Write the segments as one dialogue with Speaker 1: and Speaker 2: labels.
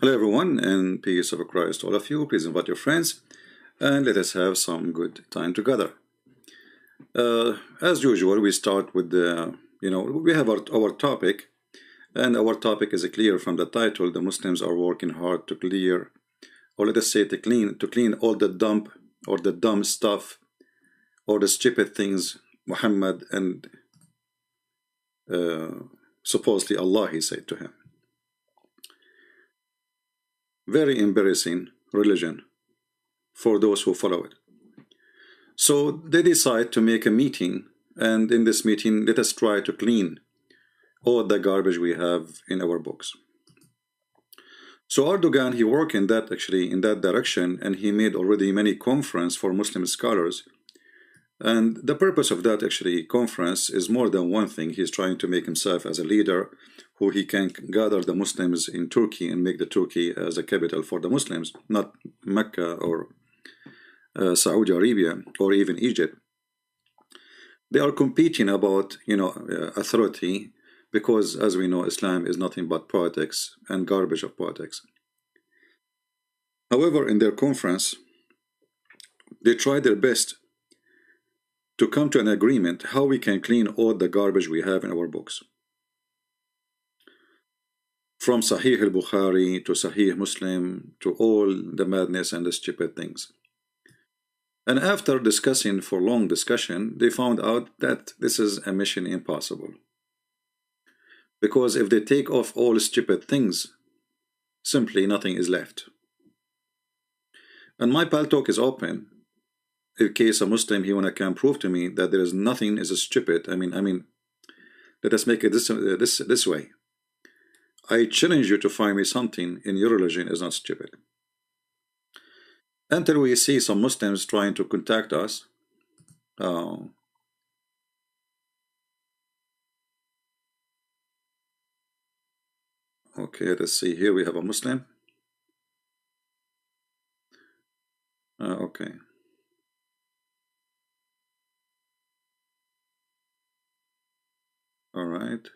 Speaker 1: Hello, everyone, and peace of Christ to all of you. Please invite your friends and let us have some good time together. As usual, we start with we have our topic, and our topic is clear from the title. The Muslims are working hard to clear, or let us say to clean all the dumb stuff, or the stupid things Muhammad and supposedly Allah, he said to him. Very embarrassing religion for those who follow it. So they decide to make a meeting, and in this meeting, let us try to clean all the garbage we have in our books. So Erdogan, he worked in that direction, and he made already many conferences for Muslim scholars. And the purpose of that conference is more than one thing. He's trying to make himself as a leader who he can gather the Muslims in Turkey and make the Turkey as a capital for the Muslims, not Mecca or Saudi Arabia or even Egypt. They are competing about authority, because as we know, Islam is nothing but politics and garbage of politics. However, in their conference, they try their best to come to an agreement how we can clean all the garbage we have in our books. From Sahih al-Bukhari to Sahih Muslim to all the madness and the stupid things. And after discussing for long discussion, they found out that this is a mission impossible. Because if they take off all stupid things, simply nothing is left. And my pal talk is open. In case a Muslim he wanna can prove to me that there is nothing is stupid. I mean, let us make it this way. I challenge you to find me something in your religion is not stupid. Until we see some Muslims trying to contact us. Okay, let's see. Here we have a Muslim. Okay. All right.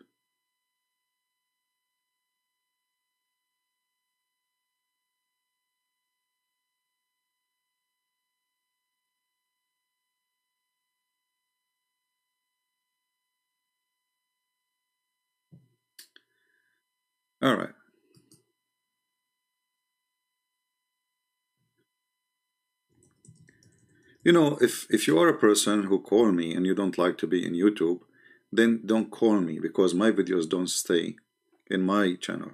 Speaker 1: All right. You know, if you are a person who call me and you don't like to be in YouTube, then don't call me, because my videos don't stay in my channel.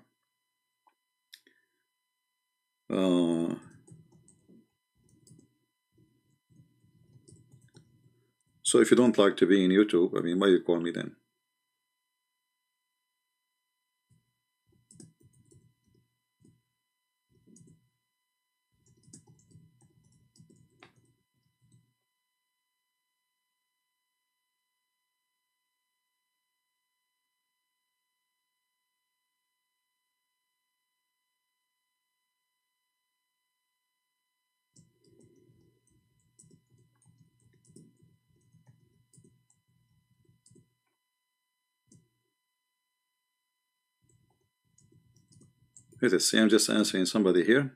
Speaker 1: So if you don't like to be in YouTube, I mean, why you call me then? Let us see, I'm just answering somebody here.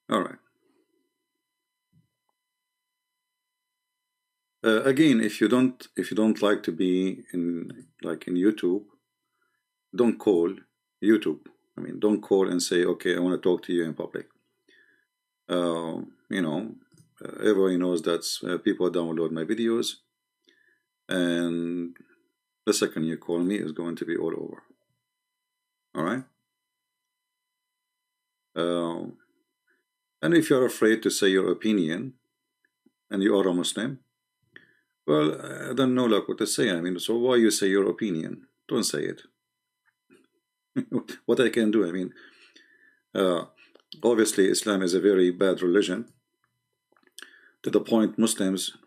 Speaker 1: All right. Again, if you don't like to be in YouTube, don't call YouTube. I mean, don't call and say, okay, I want to talk to you in public. Everybody knows that people download my videos, and the second you call me is going to be all over. All right. And if you're afraid to say your opinion, and you are a Muslim, well, I don't know what to say. I mean, so why you say your opinion? Don't say it. What I can do, I mean, obviously Islam is a very bad religion, to the point Muslims,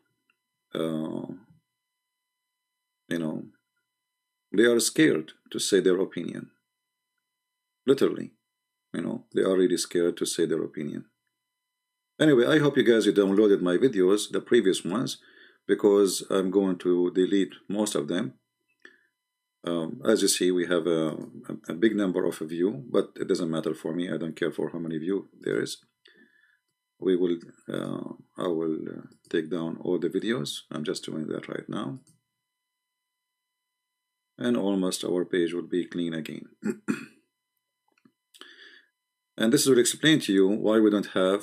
Speaker 1: they are scared to say their opinion. literally. They are really scared to say their opinion. Anyway, I hope you guys downloaded my videos, the previous ones, because I'm going to delete most of them. As you see, we have a big number of view, but it doesn't matter for me. I don't care for how many view there is. I will take down all the videos. I'm just doing that right now. And almost our page will be clean again. And this will explain to you why we don't have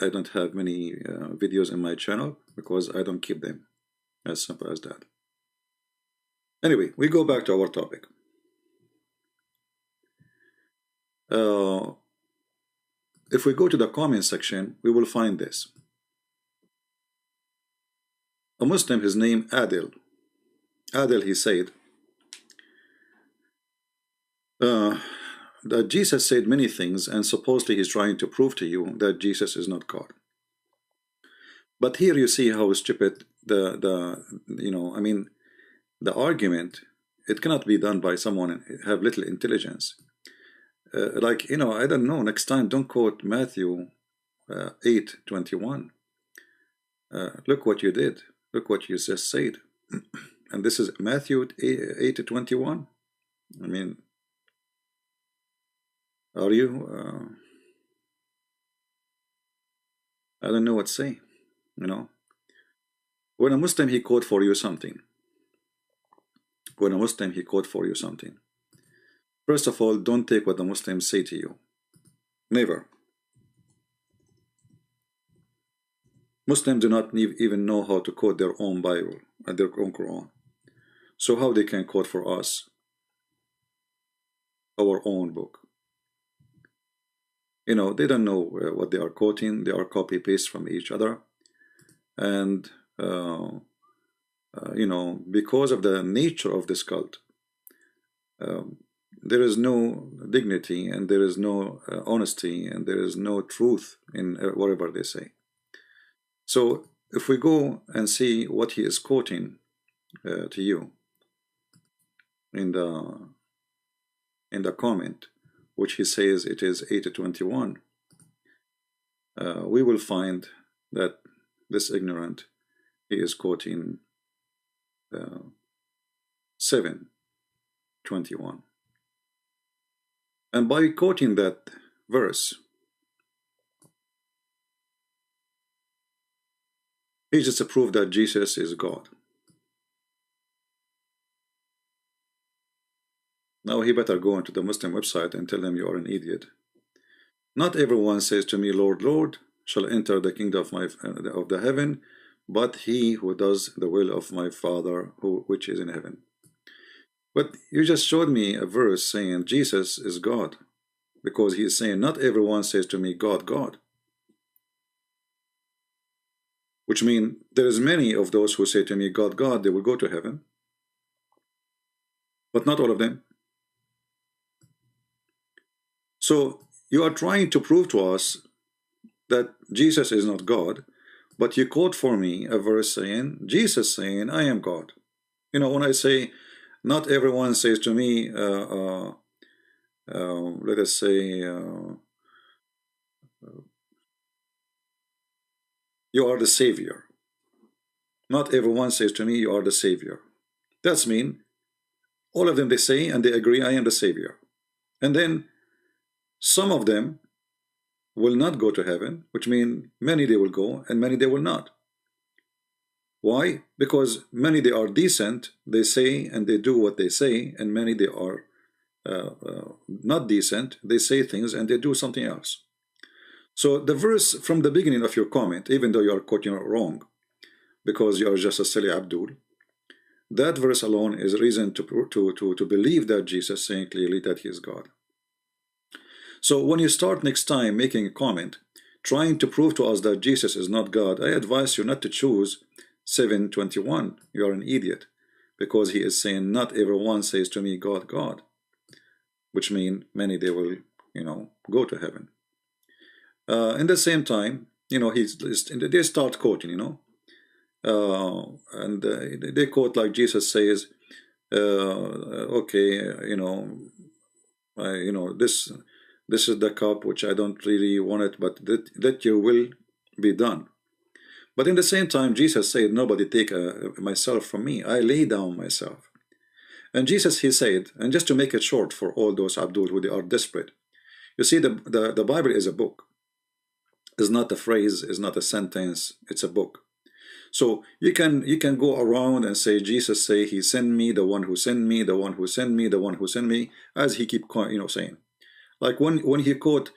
Speaker 1: I don't have many videos in my channel, because I don't keep them. As simple as that. Anyway, we go back to our topic. If we go to the comment section, we will find this. A Muslim, his name Adil. Adil, he said that Jesus said many things, and supposedly he's trying to prove to you that Jesus is not God. But here you see how stupid the argument, it cannot be done by someone who have little intelligence. I don't know, next time don't quote Matthew 8:21. Look what you did. Look what you just said. And this is Matthew 8:21. I mean, are you? I don't know what to say. When a Muslim, he quote for you something. When a Muslim, he quote for you something. First of all, don't take what the Muslims say to you. Never. Muslims do not even know how to quote their own Bible and their own Quran. So how they can quote for us our own book? They don't know what they are quoting. They are copy-paste from each other. And, because of the nature of this cult, there is no dignity, and there is no honesty, and there is no truth in whatever they say. So if we go and see what he is quoting to you in the comment, which he says it is 8:21, we will find that this ignorant, he is quoting 7:21. And by quoting that verse, he just proved that Jesus is God. Now he better go into the Muslim website and tell them you are an idiot. Not everyone says to me, Lord, Lord, shall enter the kingdom of the heaven, but he who does the will of my Father which is in heaven. But you just showed me a verse saying Jesus is God, because he is saying not everyone says to me, God, God. Which means there is many of those who say to me, God, God, they will go to heaven. But not all of them. So you are trying to prove to us that Jesus is not God, but you quote for me a verse saying, Jesus saying, I am God. When I say, not everyone says to me, let us say, you are the Savior. Not everyone says to me, you are the Savior. That's mean, all of them they say, and they agree, I am the Savior. And then some of them will not go to heaven, which means many they will go, and many they will not. Why? Because many they are decent, they say and they do what they say, and many they are not decent, they say things and they do something else. So the verse from the beginning of your comment, even though you are quoting it wrong, because you are just a silly Abdul, that verse alone is reason to believe that Jesus saying clearly that he is God. So when you start next time making a comment, trying to prove to us that Jesus is not God, I advise you not to choose 7:21. You are an idiot, because he is saying not everyone says to me, God, God, which means many they will, go to heaven. In the same time, they start quoting, and they quote like Jesus says, okay, this is the cup which I don't really want it, but that your will be done. But in the same time, Jesus said, nobody take myself from me. I lay down myself. And Jesus, he said, and just to make it short for all those Abdul who they are desperate, you see, the Bible is a book. It's not a phrase, it's not a sentence, it's a book. So you can go around and say, Jesus say he sent me, the one who sent me, the one who sent me, the one who sent me, as he keep saying. Like when he quote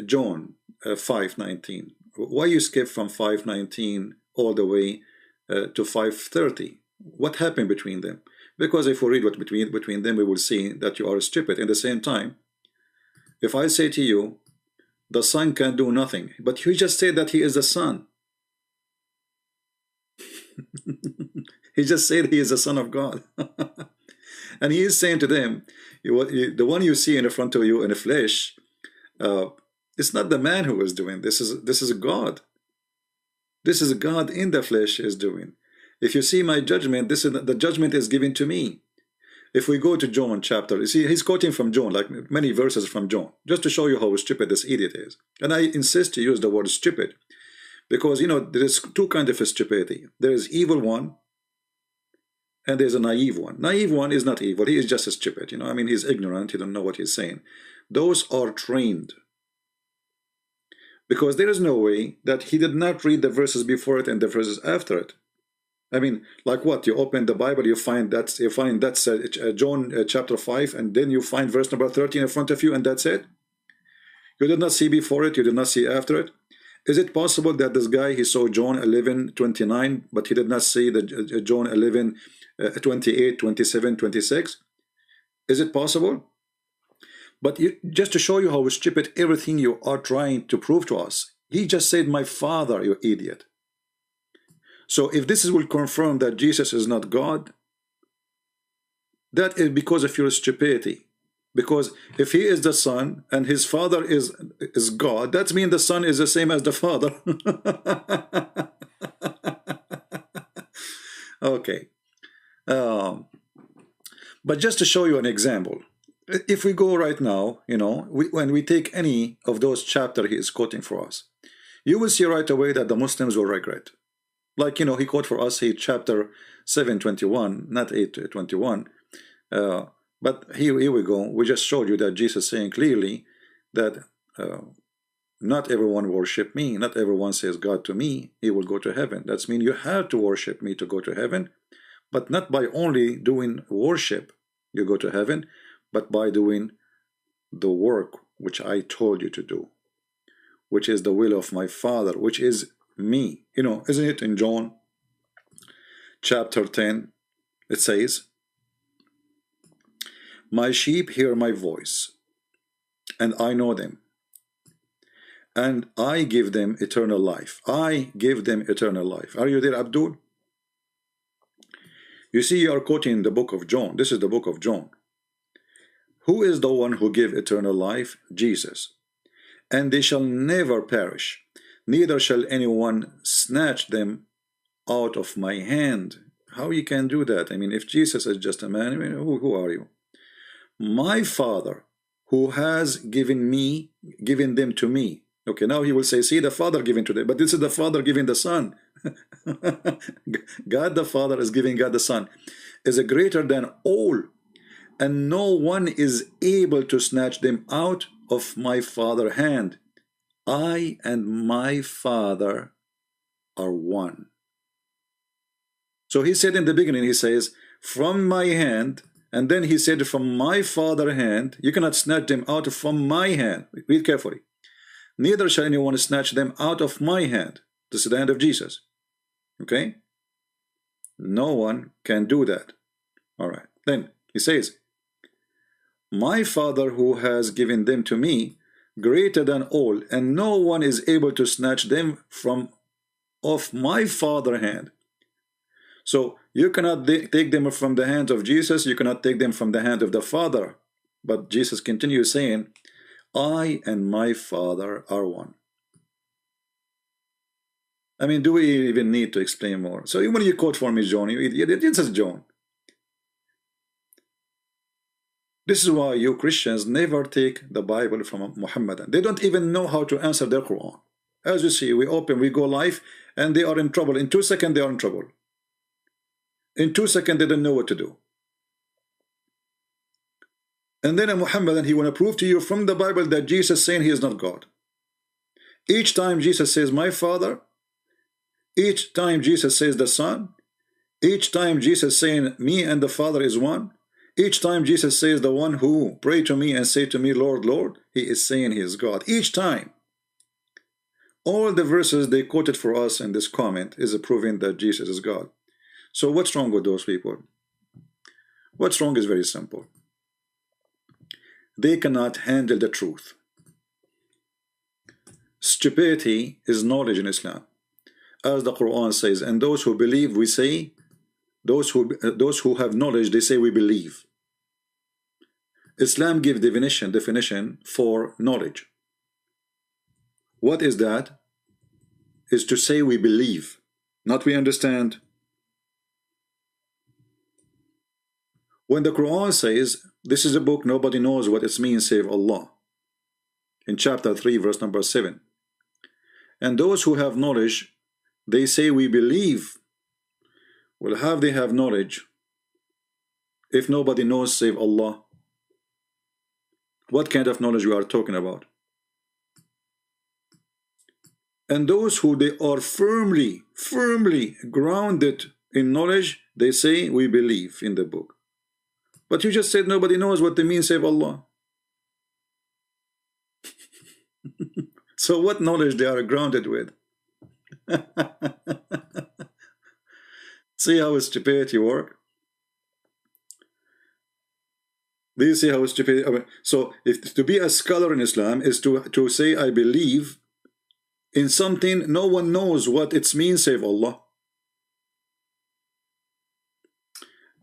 Speaker 1: John 5:19, why you skip from 5:19 all the way to 5:30? What happened between them? Because if we read what between them, we will see that you are stupid. In the same time, if I say to you, the Son can do nothing, but you just said that he is the Son. He just said he is the Son of God. And he is saying to them, the one you see in front of you in the flesh, it's not the man who is doing this. This is God. This is God in the flesh is doing. If you see my judgment, the judgment is given to me. If we go to John chapter, you see, he's quoting from John, like many verses from John, just to show you how stupid this idiot is. And I insist to use the word stupid, because there is two kinds of stupidity. There is evil one, and there's a naive one. Naive one is not evil; he is just stupid. I mean, he's ignorant. He don't know what he's saying. Those are trained, because there is no way that he did not read the verses before it and the verses after it. I mean, like what? You open the Bible, you find that's John chapter 5, and then you find verse number 13 in front of you, and that's it. You did not see before it, you did not see after it. Is it possible that this guy, he saw John 11:29, but he did not see the John 11:28, 27, 26? Is it possible? But just to show you how stupid everything you are trying to prove to us, he just said, my Father, you idiot. So if this will confirm that Jesus is not God, that is because of your stupidity. Because if he is the Son and his Father is God, that means the Son is the same as the Father. Okay. But just to show you an example, if we go right now, when we take any of those chapters he is quoting for us, you will see right away that the Muslims will regret. Like, he quote for us here chapter 7:21, not 8:21. But here we go. We just showed you that Jesus saying clearly that not everyone worship me. Not everyone says God to me. He will go to heaven. That means you have to worship me to go to heaven, but not by only doing worship you go to heaven, but by doing the work which I told you to do, which is the will of my Father, which is me. Isn't it in John chapter 10? It says, my sheep hear my voice, and I know them, and I give them eternal life. I give them eternal life. Are you there, Abdul? You see, you are quoting the book of John. This is the book of John. Who is the one who give eternal life? Jesus. And they shall never perish, neither shall anyone snatch them out of my hand. How you can do that? I mean, if Jesus is just a man, I mean, who are you? My Father, who has given them to me. Okay, now he will say, see, the Father giving to them, but this is the Father giving the Son. God the Father is giving God the Son, is greater than all, and no one is able to snatch them out of my Father's hand. I and my Father are one. So he said in the beginning, he says, from my hand, and then he said, from my Father's hand, you cannot snatch them out from my hand. Read carefully. Neither shall anyone snatch them out of my hand. This is the hand of Jesus. Okay? No one can do that. All right. Then he says, my Father who has given them to me, greater than all, and no one is able to snatch them from off my Father's hand. So you cannot take them from the hands of Jesus, you cannot take them from the hand of the Father. But Jesus continues saying, I and my Father are one. I mean, do we even need to explain more? So when you quote for me, John, this is John. This is why you Christians never take the Bible from a Muhammadan. They don't even know how to answer their Quran. As you see, we open, we go live, and they are in trouble. In 2 seconds, they are in trouble. In 2 seconds, they don't know what to do. And then a Muhammadan, he want to prove to you from the Bible that Jesus is saying he is not God. Each time Jesus says, my Father, each time Jesus says the Son, each time Jesus saying, me and the Father is one, each time Jesus says, the one who pray to me and say to me, Lord, Lord, he is saying he is God. Each time. All the verses they quoted for us in this comment is proving that Jesus is God. So what's wrong with those people? What's wrong is very simple. They cannot handle the truth. Stupidity is knowledge in Islam. As the Quran says, and those who believe, we say, those who have knowledge, they say we believe. Islam gives definition for knowledge. What is that? Is to say we believe, not we understand. When the Quran says, this is a book, nobody knows what it means save Allah. In chapter 3, verse number 7. And those who have knowledge, they say we believe. Well, how they have knowledge if nobody knows save Allah? What kind of knowledge we are talking about? And those who they are firmly grounded in knowledge, they say we believe in the book. But you just said nobody knows what they mean save Allah. So what knowledge they are grounded with? See how stupidity works? Do you see how stupid? So if to be a scholar in Islam is to say I believe in something no one knows what it means save Allah.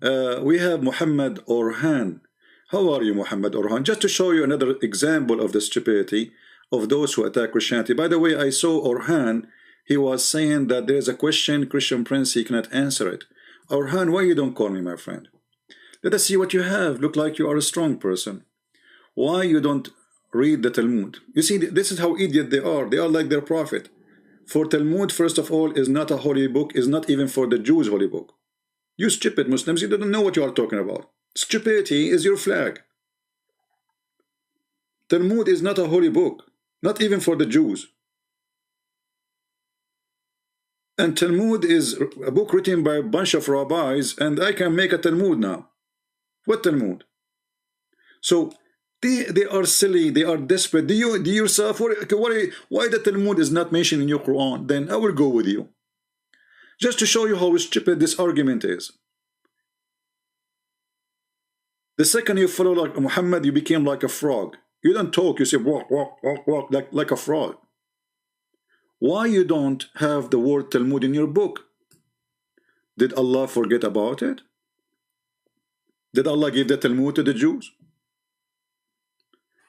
Speaker 1: We have Muhammad Orhan. How are you, Muhammad Orhan? Just to show you another example of the stupidity of those who attack Christianity. By the way, I saw Orhan. He was saying that there's a question, Christian Prince, he cannot answer it. Orhan, why you don't call me, my friend? Let us see what you have. Look like you are a strong person. Why you don't read the Talmud? You see, this is how idiot they are. They are like their prophet. For Talmud, first of all, is not a holy book, is not even for the Jews holy book. You stupid Muslims, you don't know what you are talking about. Stupidity is your flag. Talmud is not a holy book, not even for the Jews. And Talmud is a book written by a bunch of rabbis, and I can make a Talmud now. What Talmud? So they are silly, they are desperate. Do you yourself, why the Talmud is not mentioned in your Quran? Then I will go with you. Just to show you how stupid this argument is. The second you follow like Muhammad, you became like a frog. You don't talk, you say walk, walk, walk, walk, like a frog. Why you don't have the word Talmud in your book? Did Allah forget about it? Did Allah give the Talmud to the Jews?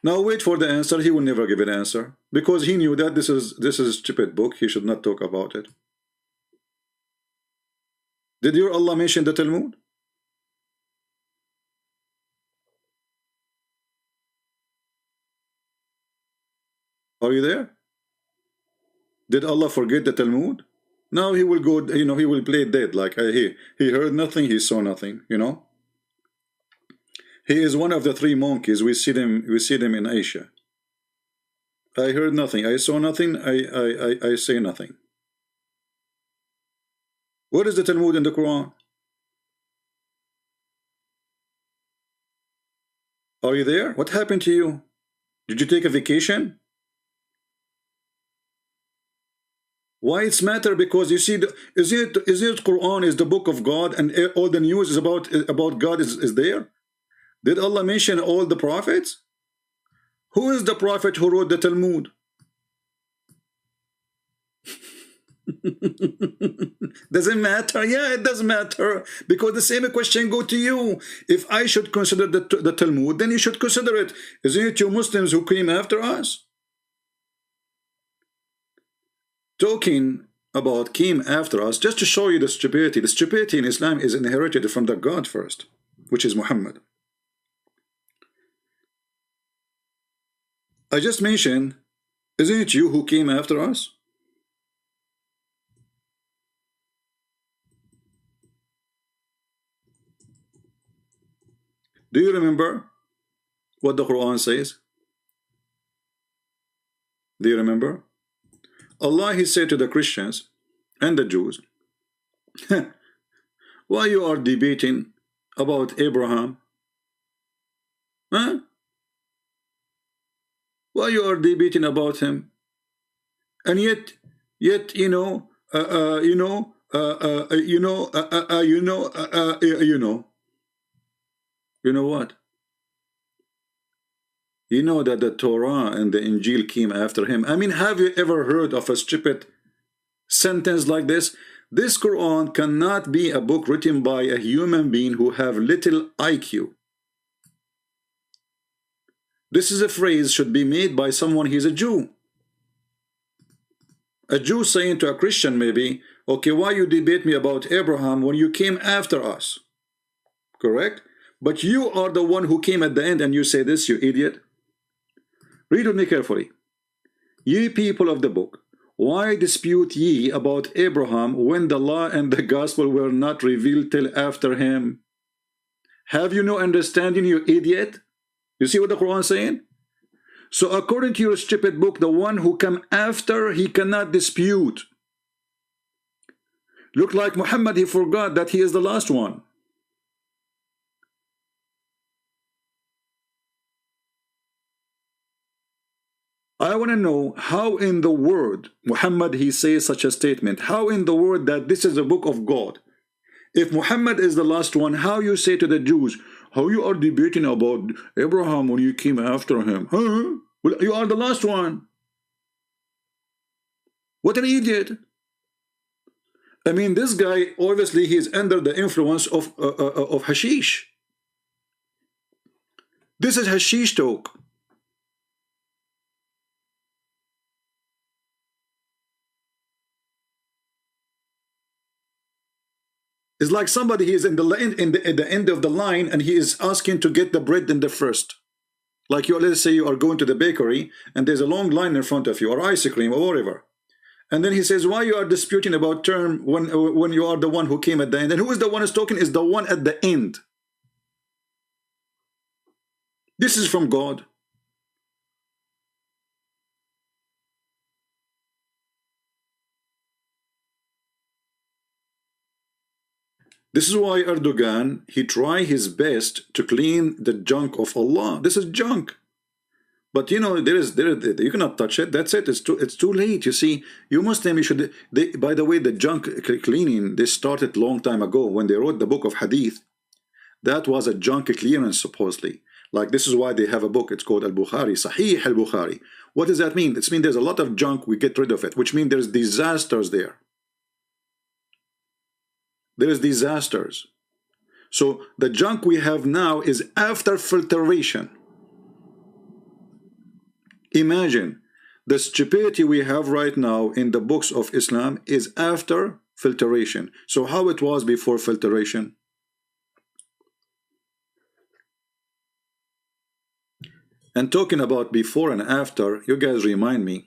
Speaker 1: Now wait for the answer. He will never give an answer because he knew that this is a stupid book. He should not talk about it. Did your Allah mention the Talmud? Are you there? Did Allah forget the Talmud? Now he will go, he will play dead. Like he heard nothing, he saw nothing, He is one of the three monkeys. We see them in Asia. I heard nothing, I saw nothing, I say nothing. What is the Talmud in the Quran? Are you there? What happened to you? Did you take a vacation? Why it's matter? Because you see, is it Quran is the book of God, and all the news is about God is there? Did Allah mention all the prophets? Who is the prophet who wrote the Talmud? Does it matter? Yeah, it does matter, because the same question go to you. If I should consider the Talmud, then you should consider it. Isn't it you Muslims who came after us? Talking about came after us, just to show you the stupidity. The stupidity in Islam is inherited from the God first, which is Muhammad. I just mentioned, isn't it you who came after us? Do you remember what the Quran says? Do you remember? Allah, He said to the Christians and the Jews, why you are debating about Abraham? Huh? Why you are debating about him? And yet, you know, you know, you know, you know what? You know that the Torah and the Injil came after him. I mean, have you ever heard of a stupid sentence like this? This Quran cannot be a book written by a human being who have little IQ. This is a phrase should be made by someone he's a Jew. A Jew saying to a Christian maybe, okay, why you debate me about Abraham when you came after us? Correct? But you are the one who came at the end and you say this, you idiot. Read with me carefully. Ye people of the book, why dispute ye about Abraham when the law and the gospel were not revealed till after him? Have you no understanding, you idiot? You see what the Quran is saying? So according to your stupid book, the one who come after, he cannot dispute. Look like Muhammad, he forgot that he is the last one. I want to know how in the world Muhammad he says such a statement. How in the world that this is a book of God? If Muhammad is the last one, how you say to the Jews, how you are debating about Abraham when you came after him? Huh? Well, you are the last one. What an idiot. I mean, this guy, obviously, he is under the influence of hashish. This is hashish talk. It's like somebody he is in at the end of the line and he is asking to get the bread in the first. Like you, let's say you are going to the bakery and there's a long line in front of you, or ice cream or whatever. And then he says, why you are disputing about term when you are the one who came at the end? And who is the one who's talking? Is the one at the end. This is from God. This is why Erdogan, he try his best to clean the junk of Allah. This is junk. But you know, you cannot touch it. That's it. It's too late. You see, you Muslim, you should. By the way, the junk cleaning, they started long time ago when they wrote the book of Hadith. That was a junk clearance supposedly. Like this is why they have a book. It's called Al-Bukhari, Sahih Al-Bukhari. What does that mean? It means there's a lot of junk. We get rid of it, which means there's disasters there. There is disasters. So the junk we have now is after filtration. Imagine the stupidity we have right now in the books of Islam is after filtration. So how it was before filtration? And talking about before and after, you guys remind me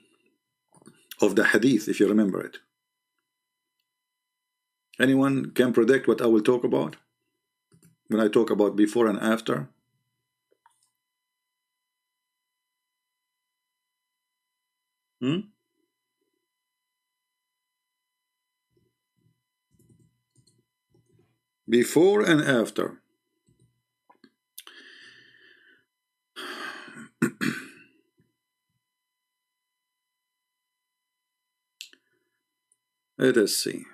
Speaker 1: of the hadith, if you remember it. Anyone can predict what I will talk about when I talk about before and after? Before and after. Let us see.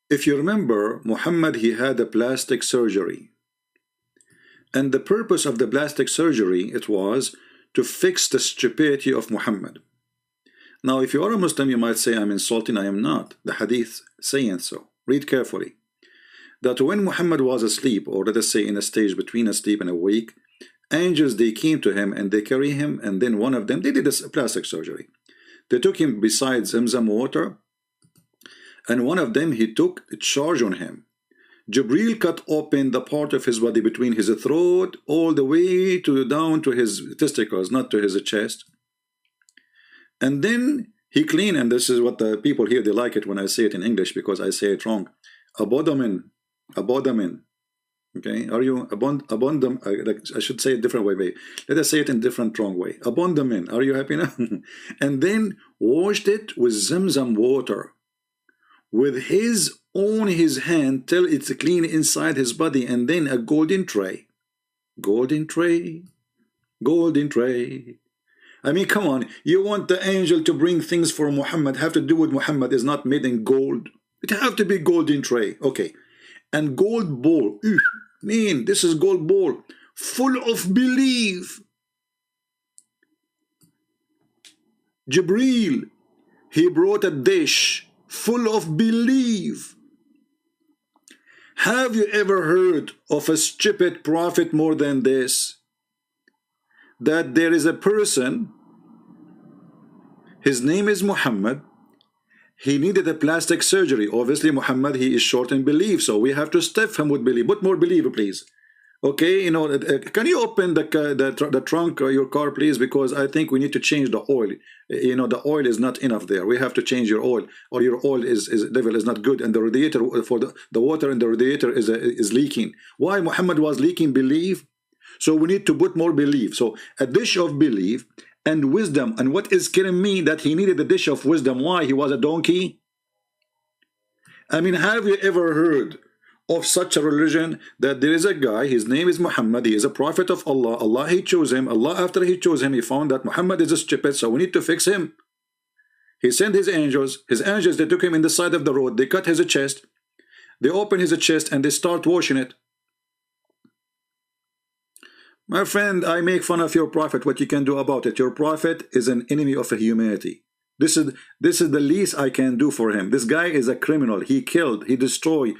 Speaker 1: If you remember, Muhammad, he had a plastic surgery. And the purpose of the plastic surgery, it was to fix the stupidity of Muhammad. Now, if you are a Muslim, you might say, I'm insulting. I am not. The hadith saying so. Read carefully. That when Muhammad was asleep, or let us say in a stage between asleep and awake, angels, they came to him and they carry him, and then one of them, they did a plastic surgery. They took him beside Zamzam water, and one of them, he took a charge on him. Jibril cut open the part of his body between his throat all the way to down to his testicles, not to his chest. And then he cleaned, and this is what the people here, they like it when I say it in English because I say it wrong. Abdomen. Okay, are you abundum? I should say it different way. Let us say it in different wrong way. Abdomen. Are you happy now? And then washed it with Zamzam water, with his hand till it's clean inside his body, and then a golden tray. I mean, come on, you want the angel to bring things for Muhammad, have to do with Muhammad is not made in gold. It have to be golden tray. Okay. And gold bowl. Man, this is gold bowl full of belief. Jibril, he brought a dish full of belief. Have you ever heard of a stupid prophet more than this? That there is a person, his name is Muhammad. He needed a plastic surgery. Obviously, Muhammad, he is short in belief, so we have to stuff him with belief. Put more belief, please. Okay, you know, can you open the trunk of your car, please? Because I think we need to change the oil. You know, the oil is not enough there. We have to change your oil, or your oil level is not good, and the radiator for the water in the radiator is leaking. Why Muhammad was leaking belief? So we need to put more belief. So a dish of belief and wisdom. And what is killing me that he needed a dish of wisdom? Why? He was a donkey? I mean, have you ever heard of such a religion that there is a guy, his name is Muhammad, he is a prophet of Allah, Allah he chose him, Allah after he chose him, he found that Muhammad is a stupid, so we need to fix him. He sent his angels, they took him in the side of the road, they cut his chest, they open his chest and they start washing it. My friend, I make fun of your prophet. What you can do about it? Your prophet is an enemy of humanity. This is the least I can do for him. This guy is a criminal. He killed, he destroyed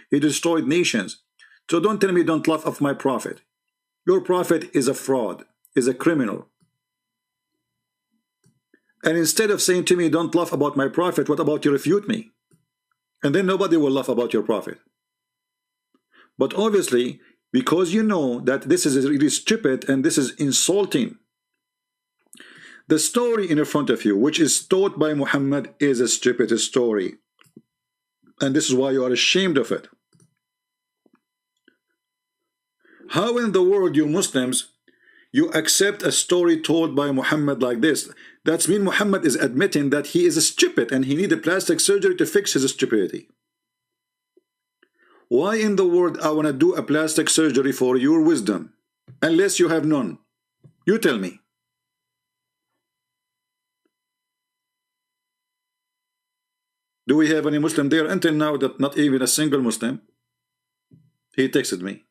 Speaker 1: nations. So don't tell me don't laugh of my prophet. Your prophet is a fraud, is a criminal. And instead of saying to me, don't laugh about my prophet, what about you refute me? And then nobody will laugh about your prophet. But obviously, because you know that this is really stupid and this is insulting. The story in front of you, which is taught by Muhammad, is a stupid story. And this is why you are ashamed of it. How in the world, you Muslims, you accept a story told by Muhammad like this? That means Muhammad is admitting that he is stupid and he needs a plastic surgery to fix his stupidity. Why in the world I want to do a plastic surgery for your wisdom, unless you have none? You tell me. Do we have any Muslim there? Until now, that not even a single Muslim. He texted me.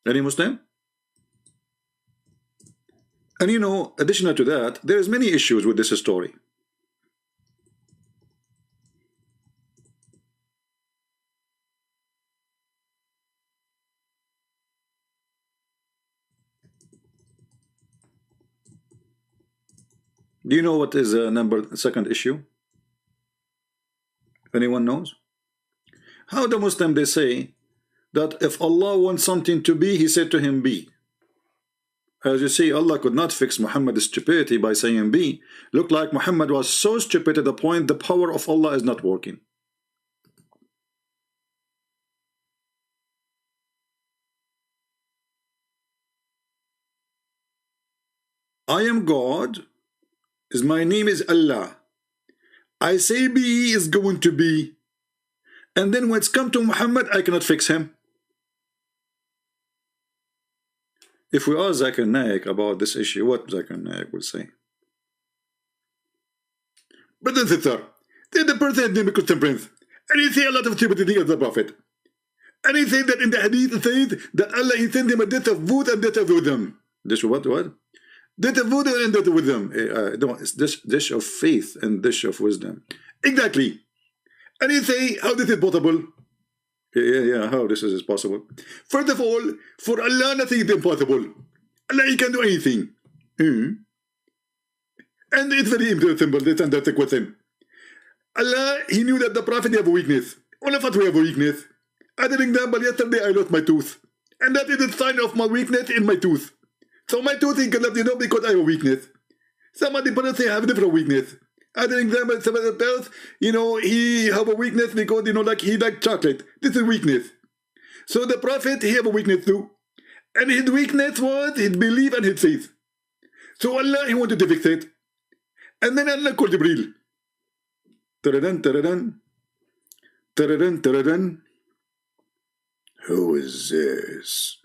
Speaker 1: Any Muslim? And you know, additional to that, there's many issues with this story. Do you know what is second issue? Anyone knows? How the Muslim, they say that if Allah wants something to be, he said to him, be. As you see, Allah could not fix Muhammad's stupidity by saying be. Looked like Muhammad was so stupid to the point the power of Allah is not working. I am God. My name is Allah. I say be is going to be. And then when it's come to Muhammad, I cannot fix him. If we ask Zakir Naik about this issue, what Zakir Naik will say? But then the person name is Prince. And he say a lot of stupid things of the Prophet. And he say that in the Hadith says that Allah he sent him a death of food and death of wisdom. Dish what? Death of food and death of wisdom. It's dish of faith and dish of wisdom. Exactly. And he say, how this is possible? Yeah, how this is possible? First of all, for Allah nothing is impossible. Allah he can do anything. And it's very simple. Let's undertake with him. Allah, he knew that the Prophet have a weakness. All of us we have a weakness. As an example, yesterday I lost my tooth. And that is a sign of my weakness in my tooth. So my tooth is cannot, because I have a weakness. Some other person have a different weakness. As an example, some other person, he have a weakness because, like he like chocolate. This is weakness. So the Prophet, he have a weakness too. And his weakness was his belief and his faith. So Allah, he wanted to fix it. And then Allah called Jibreel. Taradan, taradan. Taradan, taradan. Who is this?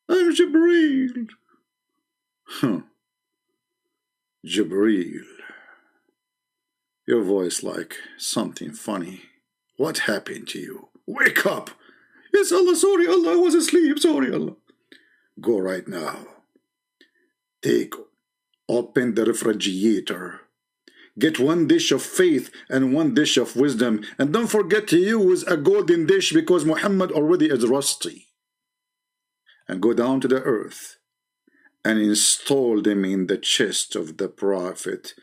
Speaker 1: I'm Jibreel. Huh. Jibreel. Your voice like something funny. What happened to you? Wake up! Yes, Allah, sorry, Allah, I was asleep. Sorry, Allah. Go right now. Open the refrigerator. Get one dish of faith and one dish of wisdom. And don't forget to use a golden dish because Muhammad already is rusty. And go down to the earth and install them in the chest of the Prophet.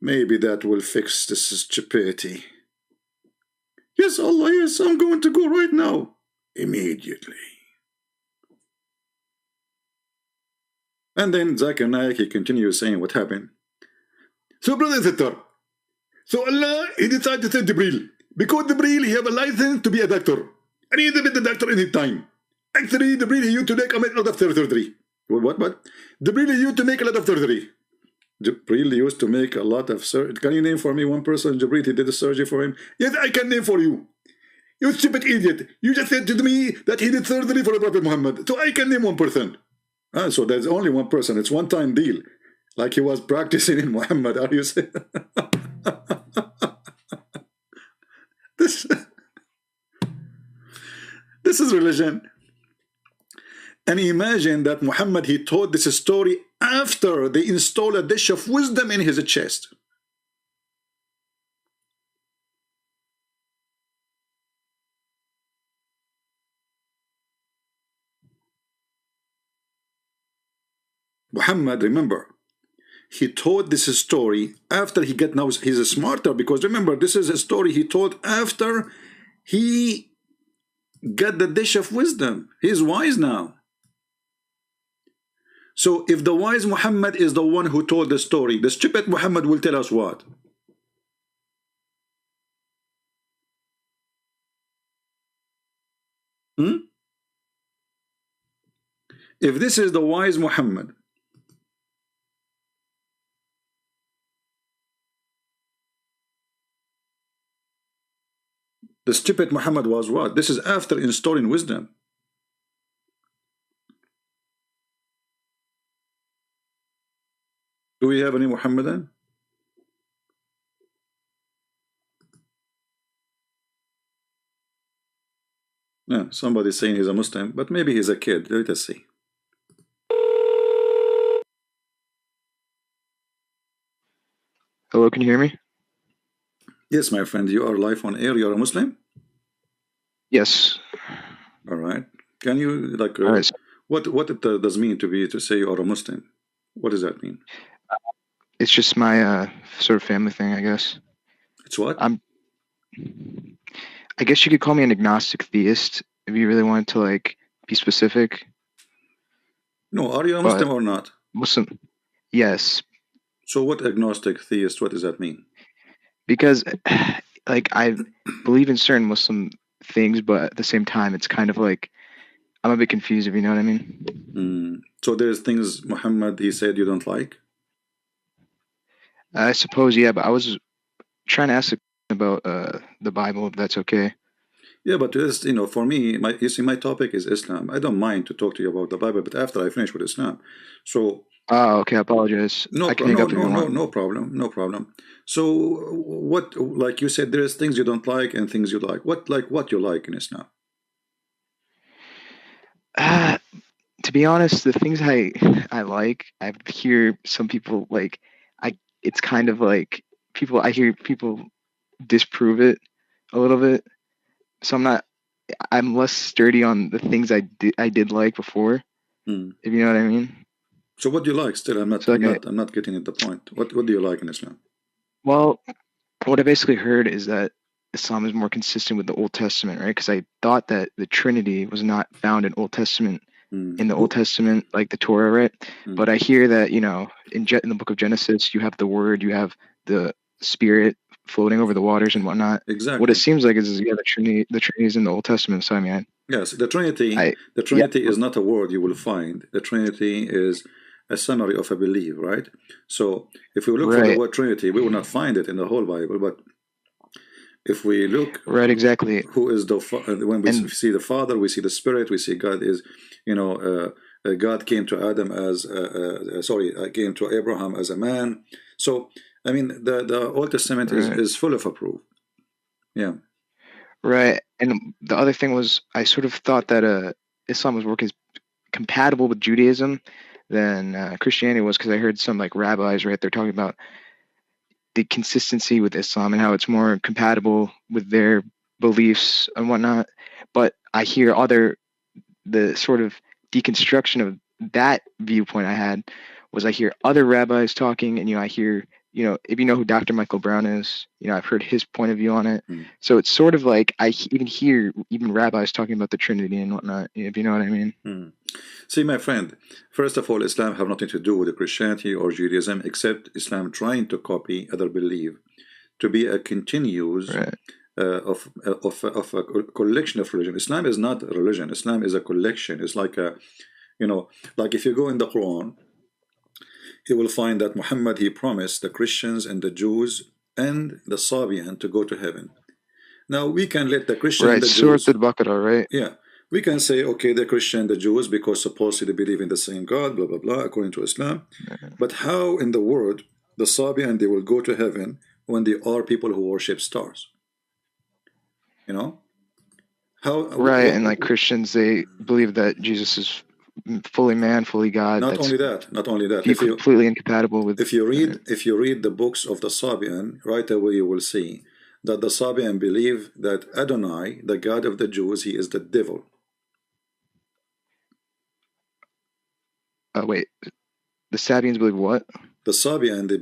Speaker 1: Maybe that will fix this stupidity. Yes, Allah, yes, I'm going to go right now. Immediately. And then Zakir Naik, he continues saying what happened. So, brother and sister, so Allah, he decided to send Jibreel. Because Jibreel, he have a license to be a doctor. And he is a doctor in his time. Actually, Jibreel, he used to make a lot of surgery. What? Jibreel, he used to make a lot of surgery. Jibreel used to make a lot of surgery. Can you name for me one person, Jibreel, he did the surgery for him? Yes, I can name for you. You stupid idiot. You just said to me that he did surgery for the Prophet Muhammad. So I can name one person. So there's only one person. It's one-time deal. Like he was practicing in Muhammad. Are you saying? This is religion. And imagine that Muhammad, he told this story after they installed a dish of wisdom in his chest. Muhammad, remember, he told this story after he got, now he's smarter, because remember, this is a story he told after he got the dish of wisdom. He's wise now. So if the wise Muhammad is the one who told the story, the stupid Muhammad will tell us what? If this is the wise Muhammad, the stupid Muhammad was what? This is after installing wisdom. Do we have any Muhammadan? Yeah, somebody's saying he's a Muslim, but maybe he's a kid. Let us see.
Speaker 2: Hello, can you hear me?
Speaker 1: Yes, my friend, you are live on air. You're a Muslim?
Speaker 2: Yes.
Speaker 1: All right. Can you, like,
Speaker 2: All right.
Speaker 1: what it does mean to say you are a Muslim? What does that mean?
Speaker 2: It's just my sort of family thing, I guess.
Speaker 1: It's what?
Speaker 2: I guess you could call me an agnostic theist if you really wanted to, like, be specific.
Speaker 1: No, are you a Muslim or not?
Speaker 2: Muslim. Yes.
Speaker 1: So what agnostic theist, what does that mean?
Speaker 2: Because, like, I believe in certain Muslim things, but at the same time, it's kind of like, I'm a bit confused, if you know what I mean.
Speaker 1: So there's things Muhammad, he said you don't like?
Speaker 2: I suppose, yeah, but I was trying to ask about the Bible, if that's okay.
Speaker 1: Yeah, but this, for me, you see, my topic is Islam. I don't mind to talk to you about the Bible, but after I finish with Islam. So.
Speaker 2: Oh, okay. I apologize.
Speaker 1: No,
Speaker 2: I can hang up if you want.
Speaker 1: No problem. So, what, like you said, there's things you don't like and things you like. What you like in Islam?
Speaker 2: To be honest, the things I like, I hear some people like, it's kind of like I hear people disprove it a little bit. So I'm less sturdy on the things I did like before, if you know what I mean.
Speaker 1: So what do you like? Still,
Speaker 2: So like,
Speaker 1: I'm not getting at the point. What do you like in Islam?
Speaker 2: well, what I basically heard is that Islam is more consistent with the Old Testament, right? Because I thought that the Trinity was not found in in the Old
Speaker 1: Who?
Speaker 2: Testament, like the Torah, right?
Speaker 1: Mm,
Speaker 2: But I hear that, in the book of Genesis, you have the Word, you have the Spirit floating over the waters and whatnot. What it
Speaker 1: exactly.
Speaker 2: seems like is, yeah, the Trinity is in the Old Testament. So I mean,
Speaker 1: Yes,
Speaker 2: I,
Speaker 1: the
Speaker 2: yeah,
Speaker 1: Trinity is not a word you will find. The Trinity is a summary of a belief, right? So if we look for the
Speaker 2: right,
Speaker 1: word Trinity, we will not find it in the whole Bible. But if we look
Speaker 2: right, exactly.
Speaker 1: who is when we
Speaker 2: And
Speaker 1: see the Father, we see the Spirit, we see God is, you know, God came to Adam as, came to Abraham as a man. So, I mean, the Old Testament
Speaker 2: right,
Speaker 1: is full of a proof. Yeah.
Speaker 2: right. And the other thing was, I sort of thought that Islam was more compatible with Judaism than Christianity was, because I heard some like rabbis, right? They're talking about the consistency with Islam and how it's more compatible with their beliefs and whatnot. But I hear the sort of deconstruction of that viewpoint I had was, I hear other rabbis talking, and I hear, if you know who Dr. Michael Brown is, I've heard his point of view on it.
Speaker 1: Mm.
Speaker 2: So it's sort of like even hear even rabbis talking about the Trinity and whatnot, if you know what I mean.
Speaker 1: Mm. See, my friend, first of all, Islam have nothing to do with Christianity or Judaism, except Islam trying to copy other belief to be a continuous
Speaker 2: Right.
Speaker 1: of a collection of religion. Islam is not a religion. Islam is a collection. It's like like if you go in the Quran, you will find that Muhammad, he promised the Christians and the Jews and the Sabian to go to heaven. Now we can let the Christian and
Speaker 2: Right.
Speaker 1: the
Speaker 2: Surat
Speaker 1: Jews,
Speaker 2: al-Baqarah, right?
Speaker 1: yeah, we can say, okay, the Christian and the Jews, because supposedly they believe in the same God, blah, blah, blah, according to Islam. But how in the world the Sabian, they will go to heaven when they are people who worship stars? You know? How,
Speaker 2: Right. And like Christians, they believe that Jesus is fully man, fully God.
Speaker 1: not
Speaker 2: That's
Speaker 1: only that, not only that,
Speaker 2: completely incompatible with.
Speaker 1: if you read the books of the Sabian, right away you will see that the Sabian believe that Adonai, the God of the Jews, he is the devil.
Speaker 2: Wait, the Sabians believe what?
Speaker 1: The Sabian, they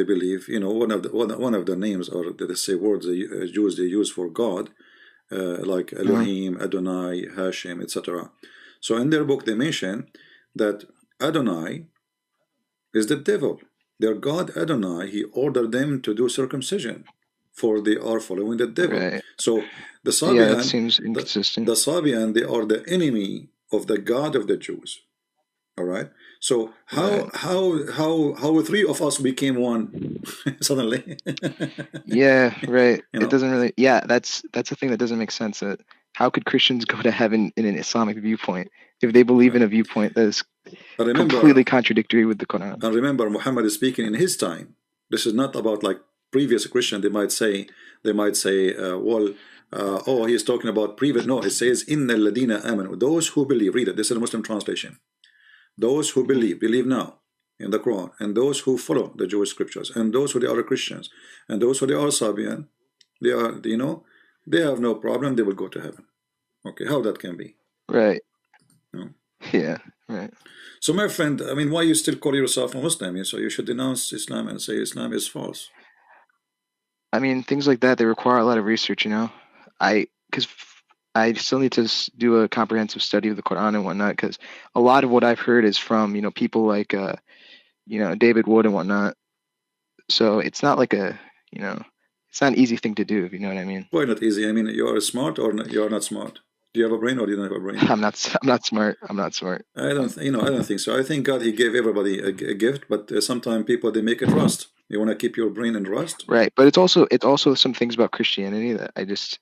Speaker 1: believe, you know, one of the names, or they say words the Jews they use for God, like
Speaker 2: Uh,
Speaker 1: Elohim, Adonai, Hashem, etc. So in their book they mention that Adonai is the devil. Their God Adonai, he ordered them to do circumcision, for they are following the devil.
Speaker 2: right.
Speaker 1: So the
Speaker 2: Yeah, that
Speaker 1: Sabian,
Speaker 2: seems inconsistent.
Speaker 1: the Sabian, they are the enemy of the God of the Jews. All right. So
Speaker 2: Right.
Speaker 1: how three of us became one suddenly?
Speaker 2: Yeah, right.
Speaker 1: You
Speaker 2: It
Speaker 1: know.
Speaker 2: doesn't really. Yeah, that's a thing that doesn't make sense. That how could Christians go to heaven in an Islamic viewpoint if they believe in a viewpoint that is
Speaker 1: I remember
Speaker 2: completely contradictory with the Quran?
Speaker 1: And remember, Muhammad is speaking in his time. This is not about like previous Christian. They might say, oh, he's talking about previous. No, it says, "Inna ladina amanu." Those who believe. Read it. This is a Muslim translation. Those who
Speaker 2: Mhm.
Speaker 1: believe now in the Quran, and those who follow the Jewish scriptures, and those who they are Christians, and those who they are Sabian, they are, they have no problem. They will go to heaven. Okay, how that can be?
Speaker 2: Right.
Speaker 1: You know?
Speaker 2: Yeah. Right.
Speaker 1: So, my friend, I mean, why you still call yourself a Muslim? So you should denounce Islam and say Islam is false.
Speaker 2: I mean, things like that, they require a lot of research, because I still need to do a comprehensive study of the Quran and whatnot, because a lot of what I've heard is from, people like, David Wood and whatnot. So it's not like it's not an easy thing to do, if you know what I mean.
Speaker 1: Why not easy? I mean, you are smart or you are not smart. Do you have a brain or do you not have a brain?
Speaker 2: I'm not smart. I'm not smart.
Speaker 1: I don't, I don't think so. I think God, he gave everybody a gift, but sometimes people, they make it rust. You want to keep your brain in rust?
Speaker 2: Right. But it's also some things about Christianity that I just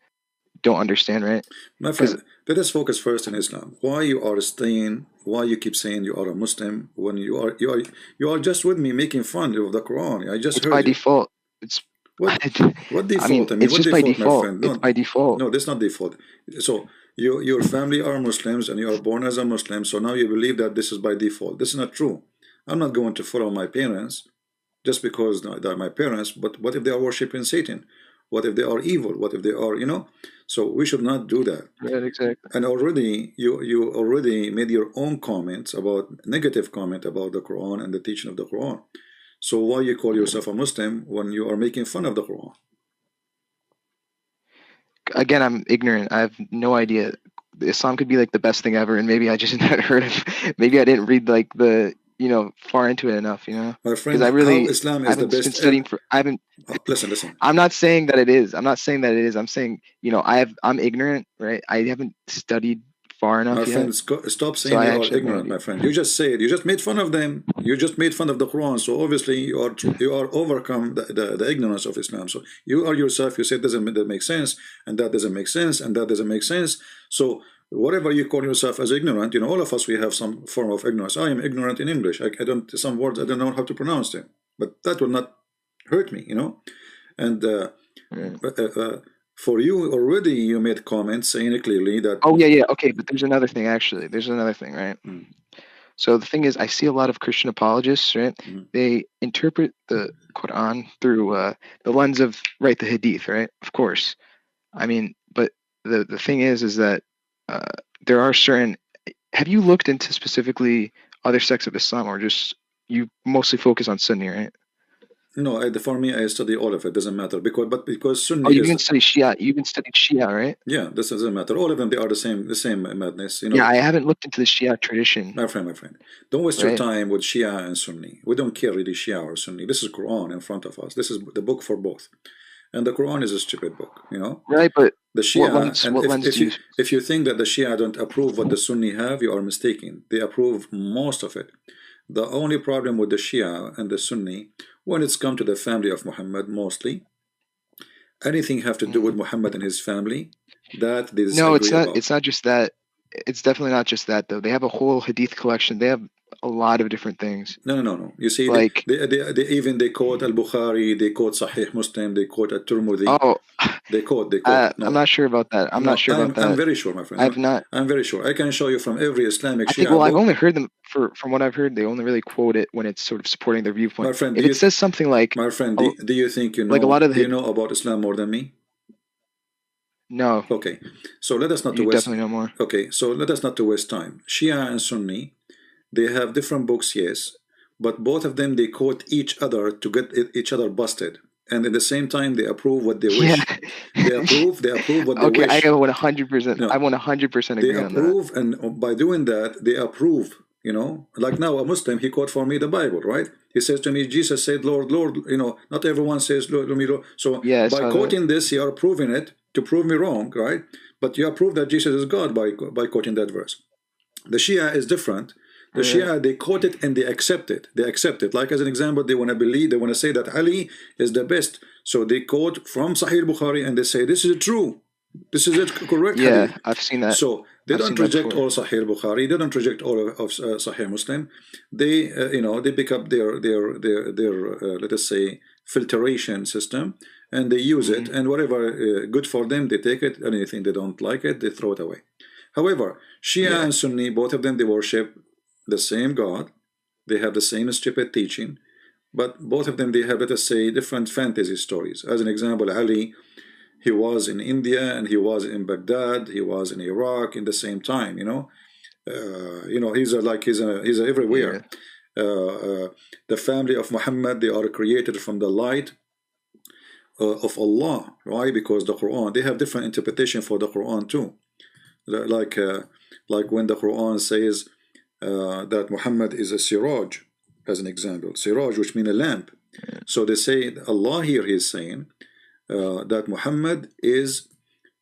Speaker 2: don't understand, right?
Speaker 1: My
Speaker 2: Because
Speaker 1: friend, let us focus first on Islam. Why you keep saying you are a Muslim when you are just with me making fun of the Quran. I just
Speaker 2: it's by
Speaker 1: heard you.
Speaker 2: default. It's
Speaker 1: What what
Speaker 2: I mean,
Speaker 1: default? I mean,
Speaker 2: it's
Speaker 1: what
Speaker 2: just by
Speaker 1: default, my
Speaker 2: default.
Speaker 1: friend?
Speaker 2: It's
Speaker 1: No,
Speaker 2: by default.
Speaker 1: no, that's not default. So your family are Muslims and you are born as a Muslim. So now you believe that this is by default. This is not true. I'm not going to follow my parents just because they're my parents. But what if they are worshiping Satan? What if they are evil? What if they are, So we should not do that.
Speaker 2: Right, exactly.
Speaker 1: And already you already made your own comments about negative comment about the Quran and the teaching of the Quran. So why you call yourself a Muslim when you are making fun of the Quran?
Speaker 2: Again, I'm ignorant. I have no idea. Islam could be like the best thing ever, and maybe I just not heard of. Maybe I didn't read like the far into it enough.
Speaker 1: My friend,
Speaker 2: Because I
Speaker 1: how Islam
Speaker 2: I
Speaker 1: is the
Speaker 2: haven't been
Speaker 1: best.
Speaker 2: studying for. I haven't.
Speaker 1: Listen.
Speaker 2: I'm not saying that it is. I'm not saying that it is. I'm saying I'm ignorant, right? I haven't studied far enough
Speaker 1: My
Speaker 2: yet.
Speaker 1: friend, stop saying
Speaker 2: So I
Speaker 1: you are
Speaker 2: actually have no
Speaker 1: ignorant,
Speaker 2: idea.
Speaker 1: my friend. You just said, you just made fun of them. You just made fun of the Quran. So obviously you are overcome the ignorance of Islam. So you are yourself, you said that make sense, and that doesn't make sense, and that doesn't make sense. So whatever you call yourself as ignorant, all of us, we have some form of ignorance. I am ignorant in English. I don't, some words I don't know how to pronounce them, but that will not hurt me, And for you already, you made comments saying clearly that.
Speaker 2: Oh yeah. Okay, but there's another thing actually. There's another thing, right?
Speaker 1: Mm.
Speaker 2: So the thing is, I see a lot of Christian apologists, right?
Speaker 1: Mm.
Speaker 2: They interpret the Quran through the lens of the Hadith, right? Of course. I mean, but the thing is that there are certain. Have you looked into specifically other sects of Islam, or just you mostly focus on Sunni, right?
Speaker 1: No, for me, I study all of it. Doesn't matter because Sunni
Speaker 2: Oh, you
Speaker 1: is.
Speaker 2: even study Shia. You even studied Shia, right?
Speaker 1: Yeah, this doesn't matter. All of them, they are the same madness.
Speaker 2: Yeah, I haven't looked into the Shia tradition.
Speaker 1: My friend, don't waste your time with Shia and Sunni. We don't care really Shia or Sunni. This is Quran in front of us. This is the book for both, and the Quran is a stupid book.
Speaker 2: Right, but
Speaker 1: the Shia.
Speaker 2: what lens do you?
Speaker 1: If you think that the Shia don't approve what the Sunni have, you are mistaken. They approve most of it. The only problem with the Shia and the Sunni, when it's come to the family of Muhammad, mostly anything have to do with Muhammad and his family, that they disagree
Speaker 2: No, it's not.
Speaker 1: about.
Speaker 2: It's not just that. It's definitely not just that, though. They have a whole Hadith collection. They have a lot of different things.
Speaker 1: No. You see,
Speaker 2: like
Speaker 1: they quote Al-Bukhari, they quote Sahih Muslim, they quote At-Tirmidhi.
Speaker 2: Oh,
Speaker 1: they quote.
Speaker 2: No. I'm not sure about that. I'm not sure about that.
Speaker 1: I'm very sure, my friend.
Speaker 2: I've not.
Speaker 1: I'm very sure. I can show you from every Islamic Shia.
Speaker 2: Well, I've only heard them from what I've heard. They only really quote it when it's sort of supporting their viewpoint.
Speaker 1: My friend,
Speaker 2: if it says something like,
Speaker 1: my friend, do you think you know?
Speaker 2: Like a lot of
Speaker 1: do you know about Islam more than me?
Speaker 2: No.
Speaker 1: Okay, so let us not
Speaker 2: you definitely know more.
Speaker 1: Okay, so let us not to waste time. Shia and Sunni, they have different books, yes, but both of them, they quote each other to get each other busted, and at the same time they approve what they wish. They approve what they wish.
Speaker 2: Okay, I 100%. I 100% agree
Speaker 1: they
Speaker 2: on that.
Speaker 1: They approve, and by doing that, they approve. Like now a Muslim, he quote for me the Bible, right? He says to me, Jesus said, Lord, Lord. Not everyone says, Lord, Lord. So by quoting this, you are proving it to prove me wrong, right? But you prove that Jesus is God by quoting that verse. The Shia is different. The Shia, they quote it and they accept it. They accept it. Like as an example, they want to believe, they want to say that Ali is the best. So they quote from Sahih Bukhari and they say, this is true. This is it, correct?
Speaker 2: Yeah,
Speaker 1: hadith.
Speaker 2: I've seen that.
Speaker 1: So they don't reject all Sahih Bukhari. They don't reject all of Sahih Muslim. They, they pick up their let us say, filtration system, and they use it. And whatever good for them, they take it. Anything they don't like it, they throw it away. However, Shia and Sunni, both of them, they worship the same God. They have the same stupid teaching, but both of them, they have, let us say, different fantasy stories. As an example, Ali, he was in India and he was in Baghdad, he was in Iraq in the same time. He's everywhere. The family of Muhammad, they are created from the light of Allah, right? Because the Quran, they have different interpretation for the Quran too. Like when the Quran says that Muhammad is a siraj, as an example, siraj, which means a lamp. So they say, Allah here, he's saying that Muhammad is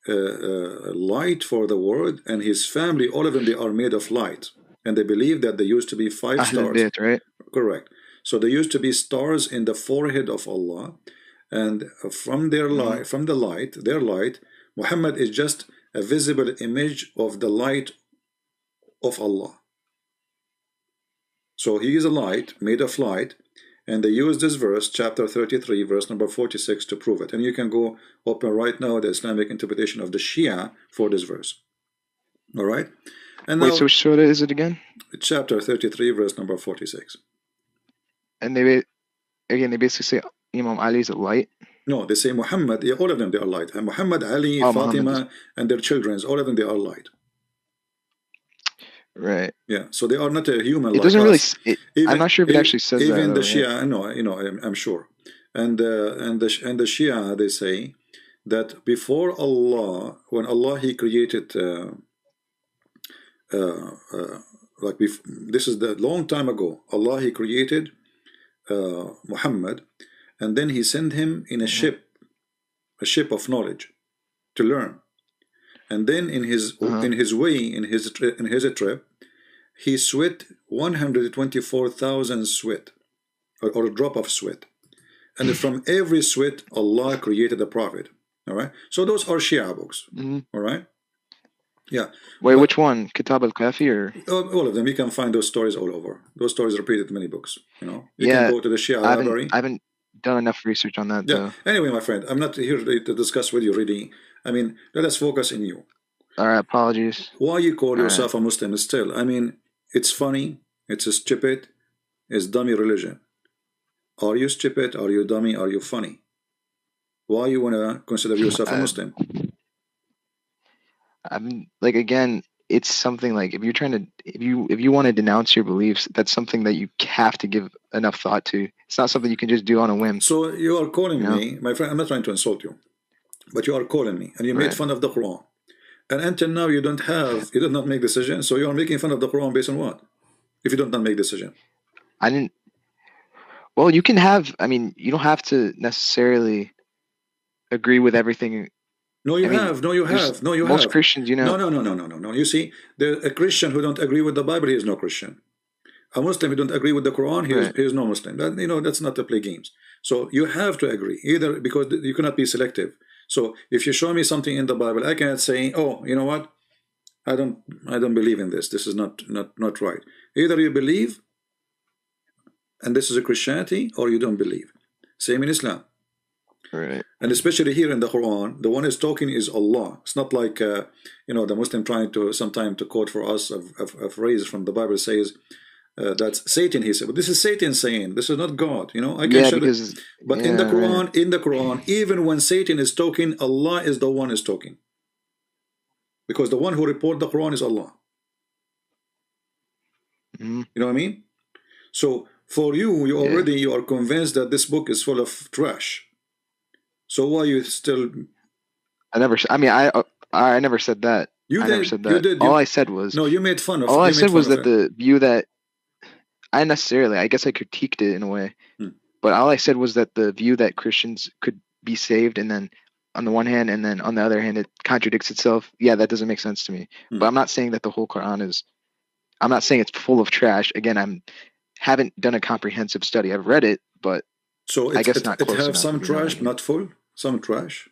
Speaker 1: light for the world, and his family, all of them, they are made of light. And they believe that there used to be 5 stars.
Speaker 2: Right?
Speaker 1: Correct. So there used to be stars in the forehead of Allah, and from their light, from the light, their light, Muhammad is just a visible image of the light of Allah. So he is a light, made of light, and they use this verse, chapter 33, verse number 46, to prove it. And you can go open right now the Islamic interpretation of the Shia for this verse. All right? And
Speaker 2: wait, so which surah is it again?
Speaker 1: Chapter 33, verse number 46.
Speaker 2: And they basically say Imam Ali is a light?
Speaker 1: No, they say Muhammad. Yeah, all of them they are light. And Muhammad, Ali,
Speaker 2: Oh, Muhammad is
Speaker 1: Fatima, and their children, all of them they are light.
Speaker 2: right.
Speaker 1: Yeah, so they are not a human
Speaker 2: It
Speaker 1: like
Speaker 2: doesn't really.
Speaker 1: us.
Speaker 2: I'm
Speaker 1: Even
Speaker 2: not sure if it actually says that
Speaker 1: even the
Speaker 2: though. Right?
Speaker 1: Shia, no, I'm sure, and the Shia they say that before Allah, when Allah He created, uh, uh, this is the long time ago. Allah He created Muhammad, and then He sent him in a ship of knowledge to learn. And then in his way, in his trip, he sweat 124,000 sweat, or a drop of sweat. And from every sweat, Allah created a prophet. All right. So those are Shia books. All right. Yeah.
Speaker 2: Wait,
Speaker 1: But
Speaker 2: which one? Kitab al-Kafi or?
Speaker 1: all of them, you can find those stories all over. Those stories are repeated in many books. You can
Speaker 2: Yeah,
Speaker 1: go to the Shia
Speaker 2: I haven't.
Speaker 1: library.
Speaker 2: I haven't done enough research on that
Speaker 1: Yeah.
Speaker 2: though.
Speaker 1: Anyway, my friend, I'm not here to discuss with you really. I mean, let us focus in you.
Speaker 2: All right, apologies.
Speaker 1: Why you call
Speaker 2: All
Speaker 1: yourself a Muslim still? I mean, it's funny, it's stupid, it's dummy religion. Are you stupid? Are you dummy? Are you funny? Why you wanna consider yourself a Muslim?
Speaker 2: I'm like, again, it's something like, if you're trying to, if you want to denounce your beliefs, that's something that you have to give enough thought to. It's not something you can just do on a whim.
Speaker 1: So you are calling
Speaker 2: You know?
Speaker 1: me, my friend. I'm not trying to insult you, but you are calling me, and you made
Speaker 2: Right.
Speaker 1: fun of the Quran. And until now, you did not make decision. So you are making fun of the Quran based on what? If you don't not make decision,
Speaker 2: I didn't. Well, you can have. I mean, you don't have to necessarily agree with everything.
Speaker 1: no, you
Speaker 2: I mean,
Speaker 1: have, no, you
Speaker 2: there's
Speaker 1: have, no, you
Speaker 2: most
Speaker 1: have.
Speaker 2: Christians, you
Speaker 1: No,
Speaker 2: know.
Speaker 1: no, no, no, no, no, no. You see, a Christian who don't agree with the Bible, he is no Christian. A Muslim who don't agree with the Quran,
Speaker 2: Right.
Speaker 1: he is no Muslim. That's not to play games. So you have to agree, either, because you cannot be selective. So if you show me something in the Bible, I cannot say, oh, you know what? I don't believe in this. This is not right. Either you believe, and this is a Christianity, or you don't believe. Same in Islam.
Speaker 2: Right.
Speaker 1: And especially here in the Quran, the one is talking is Allah. It's not like the Muslim trying to sometimes to quote for us a phrase from the Bible says that's Satan. He said, but this is Satan saying. This is not God. I can
Speaker 2: Yeah,
Speaker 1: show
Speaker 2: because
Speaker 1: it. But
Speaker 2: yeah,
Speaker 1: in the
Speaker 2: right.
Speaker 1: Quran, even when Satan is talking, Allah is the one is talking, because the one who report the Quran is Allah.
Speaker 2: Mhm.
Speaker 1: You know what I mean? So for you,
Speaker 2: Yeah.
Speaker 1: you are convinced that this book is full of trash. So why you still?
Speaker 2: I mean, I never said that.
Speaker 1: You
Speaker 2: I never
Speaker 1: did.
Speaker 2: said
Speaker 1: You
Speaker 2: that.
Speaker 1: did.
Speaker 2: All I said was,
Speaker 1: No, you made fun of.
Speaker 2: all I
Speaker 1: You made
Speaker 2: said
Speaker 1: fun
Speaker 2: was
Speaker 1: of
Speaker 2: that
Speaker 1: it.
Speaker 2: the view that I guess I critiqued it in a way, but all I said was that the view that Christians could be saved, and then on the one hand, and then on the other hand, it contradicts itself. Yeah, that doesn't make sense to me. But I'm not saying that the whole Quran is. I'm not saying it's full of trash. Again, haven't done a comprehensive study. I've read it, but
Speaker 1: So
Speaker 2: I
Speaker 1: it
Speaker 2: guess
Speaker 1: it,
Speaker 2: not
Speaker 1: it
Speaker 2: close
Speaker 1: have
Speaker 2: enough,
Speaker 1: some
Speaker 2: if you know what I
Speaker 1: trash,
Speaker 2: mean.
Speaker 1: not full. Some trash.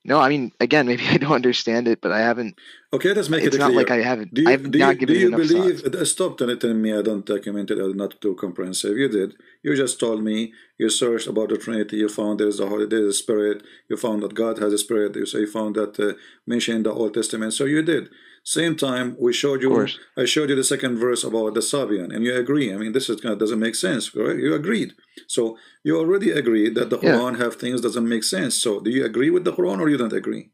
Speaker 2: No, I mean, again, maybe I don't understand it, but I haven't.
Speaker 1: Okay, let's make it
Speaker 2: It's not
Speaker 1: clear.
Speaker 2: like I haven't.
Speaker 1: Do you
Speaker 2: I've
Speaker 1: do you
Speaker 2: not
Speaker 1: do
Speaker 2: given it
Speaker 1: you
Speaker 2: enough
Speaker 1: believe?
Speaker 2: thought.
Speaker 1: Stop telling me I don't document it or not too comprehensive. You did. You just told me you searched about the Trinity. You found there's a spirit. You found that God has a spirit. You say you found that mentioned in the Old Testament. So you did. Same time we showed
Speaker 2: Of
Speaker 1: you.
Speaker 2: course.
Speaker 1: I showed you the second verse about the Sabian, and you agree. I mean, this is kind of doesn't make sense, right? You agreed. So you already agreed that the
Speaker 2: Yeah.
Speaker 1: Quran have things doesn't make sense. So do you agree with the Quran or you don't agree?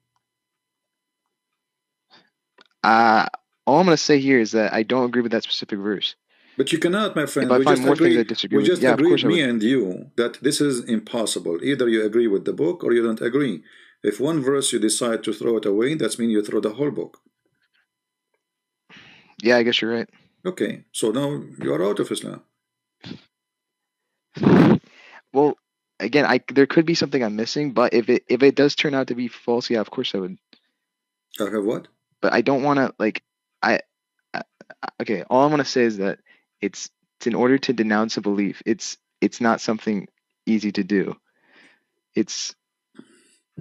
Speaker 2: All I'm gonna say here is that I don't agree with that specific verse.
Speaker 1: But you cannot, my
Speaker 2: If
Speaker 1: friend.
Speaker 2: I find more things I disagree
Speaker 1: We
Speaker 2: with,
Speaker 1: just
Speaker 2: yeah, of
Speaker 1: agreed,
Speaker 2: course I
Speaker 1: me
Speaker 2: would.
Speaker 1: and you, that this is impossible. Either you agree with the book or you don't agree. If one verse you decide to throw it away, that means you throw the whole book.
Speaker 2: Yeah, I guess you're right.
Speaker 1: Okay, so now you are out of Islam.
Speaker 2: Well, again, there could be something I'm missing, but if it does turn out to be false, yeah, of course I would.
Speaker 1: I have what?
Speaker 2: But I don't want to I, I okay. All I want to say is that it's in order to denounce a belief. It's not something easy to do. It's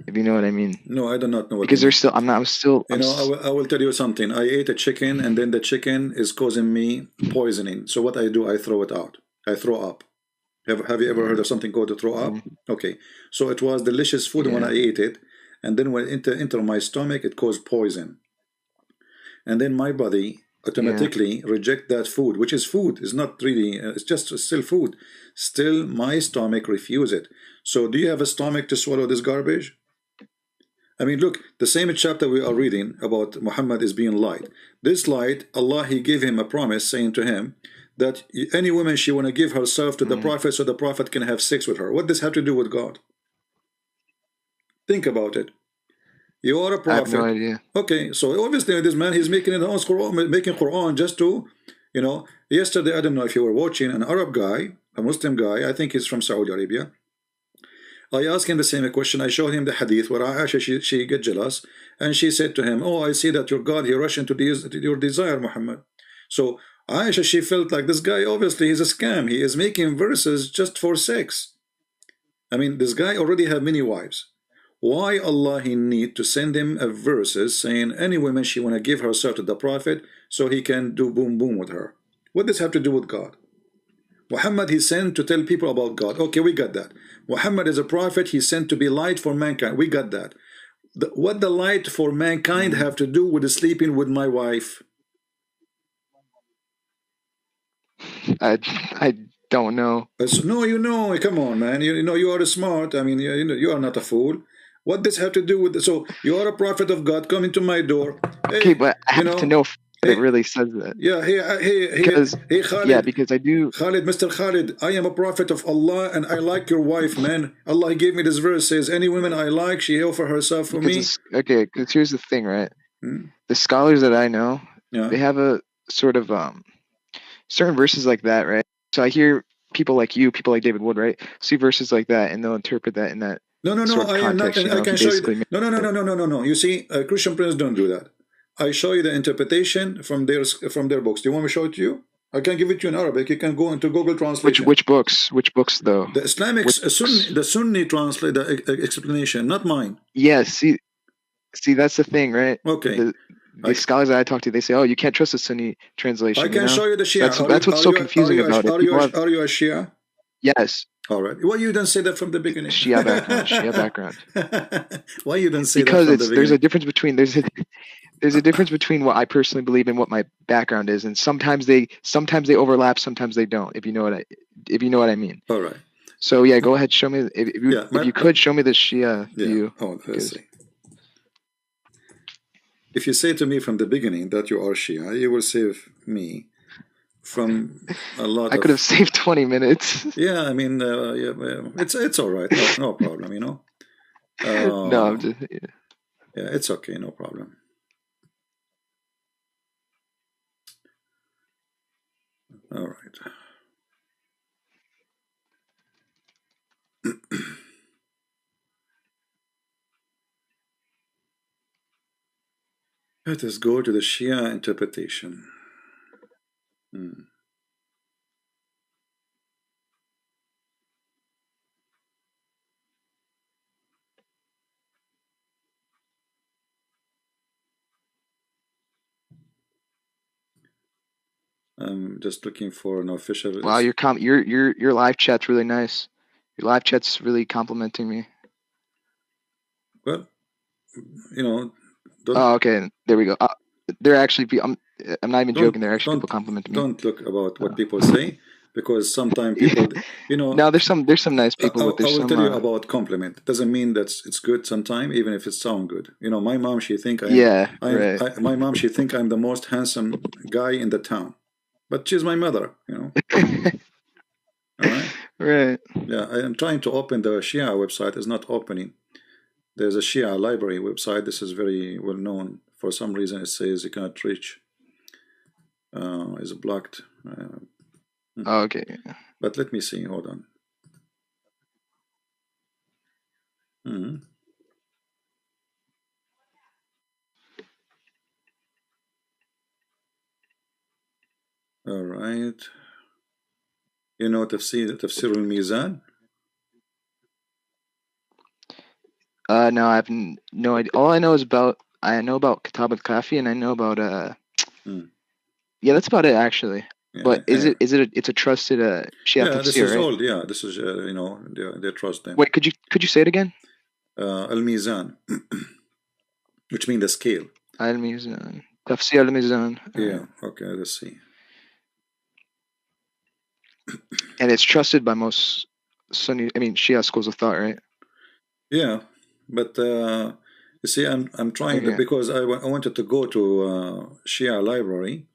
Speaker 2: if you know what I mean.
Speaker 1: No, I do not know what you
Speaker 2: Because there's
Speaker 1: mean.
Speaker 2: still I'm not I'm still
Speaker 1: You
Speaker 2: I'm
Speaker 1: know,
Speaker 2: s-
Speaker 1: I will tell you something. I ate a chicken and then the chicken is causing me poisoning. So what I do, I throw it out. I throw up. Have you ever heard of something called to throw up? Okay. So it was delicious food when
Speaker 2: yeah.
Speaker 1: I ate it. And then when it enter my stomach, it caused poison. And then my body automatically reject that food, which is food. It's not really, it's just still food. Still, my stomach refuse it. So do you have a stomach to swallow this garbage? I mean, look, the same chapter we are reading about Muhammad is being lied. This lied, Allah, He gave him a promise saying to him that any woman, she want to give herself to the Prophet so the Prophet can have sex with her. What does this have to do with God? Think about it. You are a prophet.
Speaker 2: I have no idea.
Speaker 1: Okay, so obviously this man, he's making it his Quran, making Quran just to, you know, yesterday, I don't know if you were watching, an Arab guy, a Muslim guy, I think he's from Saudi Arabia. I asked him the same question. I showed him the hadith where Aisha, she get jealous, and she said to him, oh, I see that your God, he rushed into your desire, Muhammad. So Aisha, she felt like this guy, obviously, he's a scam. He is making verses just for sex. I mean, this guy already have many wives. Why Allah he need to send him a verses saying any woman she want to give herself to the Prophet so he can do boom boom with her? What does have to do with God? Muhammad he sent to tell people about God. Okay, we got that. Muhammad is a prophet. He sent to be light for mankind. We got that. What the light for mankind have to do with sleeping with my wife?
Speaker 2: I don't know.
Speaker 1: No, you know. Come on, man. You know you are smart. I mean, you are not a fool. What does have to do with so you are a prophet of God coming to my door?
Speaker 2: Okay,
Speaker 1: hey,
Speaker 2: but I have to know if it really says that.
Speaker 1: Yeah, hey, Khalid.
Speaker 2: Yeah, because I do.
Speaker 1: Khalid, Mr. Khalid, I am a prophet of Allah and I like your wife, man. Allah gave me this verse, says, any woman I like, she offer herself for me.
Speaker 2: Okay, because here's the thing, right? The scholars that I know, they have a sort of certain verses like that, right? So I hear people like you, people like David Wood, right? See verses like that and they'll interpret that in that.
Speaker 1: No, I am not. I can show you. No. You see, Christian prints don't do that. I show you the interpretation from their books. Do you want me to show it to you? I can give it to you in Arabic. You can go into Google Translation.
Speaker 2: Which books? Which books though?
Speaker 1: The Islamic the Sunni translate the explanation, not mine.
Speaker 2: Yeah. See, that's the thing, right?
Speaker 1: Okay.
Speaker 2: The scholars that I talk to, they say, "Oh, you can't trust the Sunni translation."
Speaker 1: I can show you the Shia.
Speaker 2: That's what's so confusing about it.
Speaker 1: Are you a Shia?
Speaker 2: Yes.
Speaker 1: All right. Why you didn't say that from the beginning?
Speaker 2: Shia background.
Speaker 1: Why you didn't say
Speaker 2: because
Speaker 1: that from the beginning?
Speaker 2: There's a difference between there's a difference between what I personally believe and what my background is, and sometimes they overlap, sometimes they don't. If you know what I mean.
Speaker 1: All right.
Speaker 2: So yeah, go ahead, show me if you could show me the Shia view.
Speaker 1: Oh, let's see. If you say to me from the beginning that you are Shia, you will save me from a lot.
Speaker 2: I could have saved 20 minutes.
Speaker 1: Yeah, I mean, it's all right. No problem, you know.
Speaker 2: No, I'm just.
Speaker 1: Yeah, it's okay. No problem. All right. Let us go to the Shia interpretation. I'm just looking for an official.
Speaker 2: Wow, your live chat's really nice. Your live chat's really complimenting me.
Speaker 1: Well, you know.
Speaker 2: Oh, okay. There we go. They're actually. I'm not even joking. They're actually people complimenting me.
Speaker 1: Don't look about what people say, because sometimes people, you know.
Speaker 2: No, there's some nice people.
Speaker 1: I will tell you about compliment. It doesn't mean that it's good sometimes, even if it sounds good. You know, my mom, she think my mom, she think I'm the most handsome guy in the town, but she's my mother. You know. All right.
Speaker 2: Right.
Speaker 1: Yeah, I am trying to open the Shia website. It's not opening. There's a Shia library website. This is very well known. For some reason, it says you cannot reach. Is blocked.
Speaker 2: Oh, okay.
Speaker 1: But let me see. Hold on. All right. You know Tafsir al-Mizan?
Speaker 2: No, I have no idea. All I know is I know about Kitab al-Kafi, and I know about yeah, that's about it actually. Yeah, but it's a trusted Shia tafsir,
Speaker 1: this is
Speaker 2: right?
Speaker 1: old. Yeah, this is you know, they trust them.
Speaker 2: Wait, could you say it again?
Speaker 1: Al-Mizan, which means the scale.
Speaker 2: Al-Mizan. Tafsir al-Mizan.
Speaker 1: Yeah, okay, let's see.
Speaker 2: And it's trusted by most Sunni, Shia schools of thought, right?
Speaker 1: Yeah, but you see, I'm trying to,
Speaker 2: Okay.
Speaker 1: because I wanted to go to Shia library,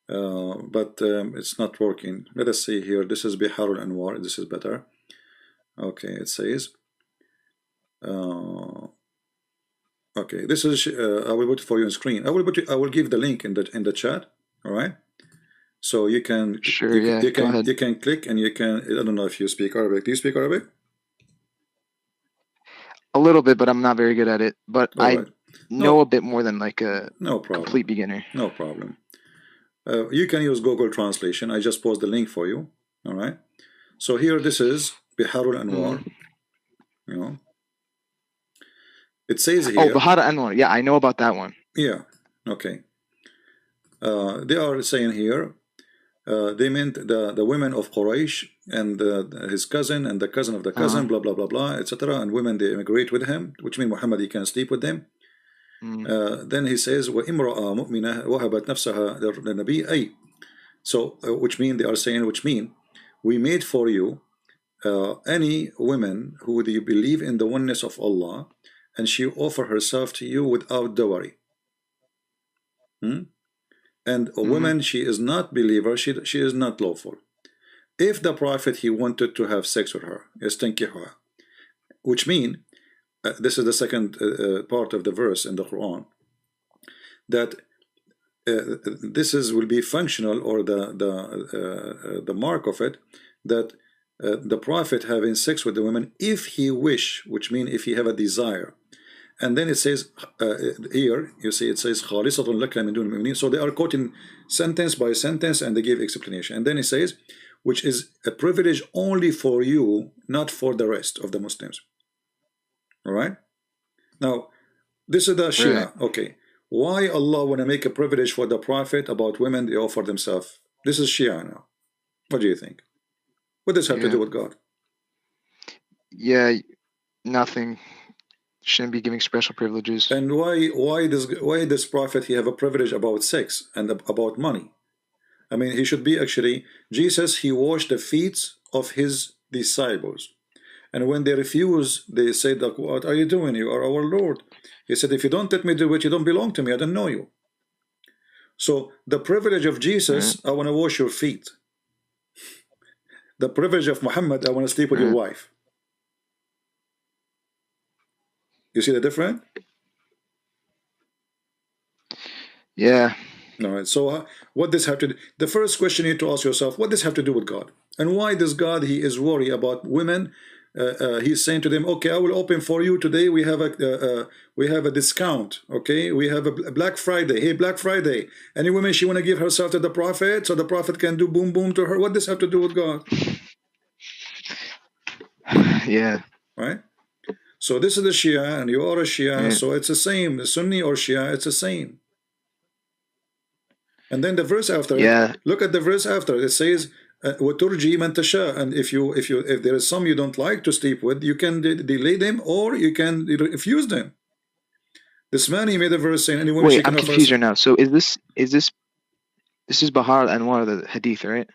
Speaker 1: but it's not working. Let us see here. This is Bihar al-Anwar. This is better. Okay, it says. Okay, this is. I will put it for you on screen. I will give the link in the chat. All right. So you can
Speaker 2: Sure, yeah, go ahead.
Speaker 1: you can click and you can. I don't know if you speak Arabic. Do you speak Arabic?
Speaker 2: A little bit, but I'm not very good at it. But
Speaker 1: All
Speaker 2: I
Speaker 1: right.
Speaker 2: know a
Speaker 1: No,
Speaker 2: bit more than like a
Speaker 1: no problem.
Speaker 2: complete beginner.
Speaker 1: No problem. You can use Google Translation. I just post the link for you. All right. So here, this is Biharul Anwar. You know, it says
Speaker 2: Oh,
Speaker 1: here.
Speaker 2: Bahar Anwar. Yeah, I know about that one.
Speaker 1: Yeah. Okay. They are saying here. They meant the women of Quraysh and his cousin and the cousin of the cousin, blah blah blah blah, etc. And women they immigrate with him, which means Muhammad he can sleep with them. Then he says, وَإِمْرَأَ مُؤْمِنَةً وَهَبَتْ نَفْسَهَا لِلنَّبِيِّ أي. So, which mean they are saying, which mean we made for you any woman who you believe in the oneness of Allah, and she offer herself to you without dowry. And a woman, she is not believer, she is not lawful. If the Prophet he wanted to have sex with her, يستنكحها, which mean this is the second part of the verse in the Quran, that this is will be functional, or the mark of it, that the Prophet having sex with the woman if he wish, which mean if he have a desire. And then it says here, you see it says خالصة لك من دون المؤمنين. So they are quoting sentence by sentence and they give explanation. And then it says, which is a privilege only for you, not for the rest of the Muslims. All right. Now, this is the Shia.
Speaker 2: Right.
Speaker 1: Okay. Why Allah want to make a privilege for the Prophet about women they offer themselves? This is Shia now. What do you think? What does this have to do with God?
Speaker 2: Yeah, nothing. Shouldn't be giving special privileges.
Speaker 1: And why this Prophet he have a privilege about sex and about money? I mean, he should be actually, Jesus, he washed the feet of his disciples. And when they refuse, they said, what are you doing? You are our Lord. He said, if you don't let me do it, you don't belong to me. I don't know you. So the privilege of Jesus, I want to wash your feet. The privilege of Muhammad, I want to sleep with your wife. You see the difference?
Speaker 2: Yeah.
Speaker 1: No. So what does have to do? The first question you need to ask yourself, what does have to do with God? And why does God, he is worried about women? He's saying to them, okay, I will open for you today. We have a discount. Okay, we have a Black Friday. Hey, Black Friday. Any woman she want to give herself to the Prophet, so the Prophet can do boom boom to her. What does have to do with God?
Speaker 2: Yeah.
Speaker 1: Right. So this is the Shia, and you are a Shia. So it's the same. The Sunni or Shia, it's the same. And then the verse after, look at the verse after. It says, وَتُرْجِي مَنْ تَشَاءُ. And if there is some you don't like to sleep with, you can delay them or you can refuse them. This man, he made a verse saying, anyone.
Speaker 2: Wait, I'm confused right now. So this is Bahar Anwar, the hadith, right?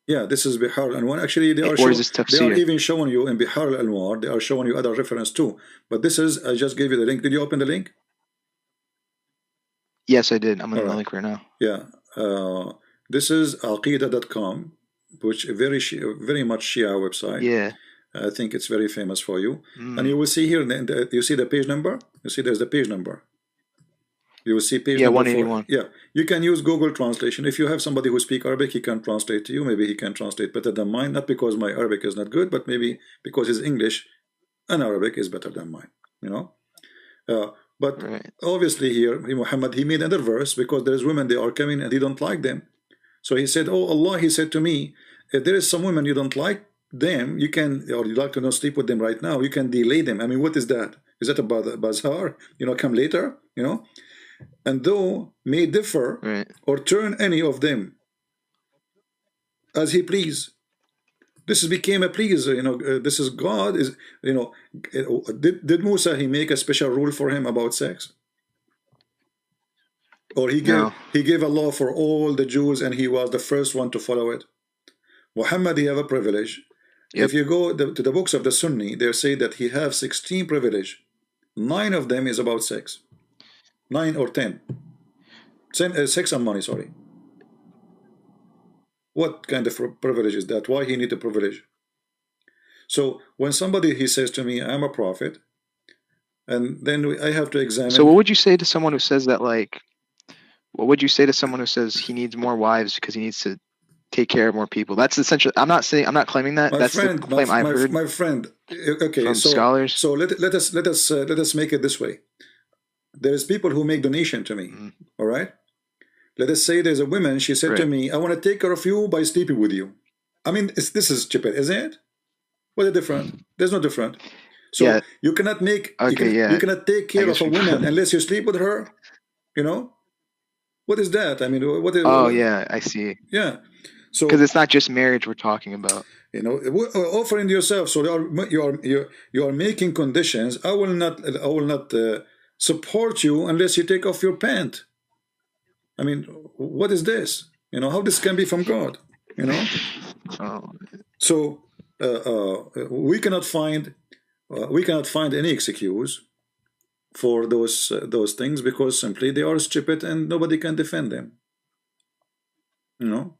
Speaker 1: Yeah, this is Bihar al-Anwar. Actually, they are even showing you in Bihar al-Anwar, they are showing you other reference too. But this is, I just gave you the link. Did you open the link?
Speaker 2: Yes, I did. I'm on the link right now.
Speaker 1: Yeah. This is Aqidah.com, which very much Shia website.
Speaker 2: Yeah.
Speaker 1: I think it's very famous for you. And you will see here, you see the page number? You see there's the page number. You will see page number
Speaker 2: 181.
Speaker 1: Yeah, you can use Google Translation. If you have somebody who speaks Arabic, he can translate to you. Maybe he can translate better than mine. Not because my Arabic is not good, but maybe because his English and Arabic is better than mine. You know. But obviously here, Muhammad, he made another verse because there's women, they are coming and he don't like them. So he said, oh Allah, he said to me, if there is some women you don't like them, you can, or you like to not sleep with them right now, you can delay them. I mean, what is that? Is that a bazaar? You know, come later, you know? And though may differ or turn any of them as he please. This became a please, you know, this is God, is, you know, did Musa, he make a special rule for him about sex? Or
Speaker 2: No.
Speaker 1: he gave a law for all the Jews and he was the first one to follow it. Muhammad, he have a privilege.
Speaker 2: Yep.
Speaker 1: If you go to the books of the Sunni, they say that he have 16 privilege. 9 of them is about sex. 9 or 10. Sex and money, sorry. What kind of privilege is that? Why he need a privilege? So when somebody, he says to me, I'm a prophet, and then I have to examine.
Speaker 2: So what would you say to someone who says that, like, what would you say to someone who says he needs more wives because he needs to take care of more people? That's essentially, I'm not claiming that. That's the claim I've heard.
Speaker 1: My friend, okay,
Speaker 2: from scholars.
Speaker 1: So let us make it this way. There's people who make donation to me, all right? Let us say there's a woman, she said to me, I want to take care of you by sleeping with you. I mean, this is stupid, isn't it? What's the difference? There's no difference. So you cannot make, you cannot take care of a woman unless you sleep with her, you know? What is that? I mean, what is...
Speaker 2: Oh, yeah, I see.
Speaker 1: Yeah. So,
Speaker 2: because it's not just marriage we're talking about.
Speaker 1: You know, offering yourself. So you are making conditions. I will not support you unless you take off your pant. I mean, what is this? You know, how this can be from God? You know. So we cannot find any excuse for those things because simply they are stupid and nobody can defend them. You know.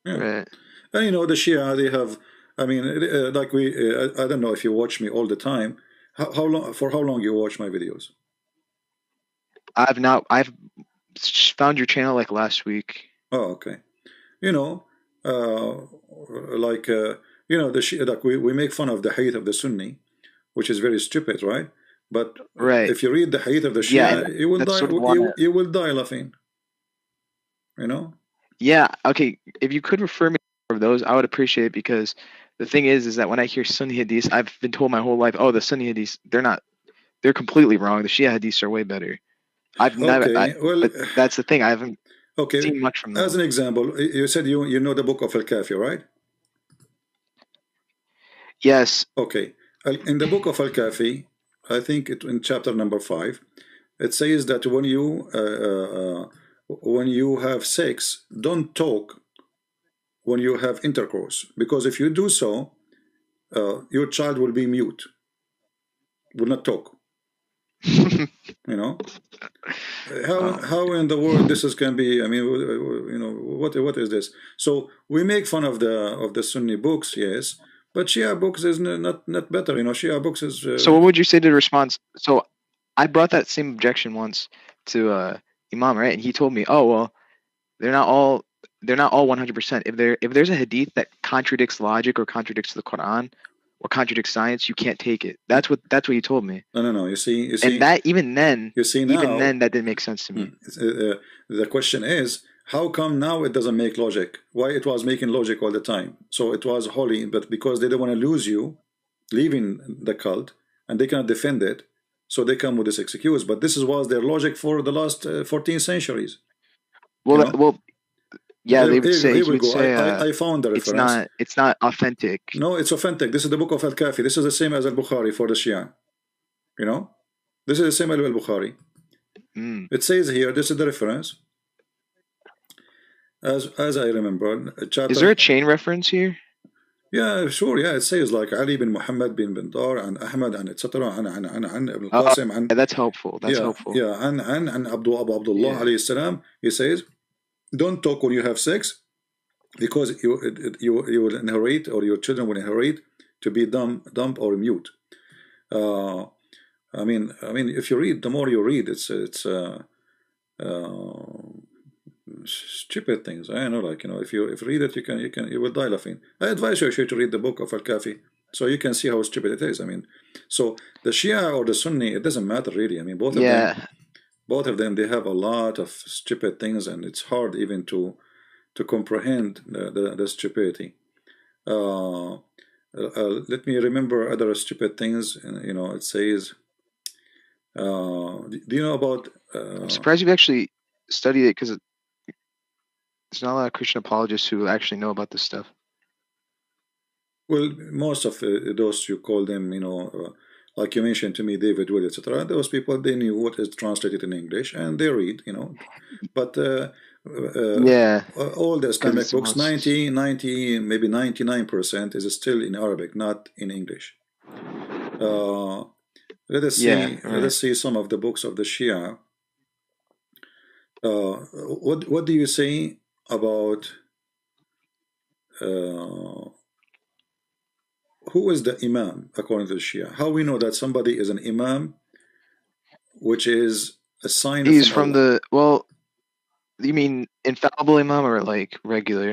Speaker 1: Yeah.
Speaker 2: Right.
Speaker 1: And you know, the Shia, they have, I mean, like I don't know if you watch me all the time. How long you watch my videos?
Speaker 2: I've found your channel like last week.
Speaker 1: Oh, okay. You know, you know, the Shia, like we make fun of the hadith of the Sunni, which is very stupid, right? But if you read the hadith of the Shia, you will die. Sort of you will die laughing. You know.
Speaker 2: Yeah. Okay. If you could refer me to those, I would appreciate it, because the thing is that when I hear Sunni hadiths, I've been told my whole life, oh, the Sunni hadiths, they're completely wrong. The Shia hadiths are way better. I've never. But that's the thing. I haven't seen much from them.
Speaker 1: As an example, you said you know the book of Al-Kafi, right?
Speaker 2: Yes.
Speaker 1: Okay. In the book of Al-Kafi, I think in chapter number 5, it says that when you have sex, don't talk when you have intercourse, because if you do so, your child will be mute, will not talk. You know, how in the world this can be? I mean, you know, what is this? So we make fun of the Sunni books, yes, but Shia books is not better. You know, Shia books is.
Speaker 2: So what would you say to the response? So I brought that same objection once to Imam, right? And he told me, oh well, they're not all 100%. If there's a hadith that contradicts logic or contradicts the Quran or contradicts science, you can't take it. That's what he told me.
Speaker 1: No. You see,
Speaker 2: and that even then,
Speaker 1: now,
Speaker 2: that didn't make sense to me.
Speaker 1: The question is, how come now it doesn't make logic? Why it was making logic all the time? So it was holy, but because they don't want to lose you, leaving the cult, and they cannot defend it, so they come with this excuse. But this was their logic for the last 14 centuries.
Speaker 2: Well, you know? Yeah, they would say.
Speaker 1: I found the reference.
Speaker 2: It's not authentic.
Speaker 1: No, it's authentic. This is the book of Al-Kafi. This is the same as Al-Bukhari for the Shia. You know, this is the same as Al-Bukhari. It says here. This is the reference. As I remember,
Speaker 2: is there a chain reference here?
Speaker 1: Yeah, sure. Yeah, it says like Ali bin Muhammad bin Dar and Ahmad and etc. and Ibn Qasim.
Speaker 2: That's helpful. That's helpful.
Speaker 1: Yeah, and Abu Abdullah alayhi salam. He says, don't talk when you have sex, because you will inherit, or your children will inherit, to be dumb or mute. I mean, if you read, the more you read, it's stupid things. I know, like, you know, if you read it, you will die laughing. I advise you actually to read the book of Al-Kafi, so you can see how stupid it is. I mean, so the Shia or the Sunni, it doesn't matter really. I mean, both of them, they have a lot of stupid things, and it's hard even to comprehend the stupidity. Let me remember other stupid things. You know, it says, do you know about...
Speaker 2: I'm surprised you've actually studied it, because there's not a lot of Christian apologists who actually know about this stuff.
Speaker 1: Well, most of those, you call them, you know, like you mentioned to me, David Wood, etc. Those people, they knew what is translated in English and they read, but
Speaker 2: Yeah,
Speaker 1: all the
Speaker 2: because
Speaker 1: Islamic
Speaker 2: it's the
Speaker 1: books,
Speaker 2: most.
Speaker 1: 90, maybe 99% is still in Arabic, not in English. Let us
Speaker 2: Yeah,
Speaker 1: see. Let
Speaker 2: right.
Speaker 1: us see some of the books of the Shia. What do you say about who is the Imam according to the Shia? How we know that somebody is an Imam, which is a sign
Speaker 2: He's
Speaker 1: from
Speaker 2: from
Speaker 1: Allah?
Speaker 2: the well. You mean infallible imam or like regular?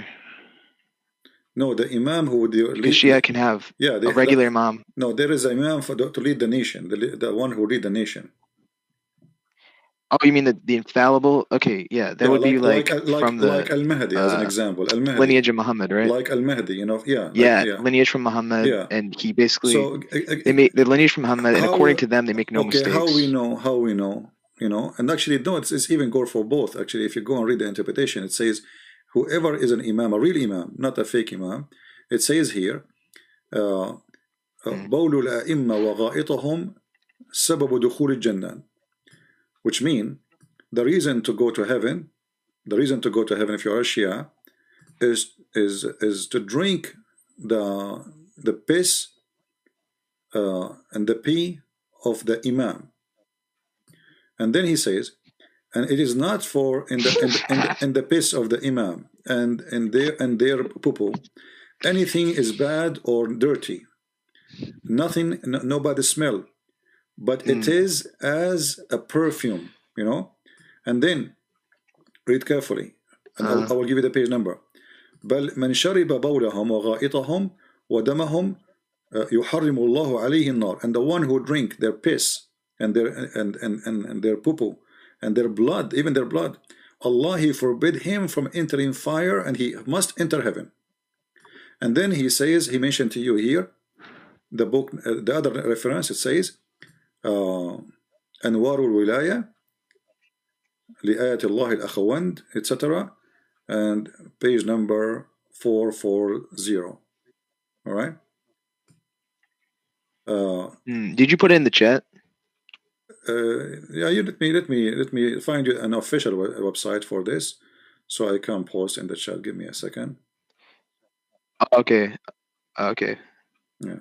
Speaker 1: No, the Imam who would
Speaker 2: Because
Speaker 1: lead.
Speaker 2: Shia can have
Speaker 1: Yeah,
Speaker 2: a regular imam.
Speaker 1: no, there is an Imam to lead the nation, the one who lead the nation.
Speaker 2: Oh, you mean the infallible? Okay, yeah, that
Speaker 1: Yeah,
Speaker 2: would be
Speaker 1: like
Speaker 2: like from
Speaker 1: like
Speaker 2: the
Speaker 1: Al Mahdi as an
Speaker 2: uh
Speaker 1: example. Al Mahdi,
Speaker 2: lineage of Muhammad, right?
Speaker 1: like Al Mahdi, Yeah, like
Speaker 2: Yeah,
Speaker 1: yeah,
Speaker 2: lineage from Muhammad,
Speaker 1: yeah.
Speaker 2: and he basically
Speaker 1: So
Speaker 2: they make the lineage from Muhammad, and
Speaker 1: how
Speaker 2: according to them, they make no
Speaker 1: okay, how we
Speaker 2: mistakes.
Speaker 1: know, and actually no, it's even go for both. Actually, if you go and read the interpretation, it says whoever is an imam, a real imam, not a fake imam, it says here
Speaker 2: Mm.
Speaker 1: بول الأئمة وغائطهم سبب دخول الجنة, which mean the reason to go to heaven, if you're a Shia, is to drink the piss and the pee of the imam. And then he says, and it is not for in the piss of the imam and their poo. Anything is bad or dirty. Nothing, nobody smell, but it
Speaker 2: Mm.
Speaker 1: is as a perfume, And then read carefully, and I will give you the page number. بل من شرب بولهم وغائطهم ودمهم يحرم الله عليه النار. And the one who drink their piss and their and their poo and their blood, even their blood, Allah, he forbid him from entering fire, and he must enter heaven. And then he says, he mentioned to you here the book, the other reference, it says أنوار الولاية لآية الله الأخوند, etc. and page number 440. All right.
Speaker 2: Did you put it in the chat?
Speaker 1: Yeah, you let me find you an official website for this, so I can post in the chat. Give me a second.
Speaker 2: Okay, okay.
Speaker 1: Yeah.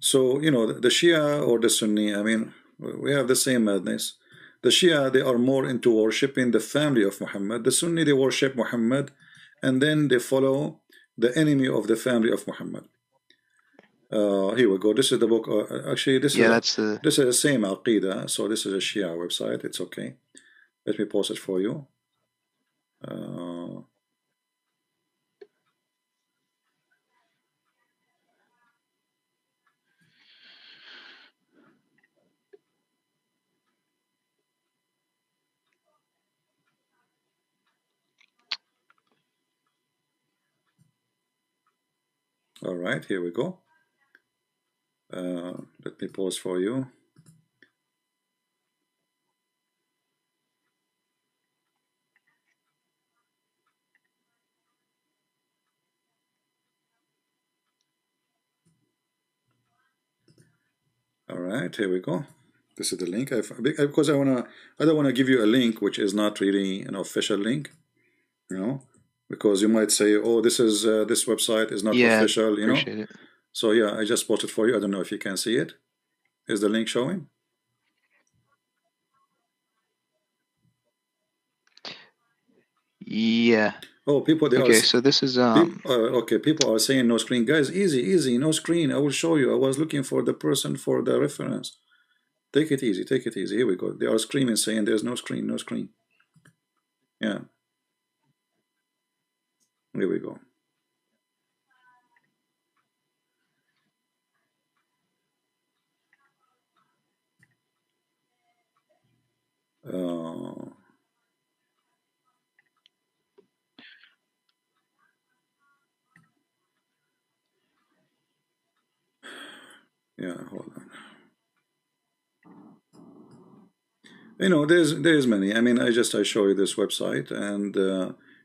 Speaker 1: So the Shia or the Sunni, I mean, we have the same madness. The Shia, they are more into worshiping the family of Muhammad. The Sunni, they worship Muhammad, and then they follow the enemy of the family of Muhammad. Here we go. This is the book. Actually, this
Speaker 2: Yeah,
Speaker 1: is
Speaker 2: that's the.
Speaker 1: this is the same Aqidah. So this is a Shia website. It's okay. Let me post it for you. All right, here we go. Let me pause for you. All right, here we go. This is the link. Because I don't wanna give you a link which is not really an official link, because you might say, oh, this website is not
Speaker 2: Yeah,
Speaker 1: official,
Speaker 2: appreciate it.
Speaker 1: So yeah, I just posted for you. I don't know if you can see it. Is the link showing?
Speaker 2: Yeah.
Speaker 1: Oh, people, they are.
Speaker 2: Okay, so this is
Speaker 1: Okay, people are saying no screen. Guys, easy, no screen. I will show you. I was looking for the person for the reference. Take it easy, take it easy. Here we go. They are screaming, saying there's no screen, no screen. Yeah. Here we go. Yeah, hold on. There's many. I mean, I show you this website, and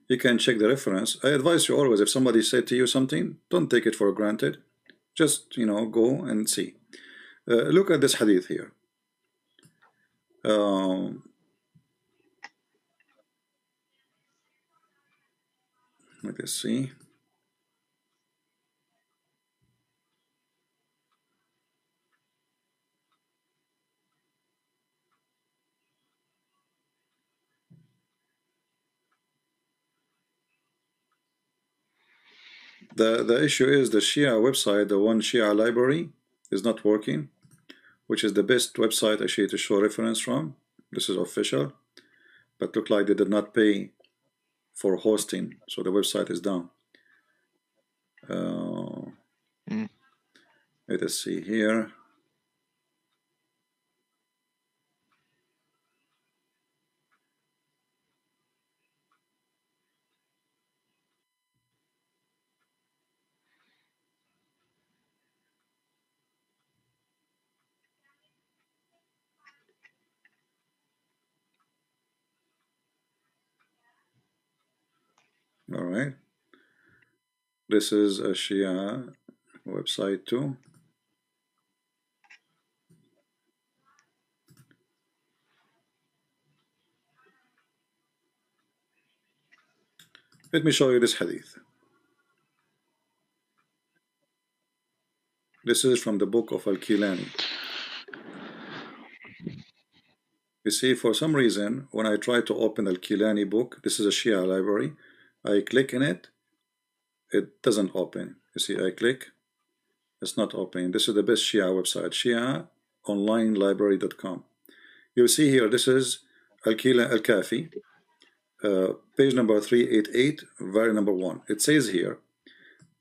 Speaker 1: you can check the reference. I advise you always, if somebody said to you something, don't take it for granted. Just, you know, go and see. Look at this hadith here. Let us see. The issue is the Shia website, the one Shia library, is not working, which is the best website actually to show reference from. This is official, but look like they did not pay for hosting, so the website is down. Let us see here. All right. This is a Shia website too. Let me show you this hadith. This is from the book of Al-Kilani. You see, for some reason, when I try to open Al-Kilani book, this is a Shia library, I click in it, it doesn't open. You see, I click, it's not opening. This is the best Shia website, shiaonlinelibrary.com. You see here, this is Al-Kafi, page number 388, very number 1. It says here,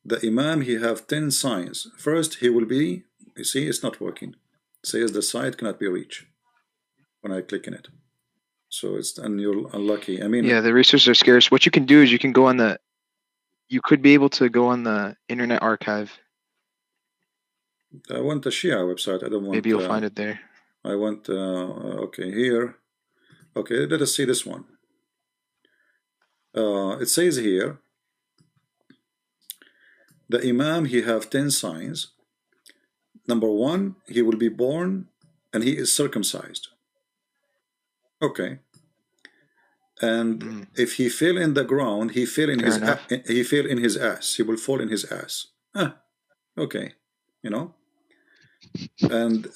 Speaker 1: the Imam, he have 10 signs. First, he will be, you see, it's not working. It says the site cannot be reached when I click in it. So it's, and you're unlucky. I mean,
Speaker 2: yeah, the resources are scarce. What you can do is you can go on the, you could be able to go on the Internet Archive.
Speaker 1: I want a Shia website. I don't want.
Speaker 2: Maybe you'll find it there.
Speaker 1: I want. Okay, here. Okay, let us see this one. It says here, the Imam, he have 10 signs. Number 1, he will be born and he is circumcised. Okay. And if he fell in the ground, he fell in his ass. He will fall in his ass. Okay, you know. And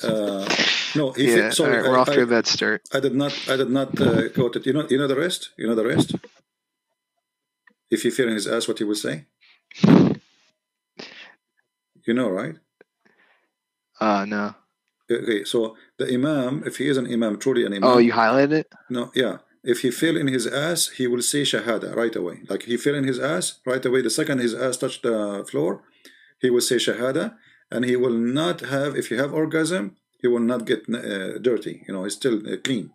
Speaker 1: no, he
Speaker 2: yeah.
Speaker 1: sorry,
Speaker 2: right, we're off to a bad start.
Speaker 1: I did not quote it. You know the rest. You know the rest. If he fell in his ass, what he will say? You know, right?
Speaker 2: No.
Speaker 1: Okay, so the Imam, if he is an Imam, truly an Imam.
Speaker 2: Oh, you highlighted it?
Speaker 1: No, yeah. If he fell in his ass, he will say Shahada right away. Like he fell in his ass, right away, the second his ass touched the floor, he will say Shahada, and he will not have, if you have orgasm, he will not get dirty. You know, he's still clean.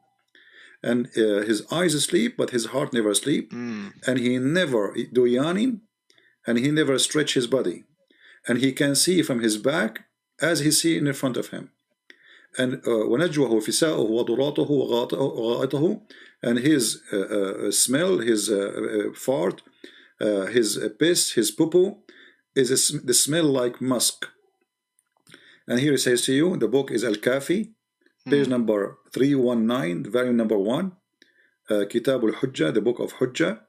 Speaker 1: And his eyes sleep, but his heart never sleep. And he never do yawning, and he never stretch his body. And he can see from his back as he see in front of him. And ونجوه فساؤه وضراطه وغائطه, and his smell, his fart, his piss, his poo-poo is the smell like musk. And here it says to you, the book is Al-Kafi, page number 319, volume number 1, Kitab al-Hujjah, the book of Hujjah,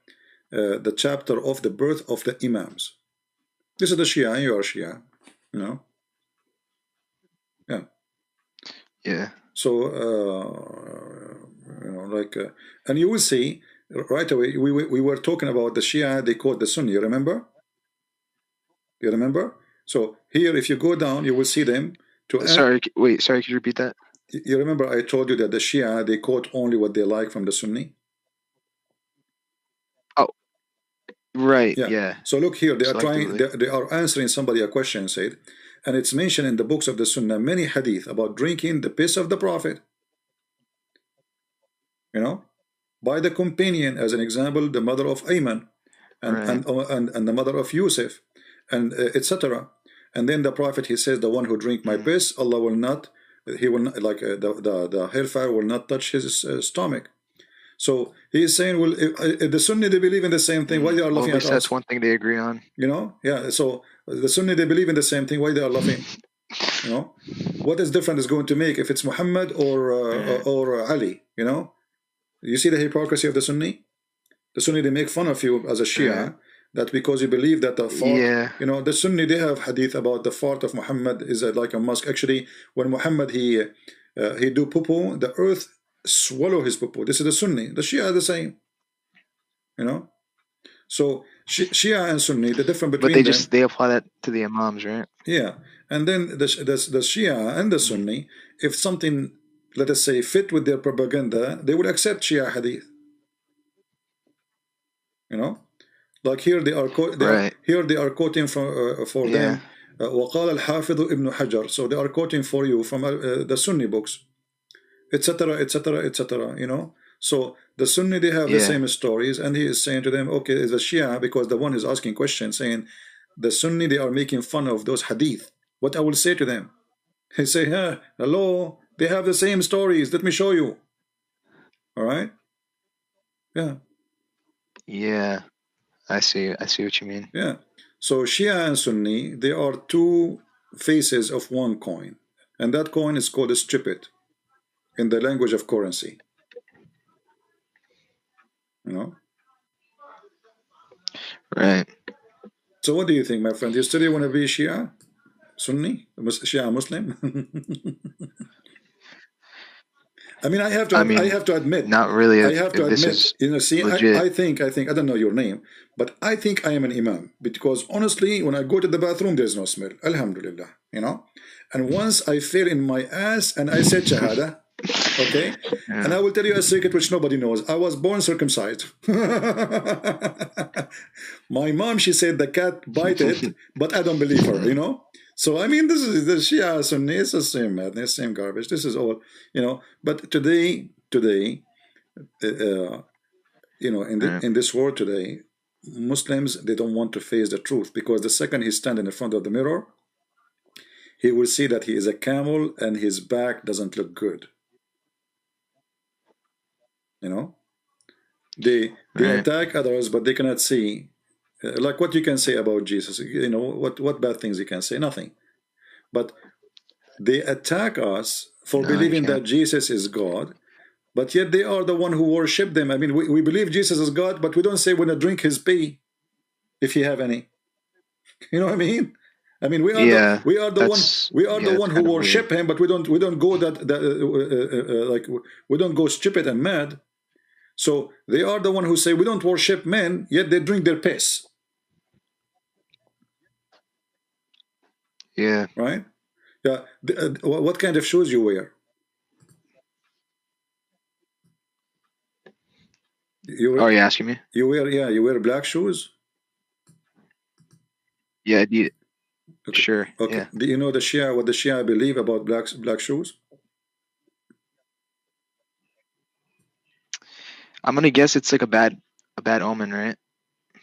Speaker 1: the chapter of the birth of the Imams. This is the Shia, you are Shia, you know. Yeah.
Speaker 2: Yeah.
Speaker 1: So, you know, like, and you will see right away, we were talking about the Shia, they quote the Sunni, you remember? You remember? So here, if you go down, you will see them.
Speaker 2: Sorry, wait, sorry, could you repeat that?
Speaker 1: You remember I told you that the Shia, they quote only what they like from the Sunni?
Speaker 2: Oh, right, yeah.
Speaker 1: So look here, they are trying, they are answering somebody a question, said, and it's mentioned in the books of the Sunnah, many hadith about drinking the piss of the Prophet. You know, by the companion, as an example, the mother of Ayman, and the mother of Yusuf, and etc. And then the Prophet, he says, the one who drink my piss, Allah will not, he will not, like the hellfire will not touch his stomach. So he is saying, well, if the Sunni, they believe in the same thing, why they are
Speaker 2: Well,
Speaker 1: laughing
Speaker 2: at least
Speaker 1: at
Speaker 2: that's
Speaker 1: us?
Speaker 2: one thing they agree on.
Speaker 1: You know, yeah. So the Sunni, they believe in the same thing, why they are laughing? You know, what is different is going to make if it's Muhammad or Ali? You know, you see the hypocrisy of the Sunni. The Sunni, they make fun of you as a Shia, that because you believe that the fart,
Speaker 2: Yeah.
Speaker 1: you know, the Sunni, they have hadith about the fart of Muhammad is like a mosque. Actually, when Muhammad he do poo, the earth swallow his poo. This is the Sunni. The Shia are the same, you know. So Shia and Sunni, the difference
Speaker 2: But
Speaker 1: between them,
Speaker 2: they apply that to the imams, right?
Speaker 1: yeah. And then the Shia and the Sunni, if something, let us say, fit with their propaganda, they would accept Shia hadith, you know. Like here they are,
Speaker 2: Right.
Speaker 1: here they are quoting from for
Speaker 2: Yeah.
Speaker 1: them. وقال الحافظ ابن حجر. So they are quoting for you from the Sunni books, etc., etc., etc. You know. So the Sunni, they have the
Speaker 2: Yeah.
Speaker 1: same stories, and he is saying to them, okay, is a Shia, because the one is asking questions, saying the Sunni, they are making fun of those hadith. What I will say to them? He say, hello, they have the same stories. Let me show you. All right. Yeah.
Speaker 2: Yeah. I see what you mean.
Speaker 1: Yeah. So Shia and Sunni, they are two faces of one coin. And that coin is called a stupid in the language of currency. You know?
Speaker 2: Right.
Speaker 1: So what do you think, my friend? You still want to be Shia? Sunni? Shia Muslim? I mean,
Speaker 2: I
Speaker 1: I
Speaker 2: mean,
Speaker 1: have to admit,
Speaker 2: not really if this is
Speaker 1: you know, see,
Speaker 2: legit.
Speaker 1: I don't know your name, but I think I am an imam, because honestly, when I go to the bathroom, there's no smell. Alhamdulillah, you know. And once I fell in my ass and I said shahada, okay, and
Speaker 2: Yeah.
Speaker 1: I will tell you a secret which nobody knows. I was born circumcised. My mom, she said the cat bite it, but I don't believe her, you know. So I mean, this is the Shia Sunni. It's the same madness, same garbage. This is all, you know. But today, you know,
Speaker 2: Right.
Speaker 1: in this world today, Muslims, they don't want to face the truth, because the second he's standing in front of the mirror, he will see that he is a camel and his back doesn't look good. You know, they
Speaker 2: Right.
Speaker 1: attack others, but they cannot see. Like what you can say about Jesus, you know, what bad things you can say, nothing. But they attack us for
Speaker 2: No, you
Speaker 1: believing that
Speaker 2: can't.
Speaker 1: Jesus is God, but yet they are the one who worship them. I mean, we believe Jesus is God, but we don't say we're gonna drink his pee if you have any. You know what I mean? I mean,
Speaker 2: Yeah.
Speaker 1: we are the
Speaker 2: That's
Speaker 1: one who
Speaker 2: kind of weird.
Speaker 1: worship him, but we don't go like we don't go stupid and mad. So they are the one who say we don't worship men, yet they drink their piss,
Speaker 2: Yeah.
Speaker 1: right? Yeah. What kind of shoes you wear?
Speaker 2: Oh,
Speaker 1: You
Speaker 2: you asking me?
Speaker 1: you wear, yeah, you wear black shoes.
Speaker 2: Yeah, I need it.
Speaker 1: Okay.
Speaker 2: Sure.
Speaker 1: Okay.
Speaker 2: Yeah.
Speaker 1: Do you know the Shia, what the Shia believe about black shoes?
Speaker 2: I'm gonna guess it's like a bad omen, right?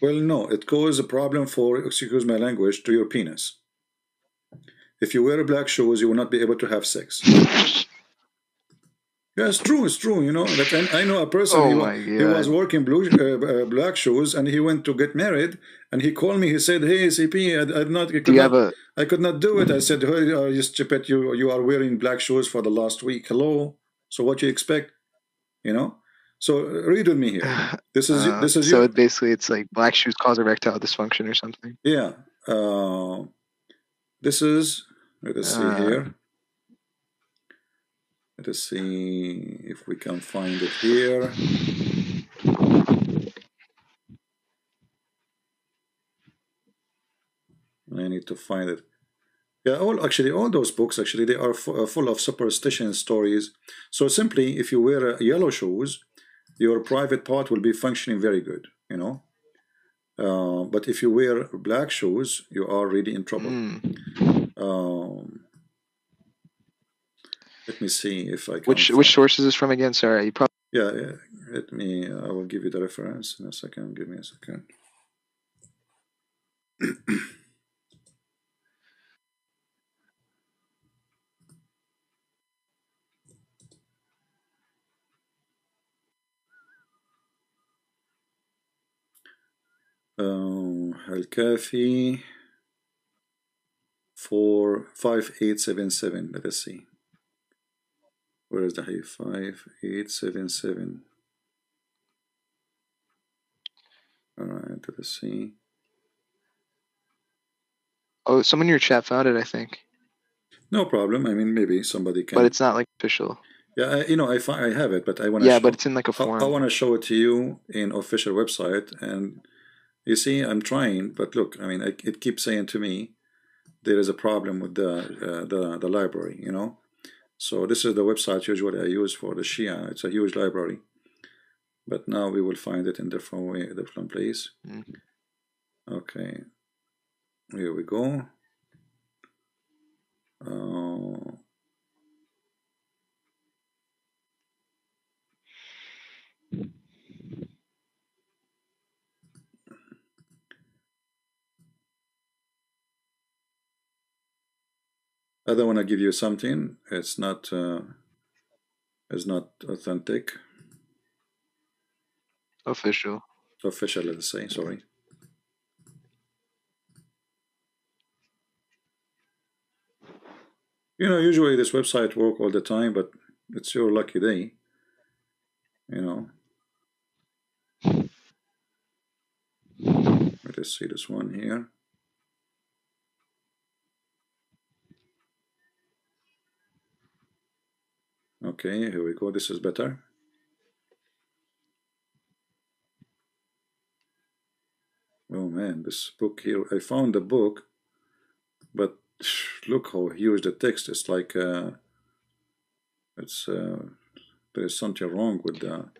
Speaker 1: Well, no, it causes a problem for, excuse my language, to your penis. If you wear black shoes, you will not be able to have sex. Yeah, it's true. It's true. You know that I know a person.
Speaker 2: Oh my
Speaker 1: He was
Speaker 2: god.
Speaker 1: working black shoes, and he went to get married. And he called me. He said, "Hey, CP,
Speaker 2: Do you have a
Speaker 1: I could not do it." I said, "Hey, you stupid! You are wearing black shoes for the last week. Hello. So what you expect? You know." So read with me here. This is
Speaker 2: so
Speaker 1: your,
Speaker 2: it basically it's like black shoes cause erectile dysfunction or something.
Speaker 1: yeah. This is, let us see
Speaker 2: Uh,
Speaker 1: here. Let us see if we can find it here. I need to find it. Yeah, all those books actually they are full of superstition stories. So simply, if you wear yellow shoes, your private part will be functioning very good, you know. But if you wear black shoes, you are really in trouble.
Speaker 2: mm.
Speaker 1: Um, Let me see if I can
Speaker 2: Which
Speaker 1: find.
Speaker 2: source is this from again? Sorry, you probably.
Speaker 1: Yeah, yeah. Let me. I will give you the reference in a second. Give me a second. الكافي 5877. Let us see. Where is the 5877? All right, let us see.
Speaker 2: Oh, someone in your chat found it, I think.
Speaker 1: No problem. I mean, maybe somebody can.
Speaker 2: But it's not like official.
Speaker 1: Yeah, you know, I have it, but I want to.
Speaker 2: Yeah,
Speaker 1: show,
Speaker 2: but it's in like a
Speaker 1: I
Speaker 2: form.
Speaker 1: want to show it to you in official website, and you see, I'm trying, but look, I mean, it keeps saying to me there is a problem with the library, you know. So this is the website usually I use for the Shia. It's a huge library, but now we will find it in different way, different place. Okay, here we go. I don't want to give you something. It's not authentic.
Speaker 2: Official.
Speaker 1: Official, let's say. Sorry. You know, usually this website work all the time, but it's your lucky day. You know. Let us see this one here. Okay, here we go. This is better. Oh man, this book here. I found the book, but look how huge the text is. Like it's there is something wrong with the.